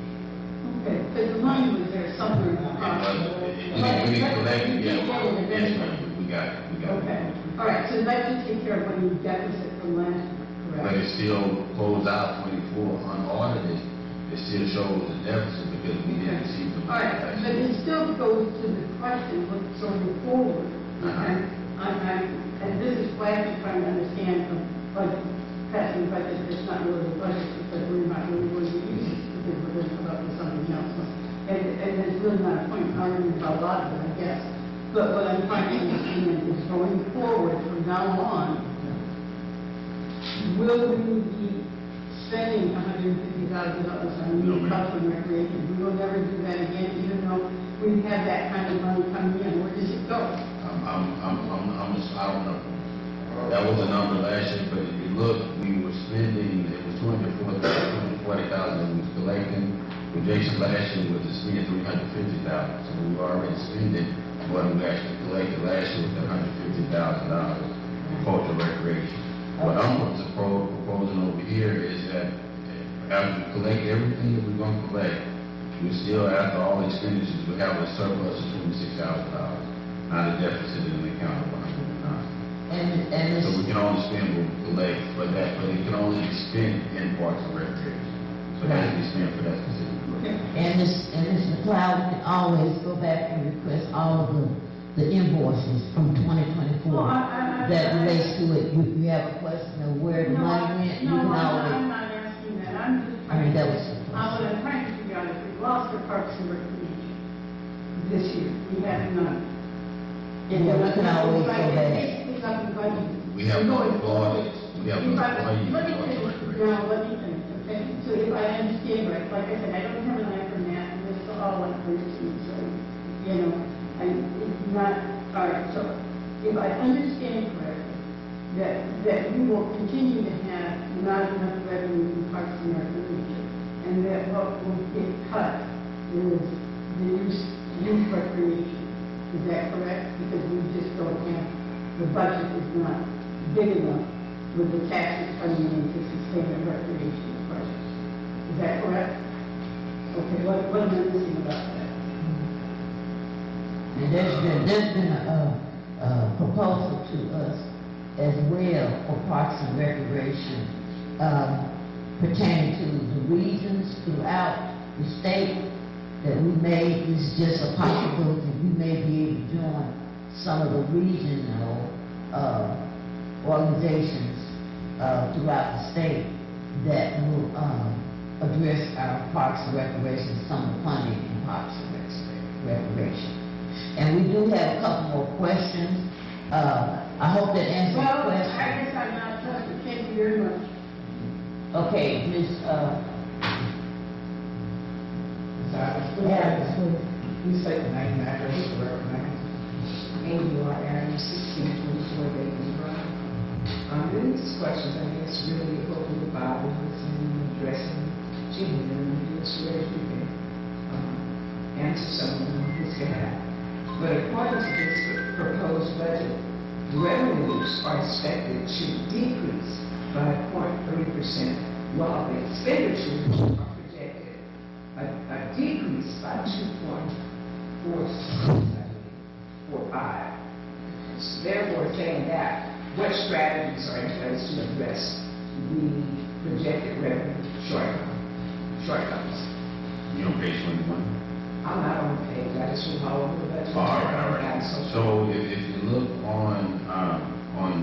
Okay, because the money was there somewhere in the process. We didn't collect it yet. Yes, ma'am, we got it. Okay, all right, so that should take care of any deficit from last year, But correct? it still closed out 24 unaudited. It still shows the deficit because we didn't receive the All money. right, but it still goes to the question, what's going forward, okay? And this is why I'm trying to understand from budget, passing budget, it's not really a budget because we're not really going to use it because we're going to come up with something else. And there's really not a point in arguing about a lot of it, I guess. But what I'm trying to understand is going forward from now on, will we be spending $150,000 on new culture and recreation? We will never do that again, even though we have that kind of money coming in. Where does it go? I don't know. That was a number last year, but if you look, we were spending, it was $240,000 we was collecting. Projection last year was to spend $350,000. So we were already spending what we actually collected last year with $150,000 in culture and recreation. What I'm proposing over here is that after we collect everything that we're going to collect, we still, after all expenditures, we have a surplus of $26,000, not a deficit in the account of $109,000. And So we can only spend what we collect for that, but it can only be spent in parks and recreation. So that can be spent for that specific purpose. Mr. McLeod, we can always go back and request all of the the invoices from 2024 Well, I- that relates to it. You have a question of where the No, money went, you no, can I'm always, not asking that, I'm just. I mean, that was. What I'm trying to figure out is we lost our Parks and Recreation this year, we had none. Yeah, we can always go back. Basically, like the budget. We have no Going forward. employees, we have If no I- employees. Let me finish, now, let me finish, okay? So if I understand right, like I said, I don't have an eye for that, and this is all like clear to me, so, you know, it's not, all right, so if I understand correctly, that we will continue to have not enough revenue in Parks and Recreation, and that what will get cut is the youth recreation. Is that correct? Because we just don't have, the budget is not big enough with the taxes coming in to sustain the recreation budget. Is that correct? Okay, what am I missing about that? And there's been a proposal to us as well for Parks and Recreation, pertaining to the regions throughout the state that we may, it's just a possibility, we may be able to join some of the regional, organizations, throughout the state that will, address our Parks and Recreation, some of the funding in Parks and Recreation. And we do have a couple more questions. I hope that answers the Well, I question. guess I'm not touching, thank you very much. Okay, Ms. Harris, Please state the name and address of the record name. Amy Aaron, 1624 Bacon Drive. These questions, I guess, really hopefully the Bible is addressing Jimmy, and it's where we can answer some of them on his behalf. But according to this proposed budget, revenues are expected to decrease by 0.3%, while the expenditures are projected a decrease by 2.45. Therefore, saying that, what strategies are in place to address the projected revenue shortcomings? You on page 21? I'm not on the page, I just went all over the budget. All right. So if you look on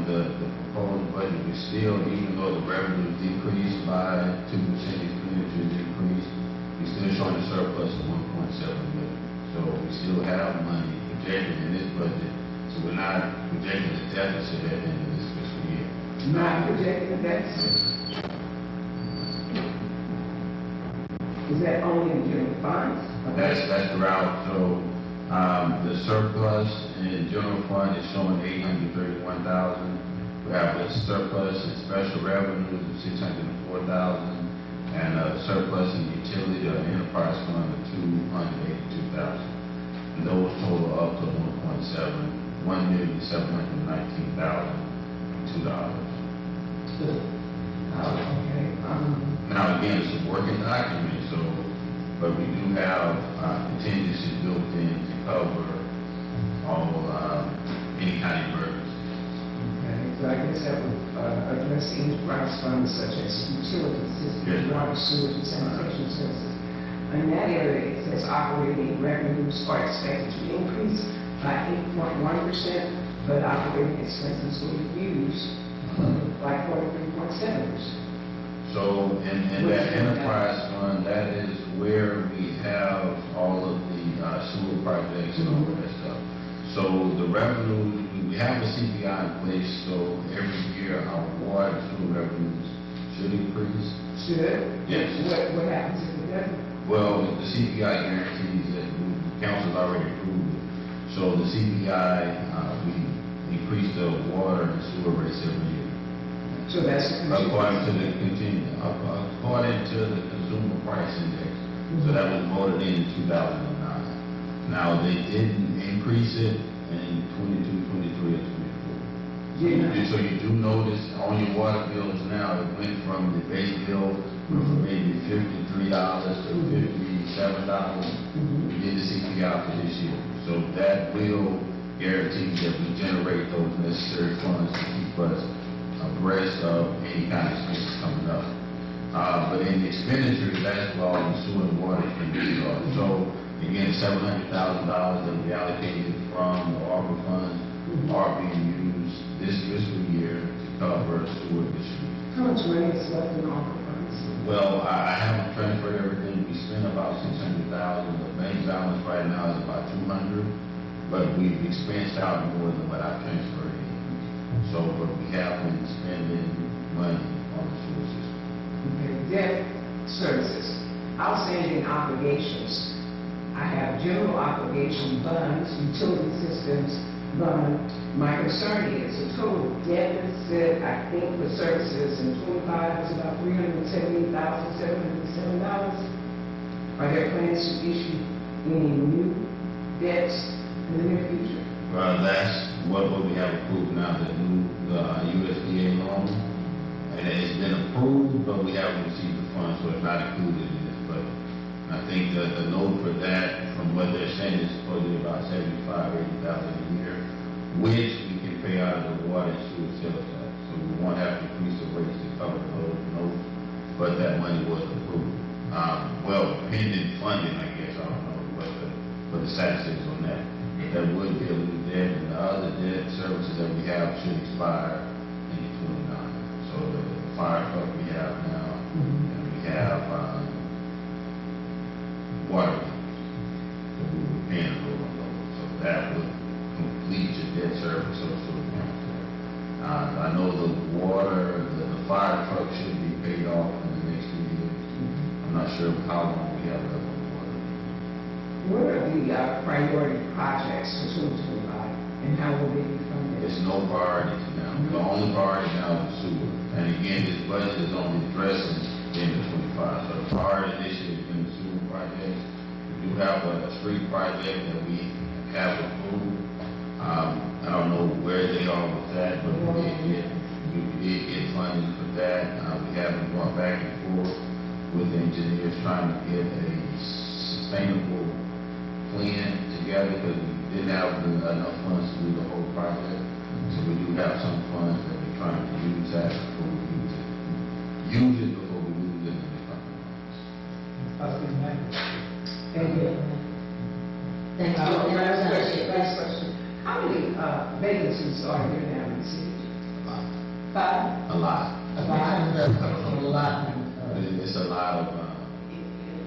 the proposed budget, we still, even though the revenue decreased by 2%, expenditure decreased, we still showing a surplus of 1.7 million. So we still have money projected in this budget, so we're not projecting a deficit at the end of this fiscal year. Not projected deficit. Is that only in general funds? That's throughout, so, the surplus in general fund is showing 831,000. We have a surplus in special revenues of 604,000, and a surplus in utility or enterprise fund of 282,000. And those total up to $1,719,002. Okay. Now, again, it's a working document, so, but we do have contingencies built in to cover all, any kind of emergency. Okay, so I guess that would address the enterprise funds such as utility systems, Yes. water, sewage, and sanitation services. In that area, it says operating revenues are expected to increase by 8.1%, but operating expenses will reduce by 43.7%. So, in that enterprise fund, that is where we have all of the sewer projects and all of that stuff. So the revenues, we have a CPI in place, so every year our water and sewer revenues should increase. Should? Yes. What happens if it doesn't? Well, the CPI guarantees that the council's already approved it. So the CPI, we increase the water and sewer rates every year. So that's the According to the consumer price index. So that was voted in 2009. Now, they didn't increase it in 22, 23, or 24. Yeah. So you do notice on your water bills now, it went from the base bill from maybe $53 to $57. We did the CPI for this year. So that will guarantee that we generate those necessary funds to keep us abreast of any kind of expenses coming up. But in the expenditures, that's all the sewer and water expenditures are. So again, $700,000 that we allocated from the ARPA funds are being used this fiscal year to cover sewer issues. How much money is left in ARPA funds? Well, I haven't transferred everything. We spent about 600,000. The bank balance right now is about 200, but we've expensed out more than what I've transferred in. So, but we have been spending money on the sewer system. Okay, debt services, outstanding obligations. I have general obligation bonds, utility systems bond. My concern is the total deficit, I think, for services in 25 is about $378,707. Are there plans to issue any new debts in the near future? Well, that's what we have approved now, the new USDA loan. And it's been approved, but we haven't received the funds, so it's not included in this budget. I think that the note for that, from what they're saying, is supposed to be about $75,000, $80,000 a year, which we can pay out of the water and sewer sales tax. So we won't have to increase the rates to cover those notes, but that money was approved. Well, pending funding, I guess, I don't know what the status is on that. That would be a little debt, and the other debt services that we have should expire in 2029. So the fire truck we have now, and we have water meters. So we were paying a little on those. So that would complete your debt service of sewer accounts there. I know the water, the fire truck should be paid off in the next 2 years. I'm not sure how long we have left on the water. What are the priority projects for 2025, and how will they be funded? There's no priorities now. The only priority now is sewer. And again, this budget is only addressing the end of 25. So the priority this year has been the sewer projects. We do have a street project that we have approved. I don't know where they are with that, but we did get funding for that. We have been going back and forth with the engineers trying to get a sustainable plan together, because we didn't have enough funds to do the whole project. So we do have some funds that we're trying to use that before we use it. Use it before we use it in the coming months. Thank you. Thank you. Last question. How many vacancies are there now in the city? 5? A lot. A lot. It's a lot of,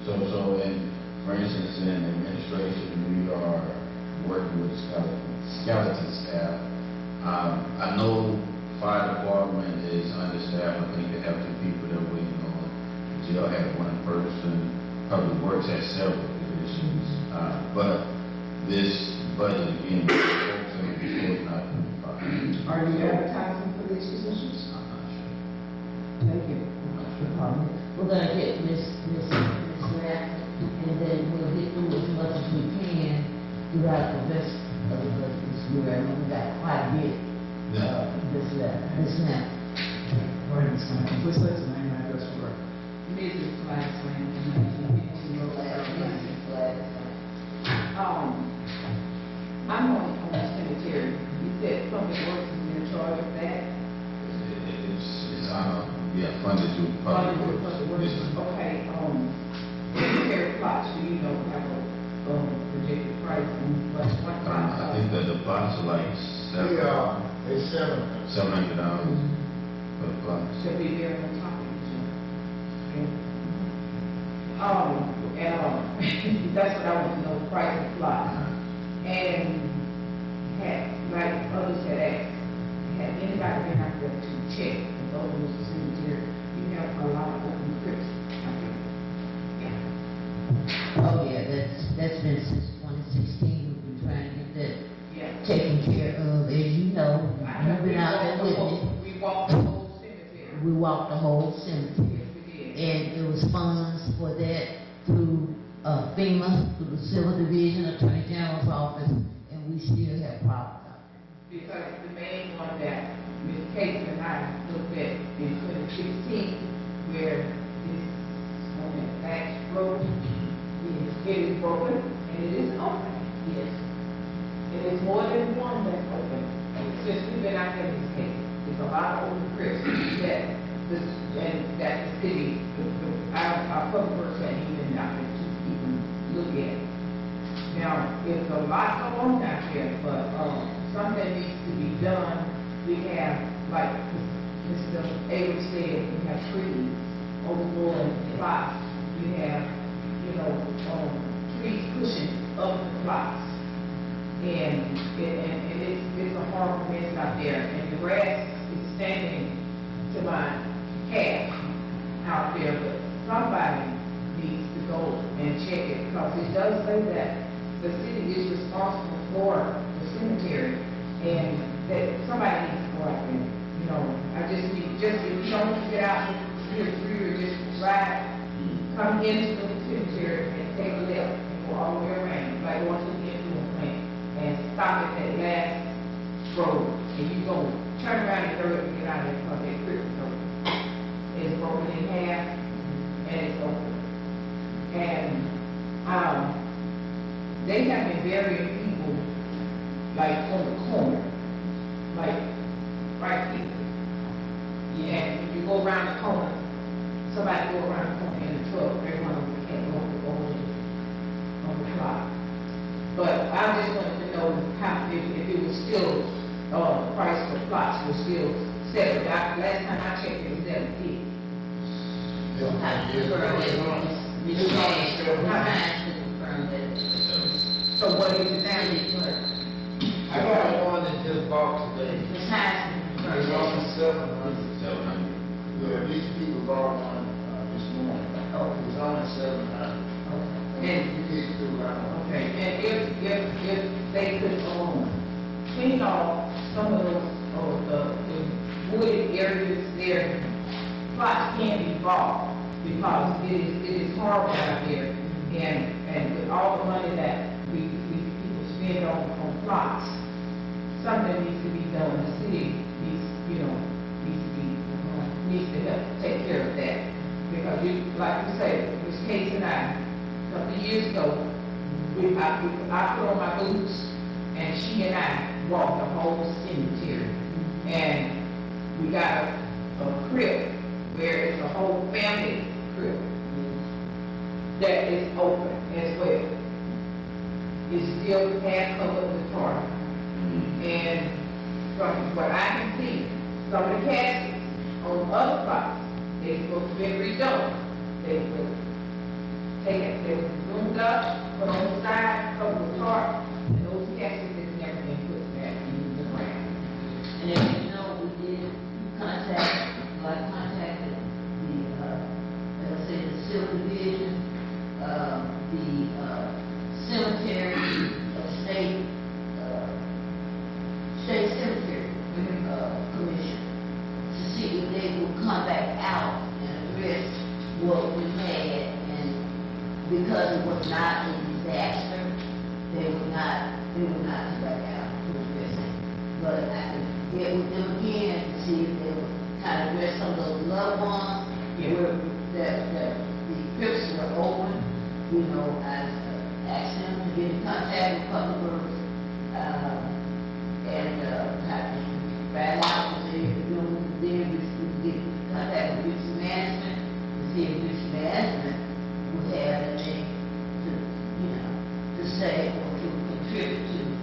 so in, for instance, in administration, we are working with skeleton staff. I know fire department is understaffed. I think they have 2 people they're waiting on. Jail has 1 person. Public works has several positions. But this budget, again, is not Are you advertising for these positions? I'm not sure. Thank you. We're gonna get Miss Knapp, and then we'll get through as much as we can throughout the rest of the budget this year. I mean, we got quite a bit, this left. Miss Knapp. Please say the name and address for record. Mrs. Glassman, I'm on the cemetery. You said public works is in charge of that? It's funded through public works. Yes, ma'am. Okay, cemetery plots, do you know, have a projected price and what price? I think that the plots are like It's $700. $700 for the plots. Should be there on top of each other. That's what I want to know, the price of plots. And like others had asked, had anybody been out there to check the Bogalusa cemetery? You have a lot of open crypts out there. Yeah. Oh, yeah, that's been since 2016, we've been trying to get that Yeah. taken care of. As you know, you've been out there with me. We walked the whole cemetery. We walked the whole cemetery. Yes, we did. And it was funds for that through FEMA, through the Civil Division, Attorney General's office, and we still have problems out there. Because the main one that Ms. Casey and I looked at in 2016, where this on that back road it is broken and it is open. Yes. It is more than one that's open. Since we've been out there in this case, there's a lot of open crypts that the city, our public works ain't even out there to even look at. Now, Now, there's a lot going on out there, but, something needs to be done. We have, like Mr. Avery said, we have trees overgrowing plots. We have, trees pushing up the plots. And it's a horrible mess out there. And the grass is standing to my calf out there, but somebody needs to go and check it, because it does say that the city is responsible for the cemetery, and that somebody needs to go out there. I just need, if you don't get out here through, or just ride, come into the cemetery and take a left and go all the way around, like going to the influence plant, and stop at that last road, and you go turn around and throw it and get out of there, because that creek is broken in half, and it's open. And, they have been burying people, like, on the corner, like, right here. Yeah, if you go around the corner, somebody go around the corner in the truck, everyone can't go on the clock. But I just wanted to know how, if it was still, the price for plots was still $7. Last time I checked, it was $7. So what is it now? I got one that just bought today. It's only 700. Yeah, these people bought one, this morning. It was only 700. And, You can't do that one. okay, and if they could, clean off some of those, the wooded areas there, plots can be bought, because it is horrible out there, and with all the money that we people spend on plots, something needs to be done. The city needs to help take care of that, because like you say, Ms. Case and I, a couple of years ago, I put on my boots, and she and I walked the whole cemetery, and we got a crypt where it's a whole family crypt that is open as well. It's still half covered with tarp. And from what I can see, some of the caskets on other plots, they supposed to be redone. They were taken, they were zoomed up, put on the side, covered with tarp, and those caskets has never been put back in the ground. And as you know, we did contacted the, as I said, the civil division, the cemetery, state cemetery, commission, to see if they would come back out and address what we had, and because it was not a disaster, they would not come back out to address it. But I could get with them again to see if they would kind of address some of those loved ones, where the crypts were open. I asked them to get in contact with Public Works, and right now, they get in contact with Risk Management to see if Risk Management would have anything to say or to contribute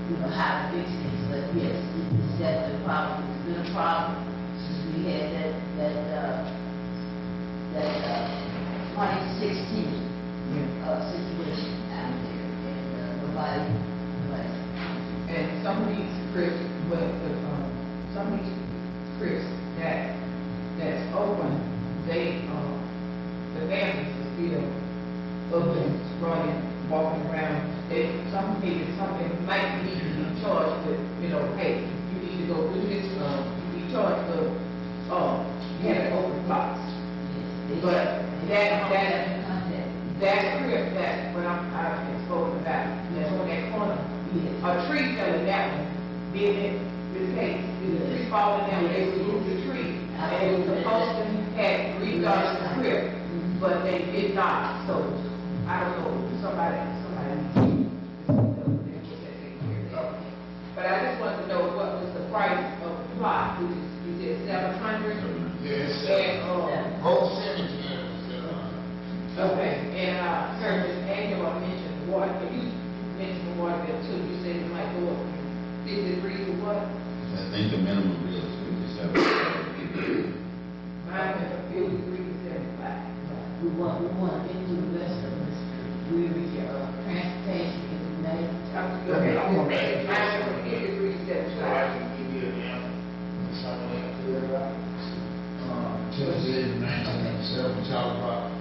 to how to fix things. But yes, it's definitely a problem. It's been a problem since we had that 2016 situation out there, and nobody. And some of these crypts, some of these crypts that's open, the families are still open, running, walking around. Some people, something might need to be charged with, hey, you need to go do this, you be charged for, you have open plots. But that crypt, that's what I've spoken about, that's on that corner. A tree fell in that one, being this case, the tree falling down, they removed the tree, and it was supposed to have redone the crypt, but they did not, so, I don't know, somebody but I just wanted to know what was the price of the plot, which is, you said 700? Yes, And, whole cemetery. okay, and, Ms. Angela mentioned water, can you what? I think the minimum bill is 57. Mine is a 53.75. We want to get to the rest of this. We reach, transportation is made. Okay, I'm gonna make it. Mine is a 53.75. give you an answer. Something like that. Tuesday, 1997, talk about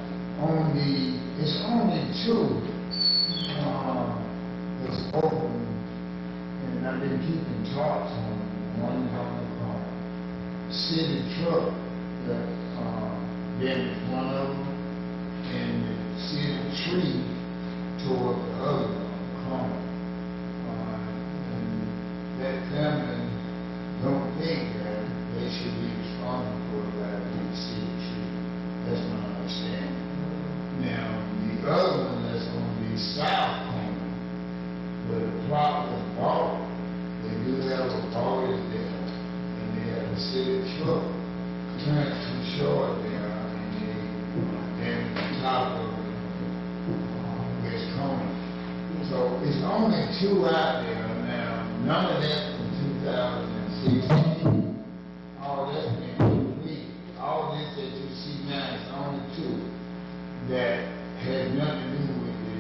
it's only two, that's open, and I've been keeping talks on one city truck that, damaged one of them, and the city tree toward the other corner. And that family don't think that they should be responsible for that in the city tree. That's my understanding. Now, the other one that's on the south corner, where the plot was bought, they do have a party there, and they have a city truck turned too short there, and they on top of West Corner. So it's only two out there now, none of that from 2016. All that's been complete. All this that you see now is only two that has nothing to do with the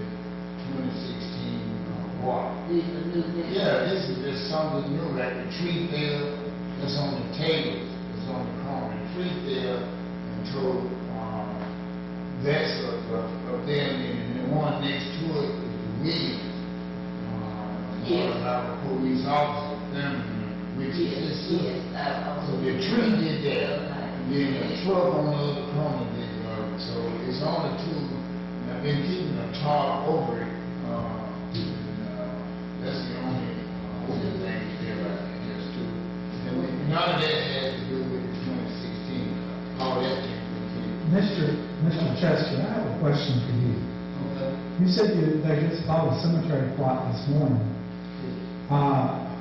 2016 water. These are new things. Yeah, this is just something new, like the tree there, that's on the table, it's on the corner, the tree there, and so, that's up there, and the one next to it is the Williams. Yes. One of our police officers, them, which is this. So the tree did that, and then the truck on the other corner did the other, so it's only two, and I've been keeping a tar over it, that's the only thing there, I guess, too. And none of that has to do with the 2016, all that thing. Mr. Chester, I have a question for you. Okay. You said they just bought a cemetery plot this morning.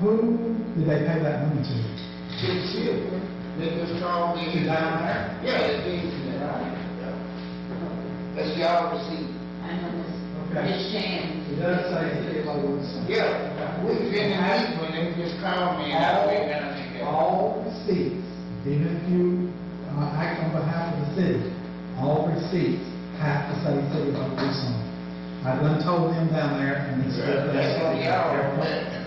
Who did they pay that money to? It's here, they just called me. Down there? Yeah, they gave me that. That's y'all receipt. I know this. Okay. It's Shan. It does say City of Bogalusa. Yeah, we been in meeting when they just called me and I went down there. All receipts, even if you act on behalf of the city, all receipts have to say City of Bogalusa on it. I've done told them down there, and it's. That's on y'all.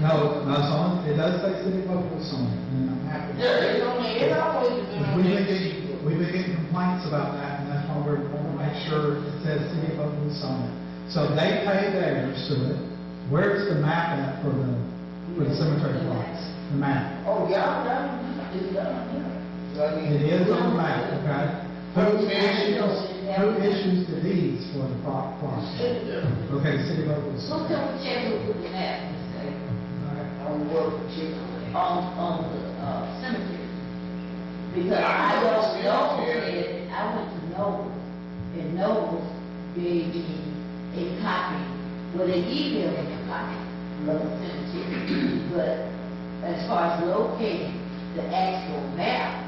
No, it's on, it does say City of Bogalusa on it, and I'm happy. Yeah, it's on there, it's always been on there. We've been getting complaints about that, and that's why we want to make sure it says City of Bogalusa on it. So they pay theirs to it. Where's the map at for the cemetery plots? The map. Oh, y'all done, it's done, yeah. It is on the map, okay? Who issues the deeds for the plots? Okay, the City of Bogalusa. So can we check with the map, Mr. On work, chief. On the cemetery? Because I don't know, I went to Noble, and Noble gave me a copy, well, they emailed me a copy of the cemetery, but as far as locating the actual map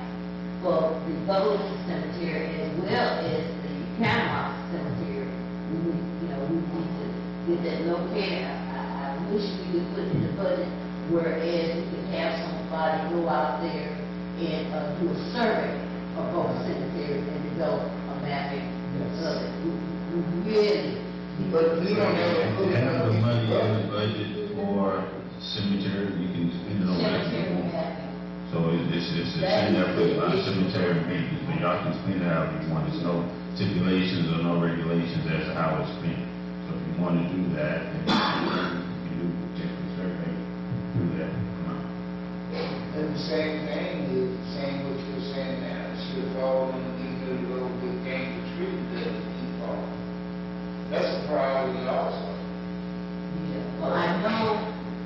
for the Bogalusa Cemetery as well as the Panama Cemetery, we need to get that located. I wish we could put it in the budget, whereas we could have somebody go out there and do a survey of both cemeteries and develop a mapping of it. We really. But we don't have. They have the money in the budget for cemetery, you can spend it on that. Cemetery mapping. So it's in there for cemetery maintenance, but y'all can spend it however you want. There's no stipulations or no regulations as to how it's spent. So if you want to do that, then you do check the survey, do that. And the same thing is, same what you're saying now, it should fall in either the road with gang of trees that keep falling. That's a priority also. Yeah, well, I know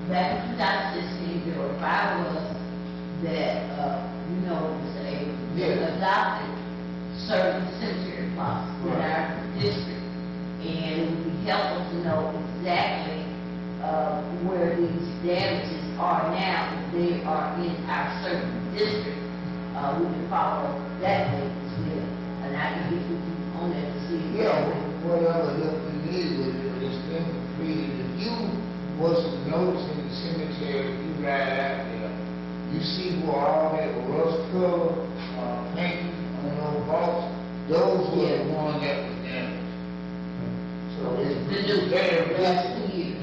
back in 2016, there were 5 of us that, adopted certain cemetery plots in our district. And it would be helpful to know exactly, where these damages are now, if they are in our certain district. We can follow that way as well. And I can get with you on that to see. Yeah, whatever look we need with it, it's been completed. If you wasn't noticing the cemetery, you ride out there, you see where all that rust color, paint on those vaults, those were the ones that was damaged. So it's The new very last basic. 2 years.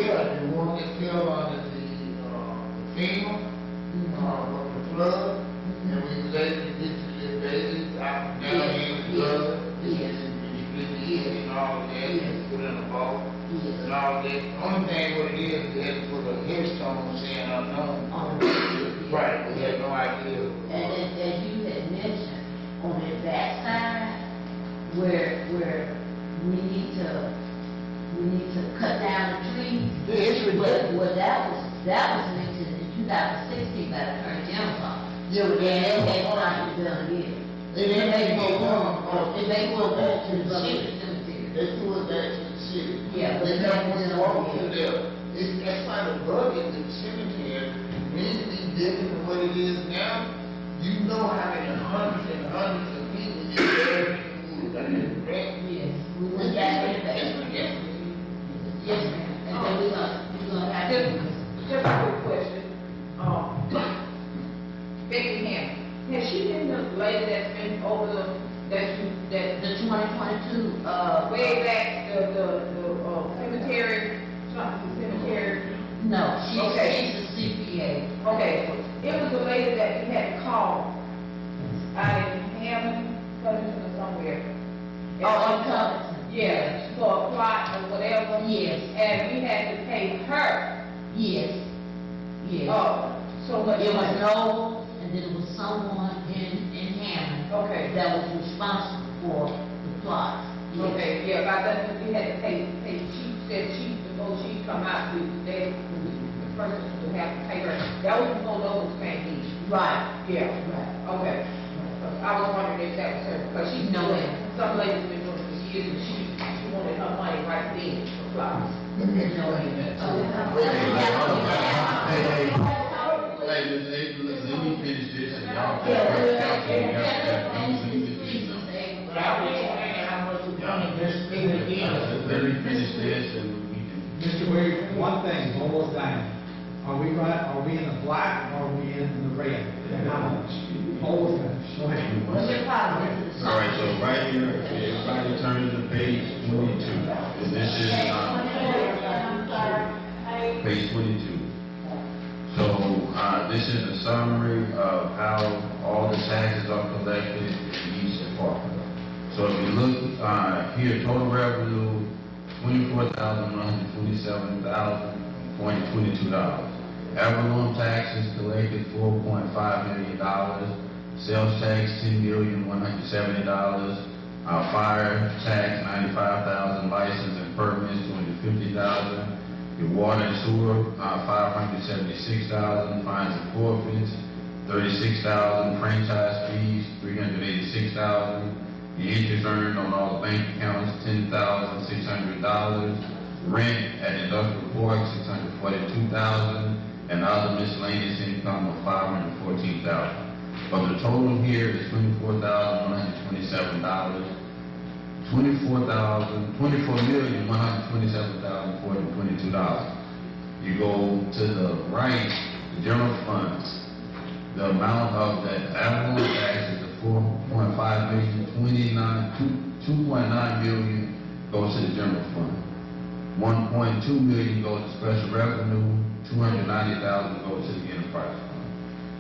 Yeah, the one that fell under the FEMA, of the flood, and we was able to get to the bases out down in the flood, Yes. and all of that, and put in a vault, Yes. and all that. Only thing what it is, they had to put a headstone saying unknown. Right, we had no idea. And as you had mentioned, on the back side, where we need to cut down the trees. Yeah, it's ridiculous. Well, that was mentioned in 2016 by the Attorney General's office. Yeah, but And they they had not been done again. They didn't make no one, They they may threw go it back back to the city. cemetery. They threw it back to the city. Yeah, but They they never haven't went done walk it through yet. there. That's why the budget, the cemetery, needs to be different than what it is now. You know how many hundreds and hundreds of people get buried in the woods, right? Yes, we went back and back. Yes, ma'am. And then we're gonna have to. Just a quick question. Becky Hammond, has she been the lady that's been over that The 2022, way back, the cemetery, no, she's Okay. a CPA. Okay, it was the lady that we had to call out in Hammond, Covington or somewhere. Oh, in Covington. Yeah, for a plot or whatever. Yes, And we had to pay her, yes, yes. so much. It was money. Noble, and then it was someone in Hammond Okay, that was responsible for the plot. Yes. okay, yeah, but I think we had to pay, she said before she come out, the person would have to pay her. That was before Noble's came in. Right, Yeah, right. okay. I was wondering if that was her, because she's No, doing, ma'am. some lady's been doing it for years, and she wanted her money right then for flowers. No, Hey, let me finish this and y'all. Yeah, But I was saying how much we done, and let's pay it again. Let me finish this and we can. Mr. Wade, one thing, almost down. Are we in the black or are we in the red? How much? Almost down. Go ahead. What's your problem? All right, so right here, everybody turn to page 22. And this is, page 22. So, this is a summary of how all the taxes are collected in each department. So if you look, here, total revenue, $24,147,022. Everyone taxes collected $4.5 million. Sales tax, $10,170,000. Fire tax, $95,000. License and permits, $250,000. Your water and sewer, $576,000. Fines and forfeits, $36,000. Franchise fees, $386,000. The interest earned on all the bank accounts, $10,600. Rent at industrial park, $642,000. And other miscellaneous income of $514,000. But the total here is $24,127. $24,127,422. You go to the right, the general funds. The amount of that annual tax is the $4.5 million, $2.9 million goes to the general fund. $1.2 million goes to special revenue, $290,000 goes to the enterprise fund.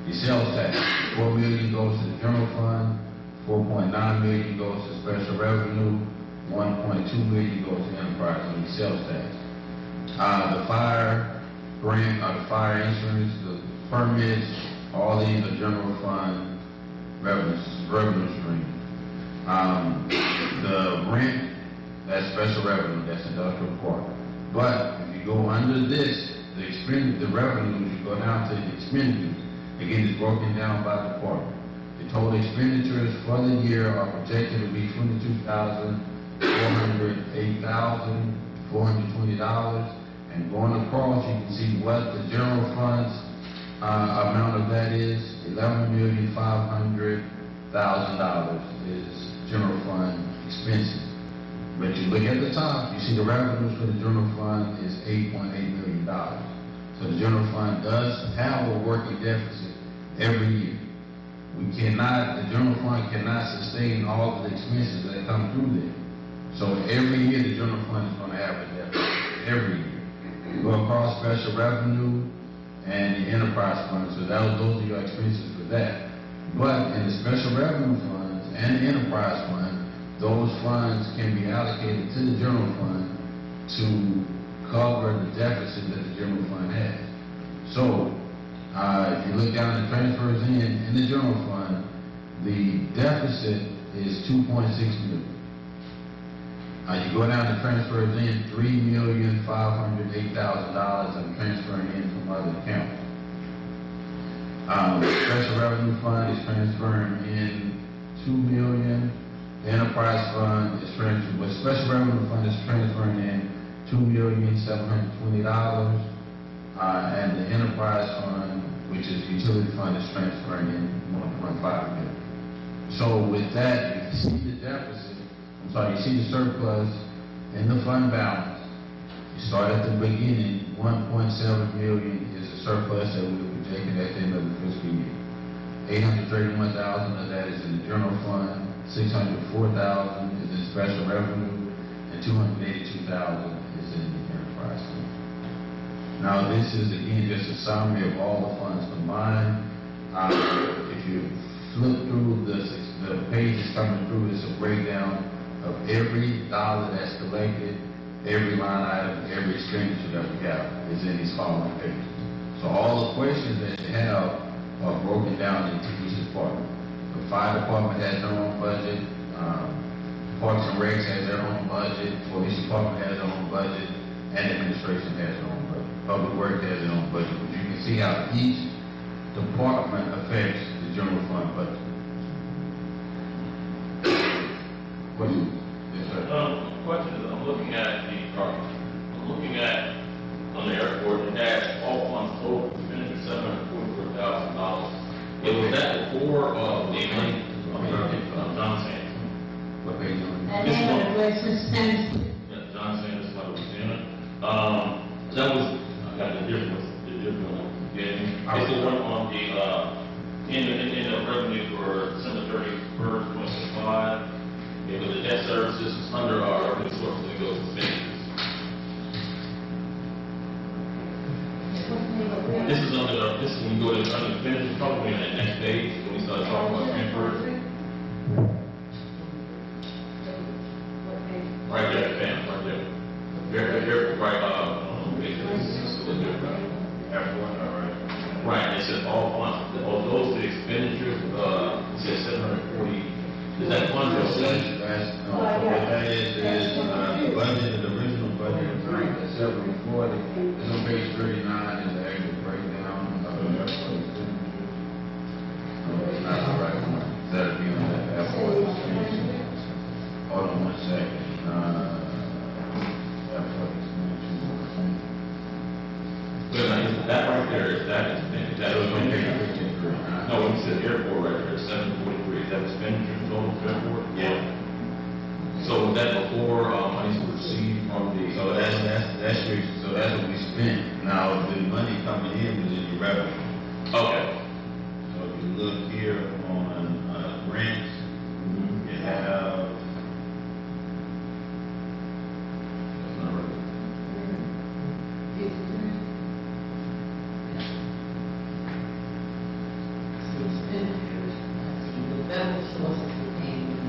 The sales tax, $4 million goes to the general fund, $4.9 million goes to special revenue, $1.2 million goes to enterprise fund, the sales tax. The fire grant, the fire insurance, the permits, all these are general fund revenue stream. The rent, that's special revenue, that's industrial park. But if you go under this, the revenues, you go down to the expenditures. Again, it's broken down by department. The total expenditures for the year are projected to be $22,408,420. And going across, you can see what the general funds amount of that is. $11,500,000 is general fund expenses. But you look at the top, you see the revenues for the general fund is $8.8 million. So So the general fund does have a working deficit every year. The general fund cannot sustain all of the expenses that come through there. So every year, the general fund is gonna have a deficit, every year. You go across special revenue and the enterprise fund, so those are your expenses for that. But in the special revenue funds and the enterprise fund, those funds can be allocated to the general fund to cover the deficit that the general fund has. So, if you look down the transfers in the general fund, the deficit is 2.6 million. You go down to transfers in, $3,508,000 I'm transferring in from other accounts. The special revenue fund is transferring in $2 million. The enterprise fund is special revenue fund is transferring in $2,720,000, and the enterprise fund, which is the utility fund, is transferring in $1.5 million. So with that, you see the deficit. You see the surplus in the fund balance. You start at the beginning, 1.7 million is the surplus that we were projecting at the end of the fiscal year. 831,000 of that is in the general fund, 604,000 is in special revenue, and 282,000 is in the enterprise fund. Now, this is again just a summary of all the funds combined. If you flip through the pages coming through, it's a breakdown of every dollar that's collected, every line item, every expenditure that we have is in these following pages. So all the questions that you have are broken down into each department. The fire department has their own budget, Parks and Recs has their own budget, police department has their own budget, and administration has their own budget. Public works has their own budget. But you can see how each department affects the general fund budget. Questions? Yes, sir. Question is, I'm looking at on the airport, it has all funds total expenditure $744,000. It was that before the money, John Sanders. What page are you on? And then the rest is Sanders. Yeah, John Sanders, like we was saying. That was, I got the difference one. Yeah, it's the one on the, in the revenue for December 31st, 2025. It was the debt services under our revenue sources that goes to expenditures. This is when you go to under expenditures, probably on that next page, when we start talking about transfers. Right there, bam, right there. Here, right, right, it says all funds, all those the expenditures, it says 740. Is that fund or expenditure? What that is the budget, the original budget of 740. It's on page 39 is the actual breakdown of the expenditure. That's the right one. That'll be on that FY expenditure. Hold on one second. That right there, is that expenditure? That was on page 53. No, it says airport right there, 743. Is that expenditure total for airport? Yeah. So was that before monies were received from the? So that's what we spent. Now the money coming in was in your revenue. Okay. So if you look here on grants, you have. Federal sources of payment.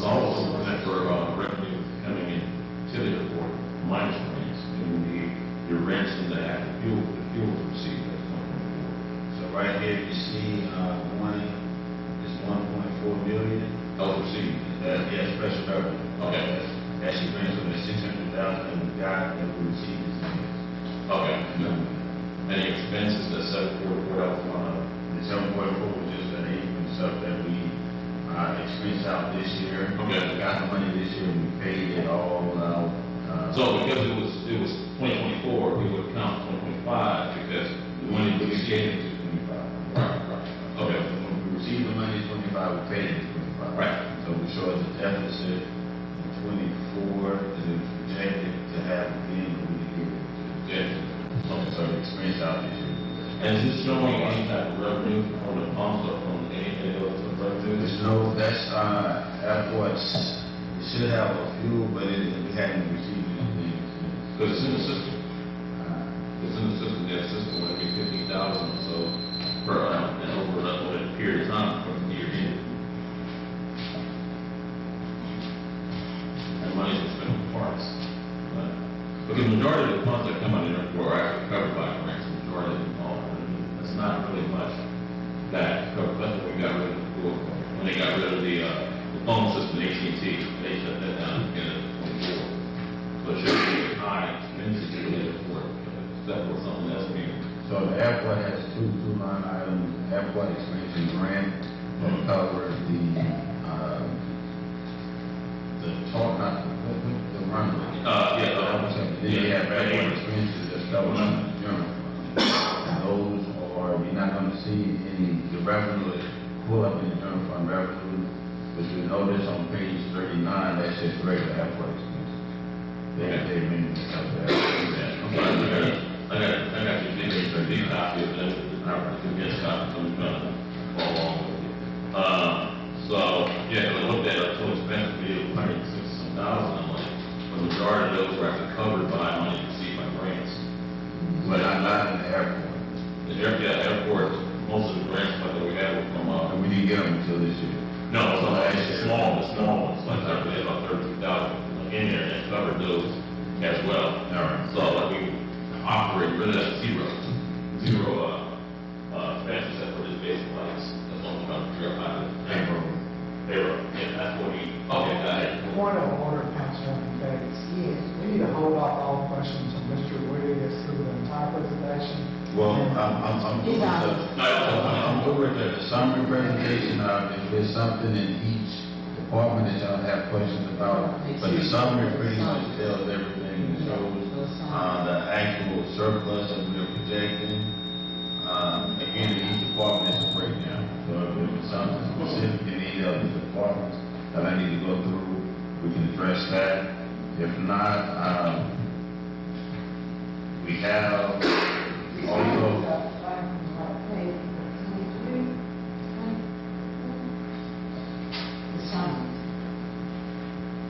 Also, that for revenue coming in to the airport, minus rents, and your rents and the fuel received. So right here you see money is 1.4 million. Oh, received. Special revenue. Okay. That's your grants from the 600,000 that we got that we received this year. Okay. And the expenses, the 744, that was one of them. The 744 was just an income stuff that we expense out this year. Okay. We got the money this year, we paid it all out. So because it was 2024, we would count 2025 because the money We was paid getting it to. to 25. Right. Okay. When we received the money in 25, we paid it to 25. Right. So we show the deficit in 24, and it was projected to have again, but we didn't get it. So the expense out this year. And is this showing any type of revenue from the pumps or from any of those revenues? There's no, that's, airports, we should have a few, but we hadn't received anything. Because it's in the system. It's in the system, that system would be 15,000 or so per annum, and over a period of time from year to year. And money is spent on parts. Because the majority of the funds that come out of the airport are actually covered by grants, the majority of them all. That's not really much that covered, that's what we got rid of before. When they got rid of the phone system, AT&T, they shut that down in 24. So it should be a high expenses to the airport. That was something that's being. So the airport has two line items, airport expansion grant that covers the talk, not the runway. Then you have airport expenses that's covered under the general fund. And those are, you're not gonna see the revenue is pull up in the general fund revenue, but you notice on page 39, that's just regular airport expenses. They mean to cover that. I got your big copy of that, the best copy, so we're gonna follow along with you. So, yeah, I looked at it, so expensive, be $160,000, I'm like, the majority of those were actually covered by money received by grants. But not in the airport. The airport, most of the grants like that we had were from, And we didn't get them until this year. no, so actually the small ones, like I said, about 32,000 in there, and covered those as well. All right. So like we operate really at zero expenses except for this basic lights. That's what we're trying to figure out how to. Payroll, yeah, that's what we, okay, got it. Point of order, Councilwoman Davis. Yes. We need to hold off all questions until Mr. Woody gets through the entire presentation. Well, I'm good with I'm good with the summary presentation. If there's something in each department that y'all have questions about, but the summary pretty much tells everything. It shows the actual surplus that we're projecting. Again, in each department is a breakdown. So if it's something specific in any of the departments that I need to go through, we can address that. If not, we have also.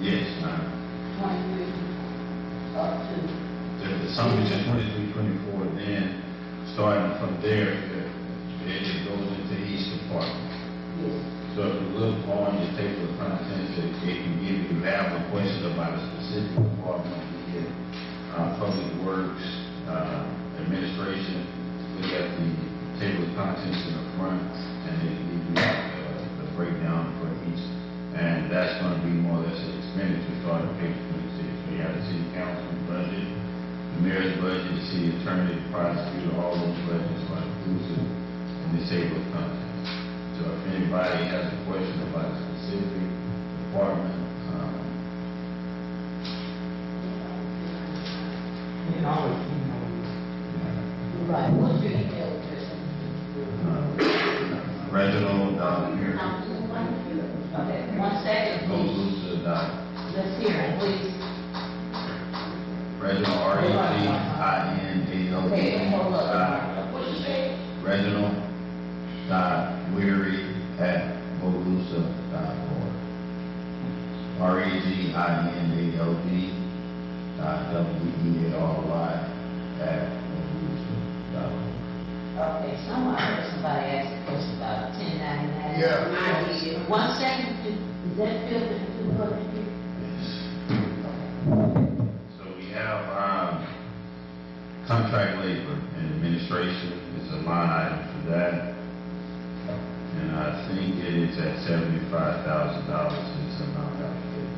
Yes, the sum is just 23-24, then starting from there, it goes into each department. So if you look on your table of contents, it can give you have a question about a specific department, you get public works, administration, look at the table of contents in the front, and it gives you the breakdown for each. And that's going to be more or less an expenditure starting at page 26. So you have the city council budget, the mayor's budget, the city attorney, the prosecutor, all those budgets are inclusive in the table of contents. So if anybody has a question about a specific department, You can always email me. Right, what's your email address? Reginald, Okay, 1 second, please. Bogalusa, Let's hear it, please. Reginald, R-E-G-I-N-A-L-D. Okay, hold up. What's your name? Reginald Weary@bogalusa.org. REGINALY@bogalusa.org. Okay, I heard somebody ask a question about 1099. Yeah. I did. 1 second, is that filled into the budget here? So we have contract labor and administration is a line item for that. And I think it is at $75,000 is the amount allocated.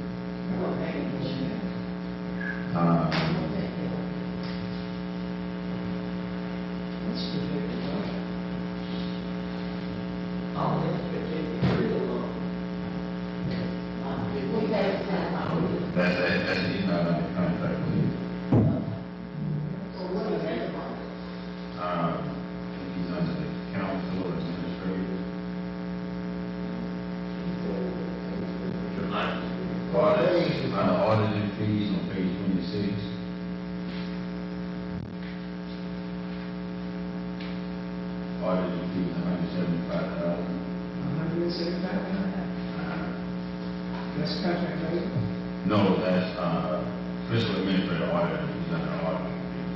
We pay That's the email on the contract, please. Well, what is that about? He's under the council or administrator. Audit, on the auditing fees on page 26. Auditing fees, $175,000. That's contract rate? No, that's, fiscal administrator audit, he's under auditing fees.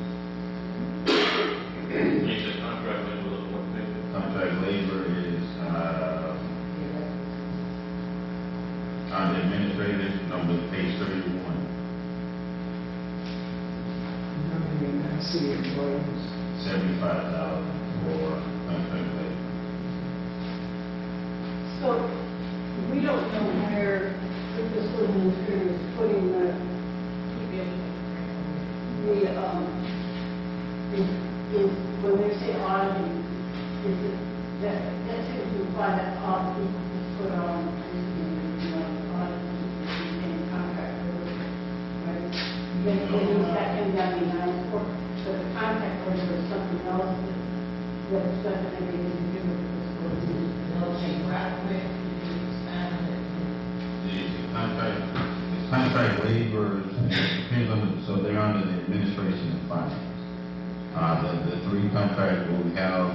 Makes a contract with what they do. Contract labor is, on the administrative, number, page 31. City employees. $75,000 for contract labor. So, we don't know where the fiscal administrator is putting is when they say auditing, is it, that's if you find that audit is put on, audit, and contract, right? Then that can be nice, or, but the contract order is something else that's doesn't have anything to do with the fiscal administrator. No change, right, quick. The contract labor, depends on, so they're under the administration and finance. The three contracts, well, we have,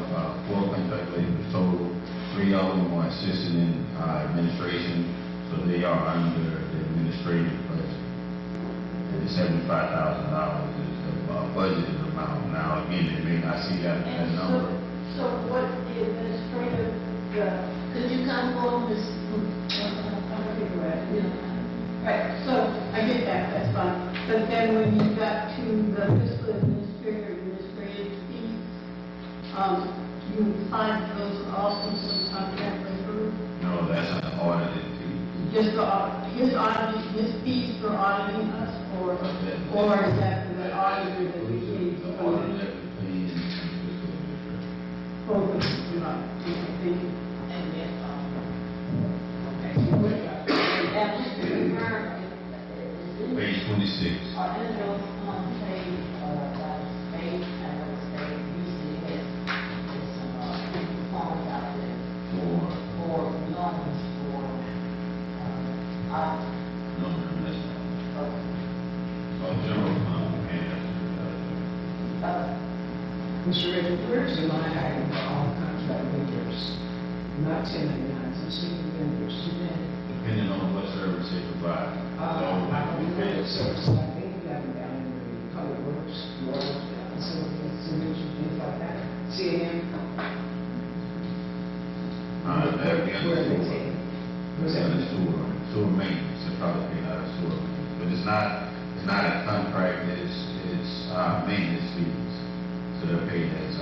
4 contract labor total, 3 of them are assistant in, administration, so they are under the administrative budget. The $75,000 is the, budgeted amount. Now, again, they may not see that number. So what the administrative, Could you come forward, Ms. right, so I get that, that's fine. But then when you got to the fiscal administrative fees, you find those also some contract labor? No, that's an audited fee. Just his fees for auditing us, or is that the auditor that we pay? The auditor that we pay in the fiscal administrator. Oh, thank you. And then, okay, so what about, that was the return, Page 26. are in those, say, state, and those state, usually has some, forms out there for loans for, No, that's not. Oh, general fund, Mr. Rick, where's the line item for all contract vendors? Not 1099s, I'm seeing vendors. depending on what service they provide. I don't know what service, I think we have them down in the public works, water, facilities, sewage, things like that. CAM. That'd be under Where are they sewer. taking? It's Where's that? under sewer maintenance, it probably be out of sewer. But it's not a contract, it's maintenance fees. So they're paid as,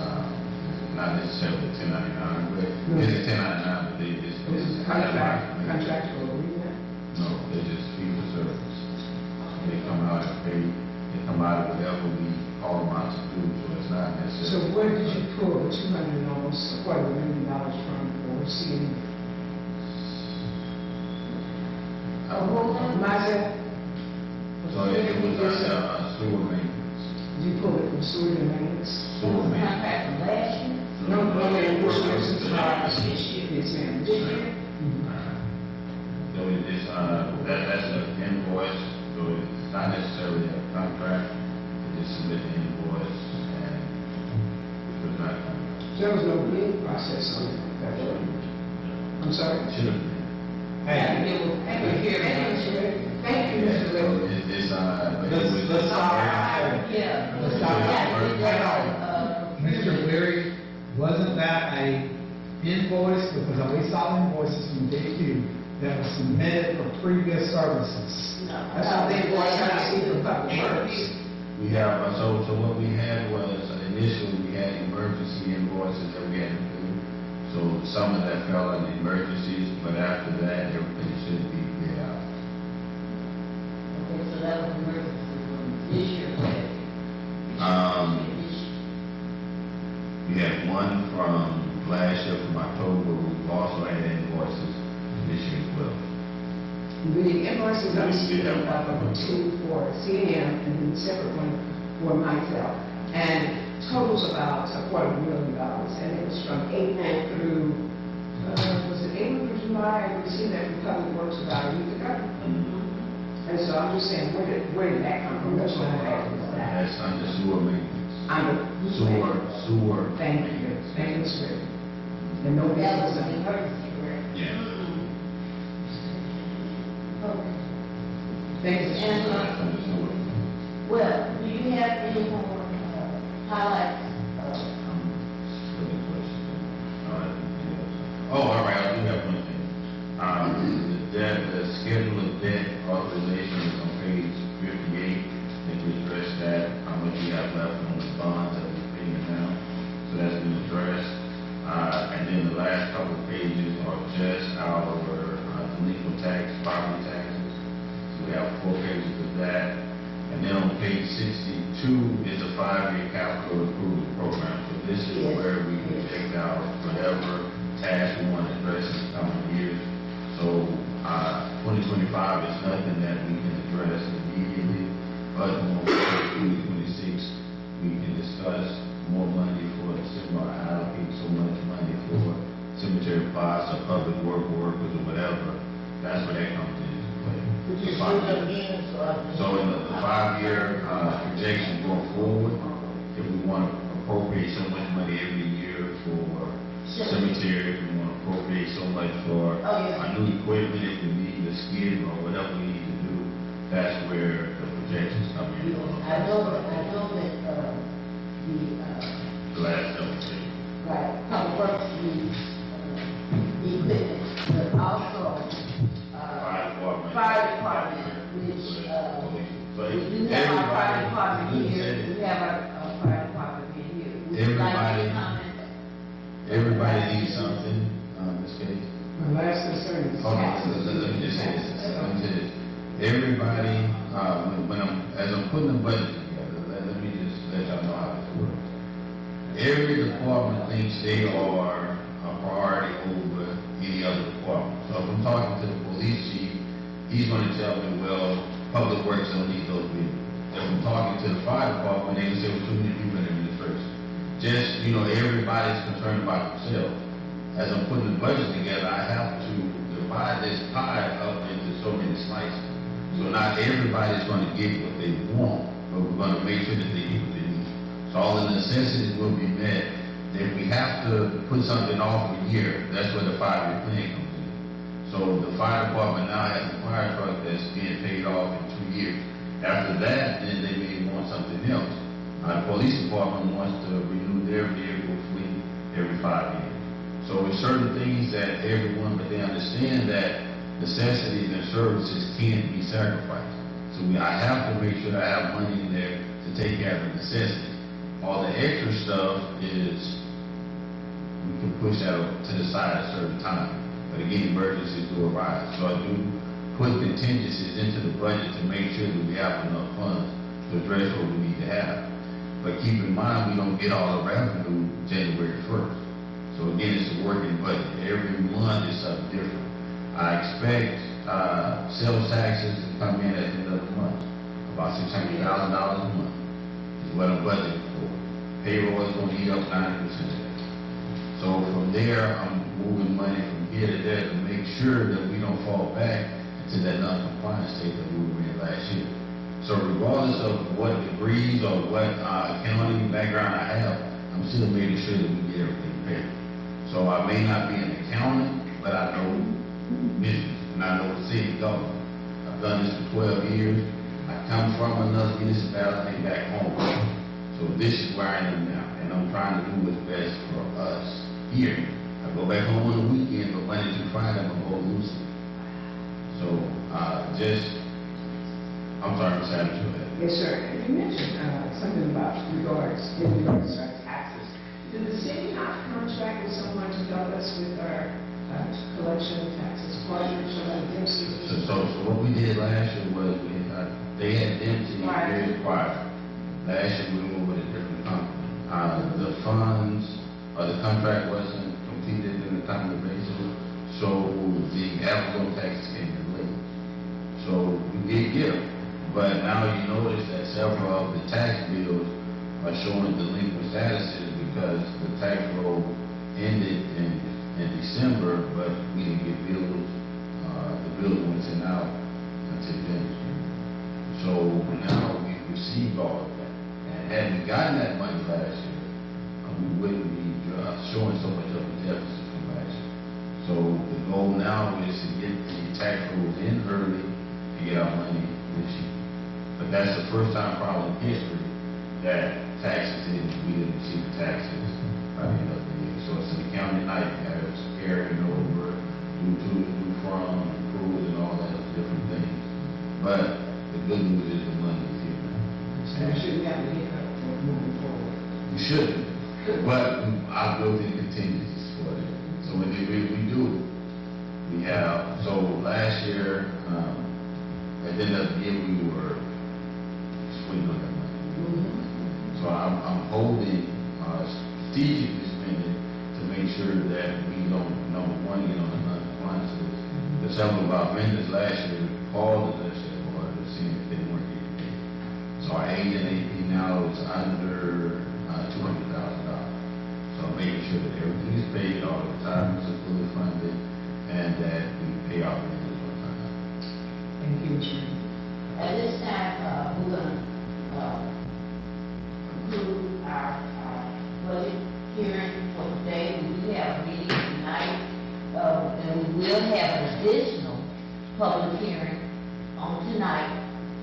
not necessarily 1099, but it's a 1099, but This is contractual agreement? No, they just fee for service. They come out and pay, they come out of whatever we call them out to do, so it's not necessarily. So where did you pull the $200 almost $250 million from for CAM? Mazda? So it was sewer maintenance. Did you pull it from sewer and maintenance? Sewer maintenance. contract from last year? No, this is This year. Yes, ma'am. This year? So it's, that's an invoice, so it's not necessarily a contract, you just submit the invoice and it's not a contract. There was no bid process on it. I'm sorry? Should have been. Thank you, Thank you, Mr. Rick. So it's, Let's stop. Yeah. Let's stop. Yeah, Mr. Leary, wasn't that a invoice, because we saw invoices from DQ that was submitted for previous services? That's how they was trying to see the public works. We have, so what we had was, initially, we had emergency invoices that we had to do. So some of that fell in emergencies, but after that, everything should be paid out. Okay, so that was emergency from this year, right? We had one from last year from October, we also had invoices this year as well. The invoices I'm seeing, two for CNM and then a separate one for myself. And totals about $250,000, and it was from April through, was it April through July? I received that from Public Works about a week ago. And so I'm just saying, where did that come from? Which line item is that? That's under sewer maintenance. Under Sewer. Thank you, Mr. Rick. And no That bills. was an emergency, correct? Yeah. Okay. Thank you, Mr. And, Chairman. Under sewer. well, do you have any more highlights? Oh, all right, I do have one thing. The schedule of debt authorization is on page 58. I think we addressed that, how much we have left on the bonds that we're paying now. So that's been addressed. And then the last couple of pages are just our delinquent tax, property taxes. So we have 4 pages of that. And then on page 62 is a 5-year capital improvement program. So this is where we can take out whatever task we want to address in the coming years. So 2025 is nothing that we can address immediately, but when we get to 2026, we can discuss more money for the cemetery, allocate so much money for cemetery plots or public workers or whatever. That's where that comes into play. Could you say that again? So in the 5-year projection going forward, if we want to appropriate so much money every year for cemetery, if we want to appropriate so much for a new equipment, if we need a skid or whatever we need to do, that's where the projections come in. I know that, The last double check. right, public works needs, equipment, but also, fire department, which, we have our fire department here, we have our fire department here. Would you like to comment? Everybody needs something, Ms. Case. My last concern is Hold on, taxes. let me just say this. Let me say this. Everybody, as I'm putting the budget together, let me just let y'all know how this works. Every department thinks they are a priority over any other department. So if I'm talking to the police chief, he's going to tell me, well, public works don't need those people. If I'm talking to the fire department, they can say, well, too many people in administration. Just, everybody's concerned about themselves. As I'm putting the budget together, I have to divide this pie up into so many slices. So not everybody's going to get what they want, but we're going to make sure that they get what they need. So all the necessities will be met. If we have to put something off a year, that's where the 5-year plan comes in. So the fire department now has a fire truck that's being paid off in 2 years. After that, then they may want something else. The police department wants to renew their vehicle fleet every 5 years. So it's certain things that everyone, but they understand that necessities and services can't be sacrificed. So I have to make sure that I have money in there to take care of the necessities. All the extra stuff is, we can push that to the side at a certain time. But again, emergencies do arise. So I do put contingencies into the budget to make sure that we have enough funds to address what we need to have. But keep in mind, we don't get all the revenue January 1st. So again, it's a working budget. Every month is something different. I expect sales taxes to come in at the end of the month, about $600,000 a month is what I'm budgeting for. Payroll is going to eat up 90% of that. So from there, I'm moving money from here to there to make sure that we don't fall back into that non-compliance state that we were in last year. So regardless of what degrees or what accounting background I have, I'm still making sure that we get everything paid. So I may not be an accountant, but I know business and I know the city government. I've done this for 12 years. I come from another municipality back home. So this is where I am now, and I'm trying to do what's best for us here. I go back home on the weekend, but Monday through Friday, I'm going to go Bogalusa. So I'm sorry, Ms. Adams, go ahead. Yes, sir. You mentioned something about regards to our taxes. Did the city not contract with someone to help us with our collection of taxes, partners or density? So what we did last year was they had density very required. Last year we went with a different company. The funds or the contract wasn't completed in a timely basis, so the applicable taxes came in late. So So we did get them. But now you notice that several of the tax bills are showing delinquent statuses because the tax roll ended in December, but we didn't get bills. The bills weren't sent out until January. So now we've received all of that. And had we gotten that money last year, we wouldn't be showing so much of a deficit from last year. So the goal now is to get the tax rolls in early to get our money this year. But that's the first time probably in history that taxes we didn't receive the taxes by the end of the year. So it's an accounting nightmare, it's carrying over due to, due from, accruals and all that different things. But the good news is the money is here now. So we shouldn't have a hiccup moving forward. We shouldn't, but I built in contingencies for it. So when we do, we have, so last year, at the end of the year, we were sweating on that money. So I'm holding, strategically spending to make sure that we don't, number one, get on the non-compliance list. Because some of our vendors last year called the list and were seeing if they weren't getting paid. So our age and AP now is under $200,000. So I'm making sure that everything is paid, all the retirements are fully funded, and that we pay our vendors on time. Thank you, Chair. At this time, we're gonna, conclude our budget hearing for today. We do have a meeting tonight, and we will have an additional public hearing on tonight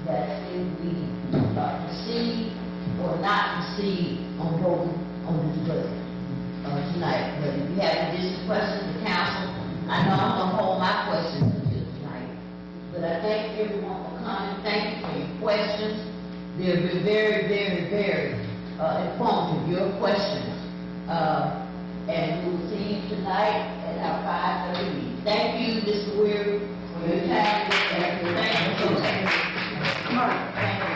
that if we proceed or not proceed on voting on this budget tonight. But if you have additional questions to council, I know I'm gonna hold my questions until tonight. But I thank everyone for coming. Thank you for your questions. They've been very, very, very informative, your questions. And we will see you tonight at our 5:30 meeting. Thank you, Mr. Weary, for your time. Thank you. Thank you. Come on. Thank you.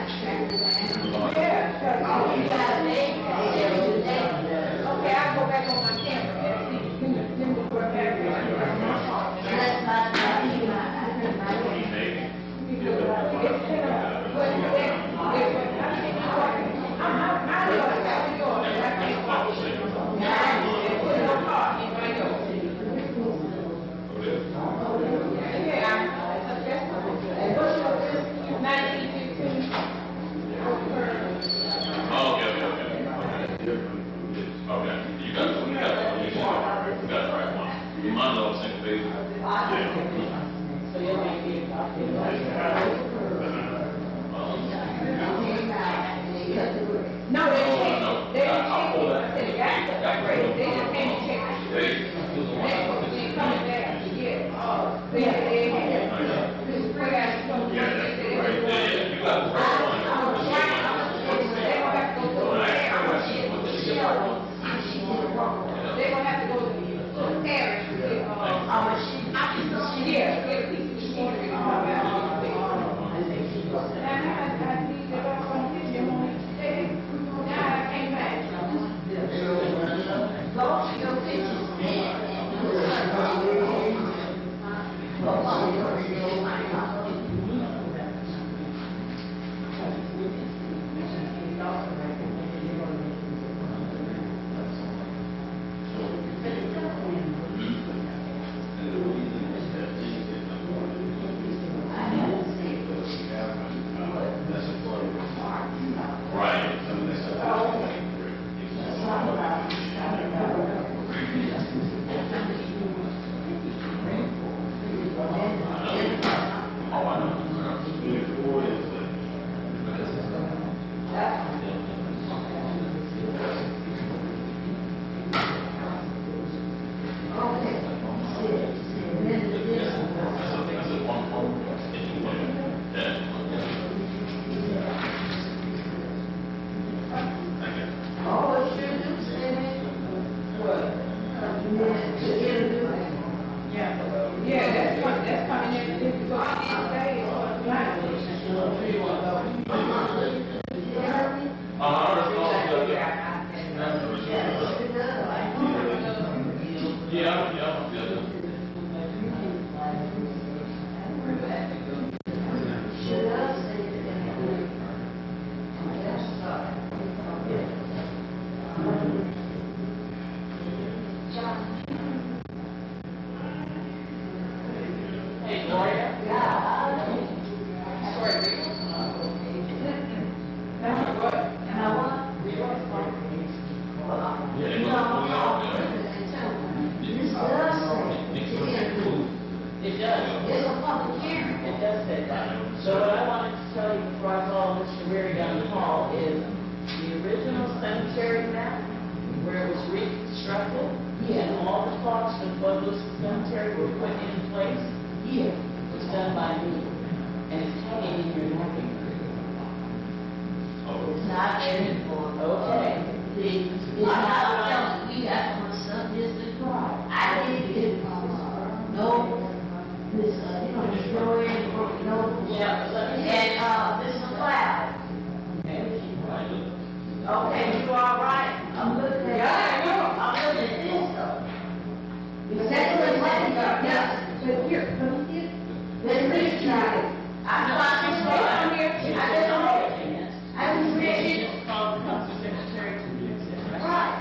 Okay, I'll go back on my camera and see. Then we'll go back there. No, they can't. They can't. They got to upgrade. They just can't check. They coming back. Yeah. They have this free ass. You got the first one. They're gonna have to go to the they're gonna have to go to the parish to get, yeah, get a piece of machinery. And I need to go from here, now I came back. Go to your pictures. Yeah, that's coming in. So I didn't say it was It does. It's a public hearing. It does say that. So what I wanted to tell you before I call Mr. Weary down the hall is the original cemetery map, where it was reconstructed, and all the clocks in Bogalusa Cemetery were put in place, was done by me. And it's hanging in your morning. It's not anymore. Okay. It's not, we got some stuff this is wrong. I didn't get, no. This, this story, no, yeah, and, this is a cloud. Okay, you all right? I'm looking at, I'm looking at this though. Because that's what I'm talking about, yeah. But here, come here. Let's read it. I'm not just saying, I just read it. Right,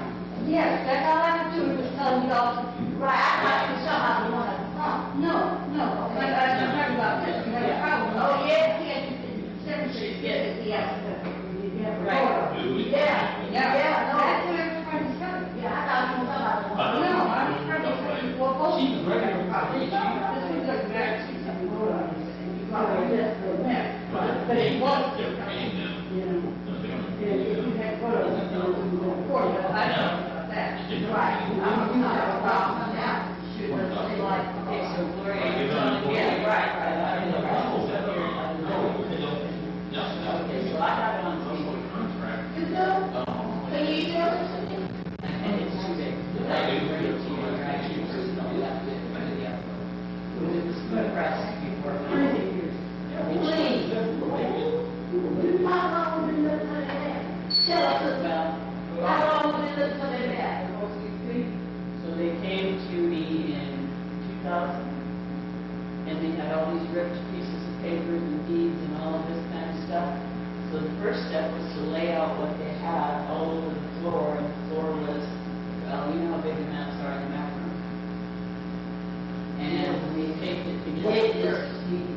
yes, that's all I can do is tell you all, right, I thought you were talking about the one at the front. No, but I'm talking about this, you have a problem. Oh, yes, cemetery, yes, yeah. Right. Yeah, no, that's what everybody's telling me. Yeah, I thought you were talking about the one. No, I'm trying to say, well, both. She's a regular property. This one doesn't matter, she's having vote on this, and you probably just for that. But it was different, you know. If you had photos, you know, before, but I don't know about that. Right, I'm not a problem now. Should have been like, okay, so Gloria, yeah, right. I know. Okay, so I have it on TV. You do? Can you do it? And it's too big. I do. Actually, personally, that's it. It was good press before. Please. first step was to lay out what they had all over the floor, and the floor was, you know how big the maps are in the map room. And we take it to get this, we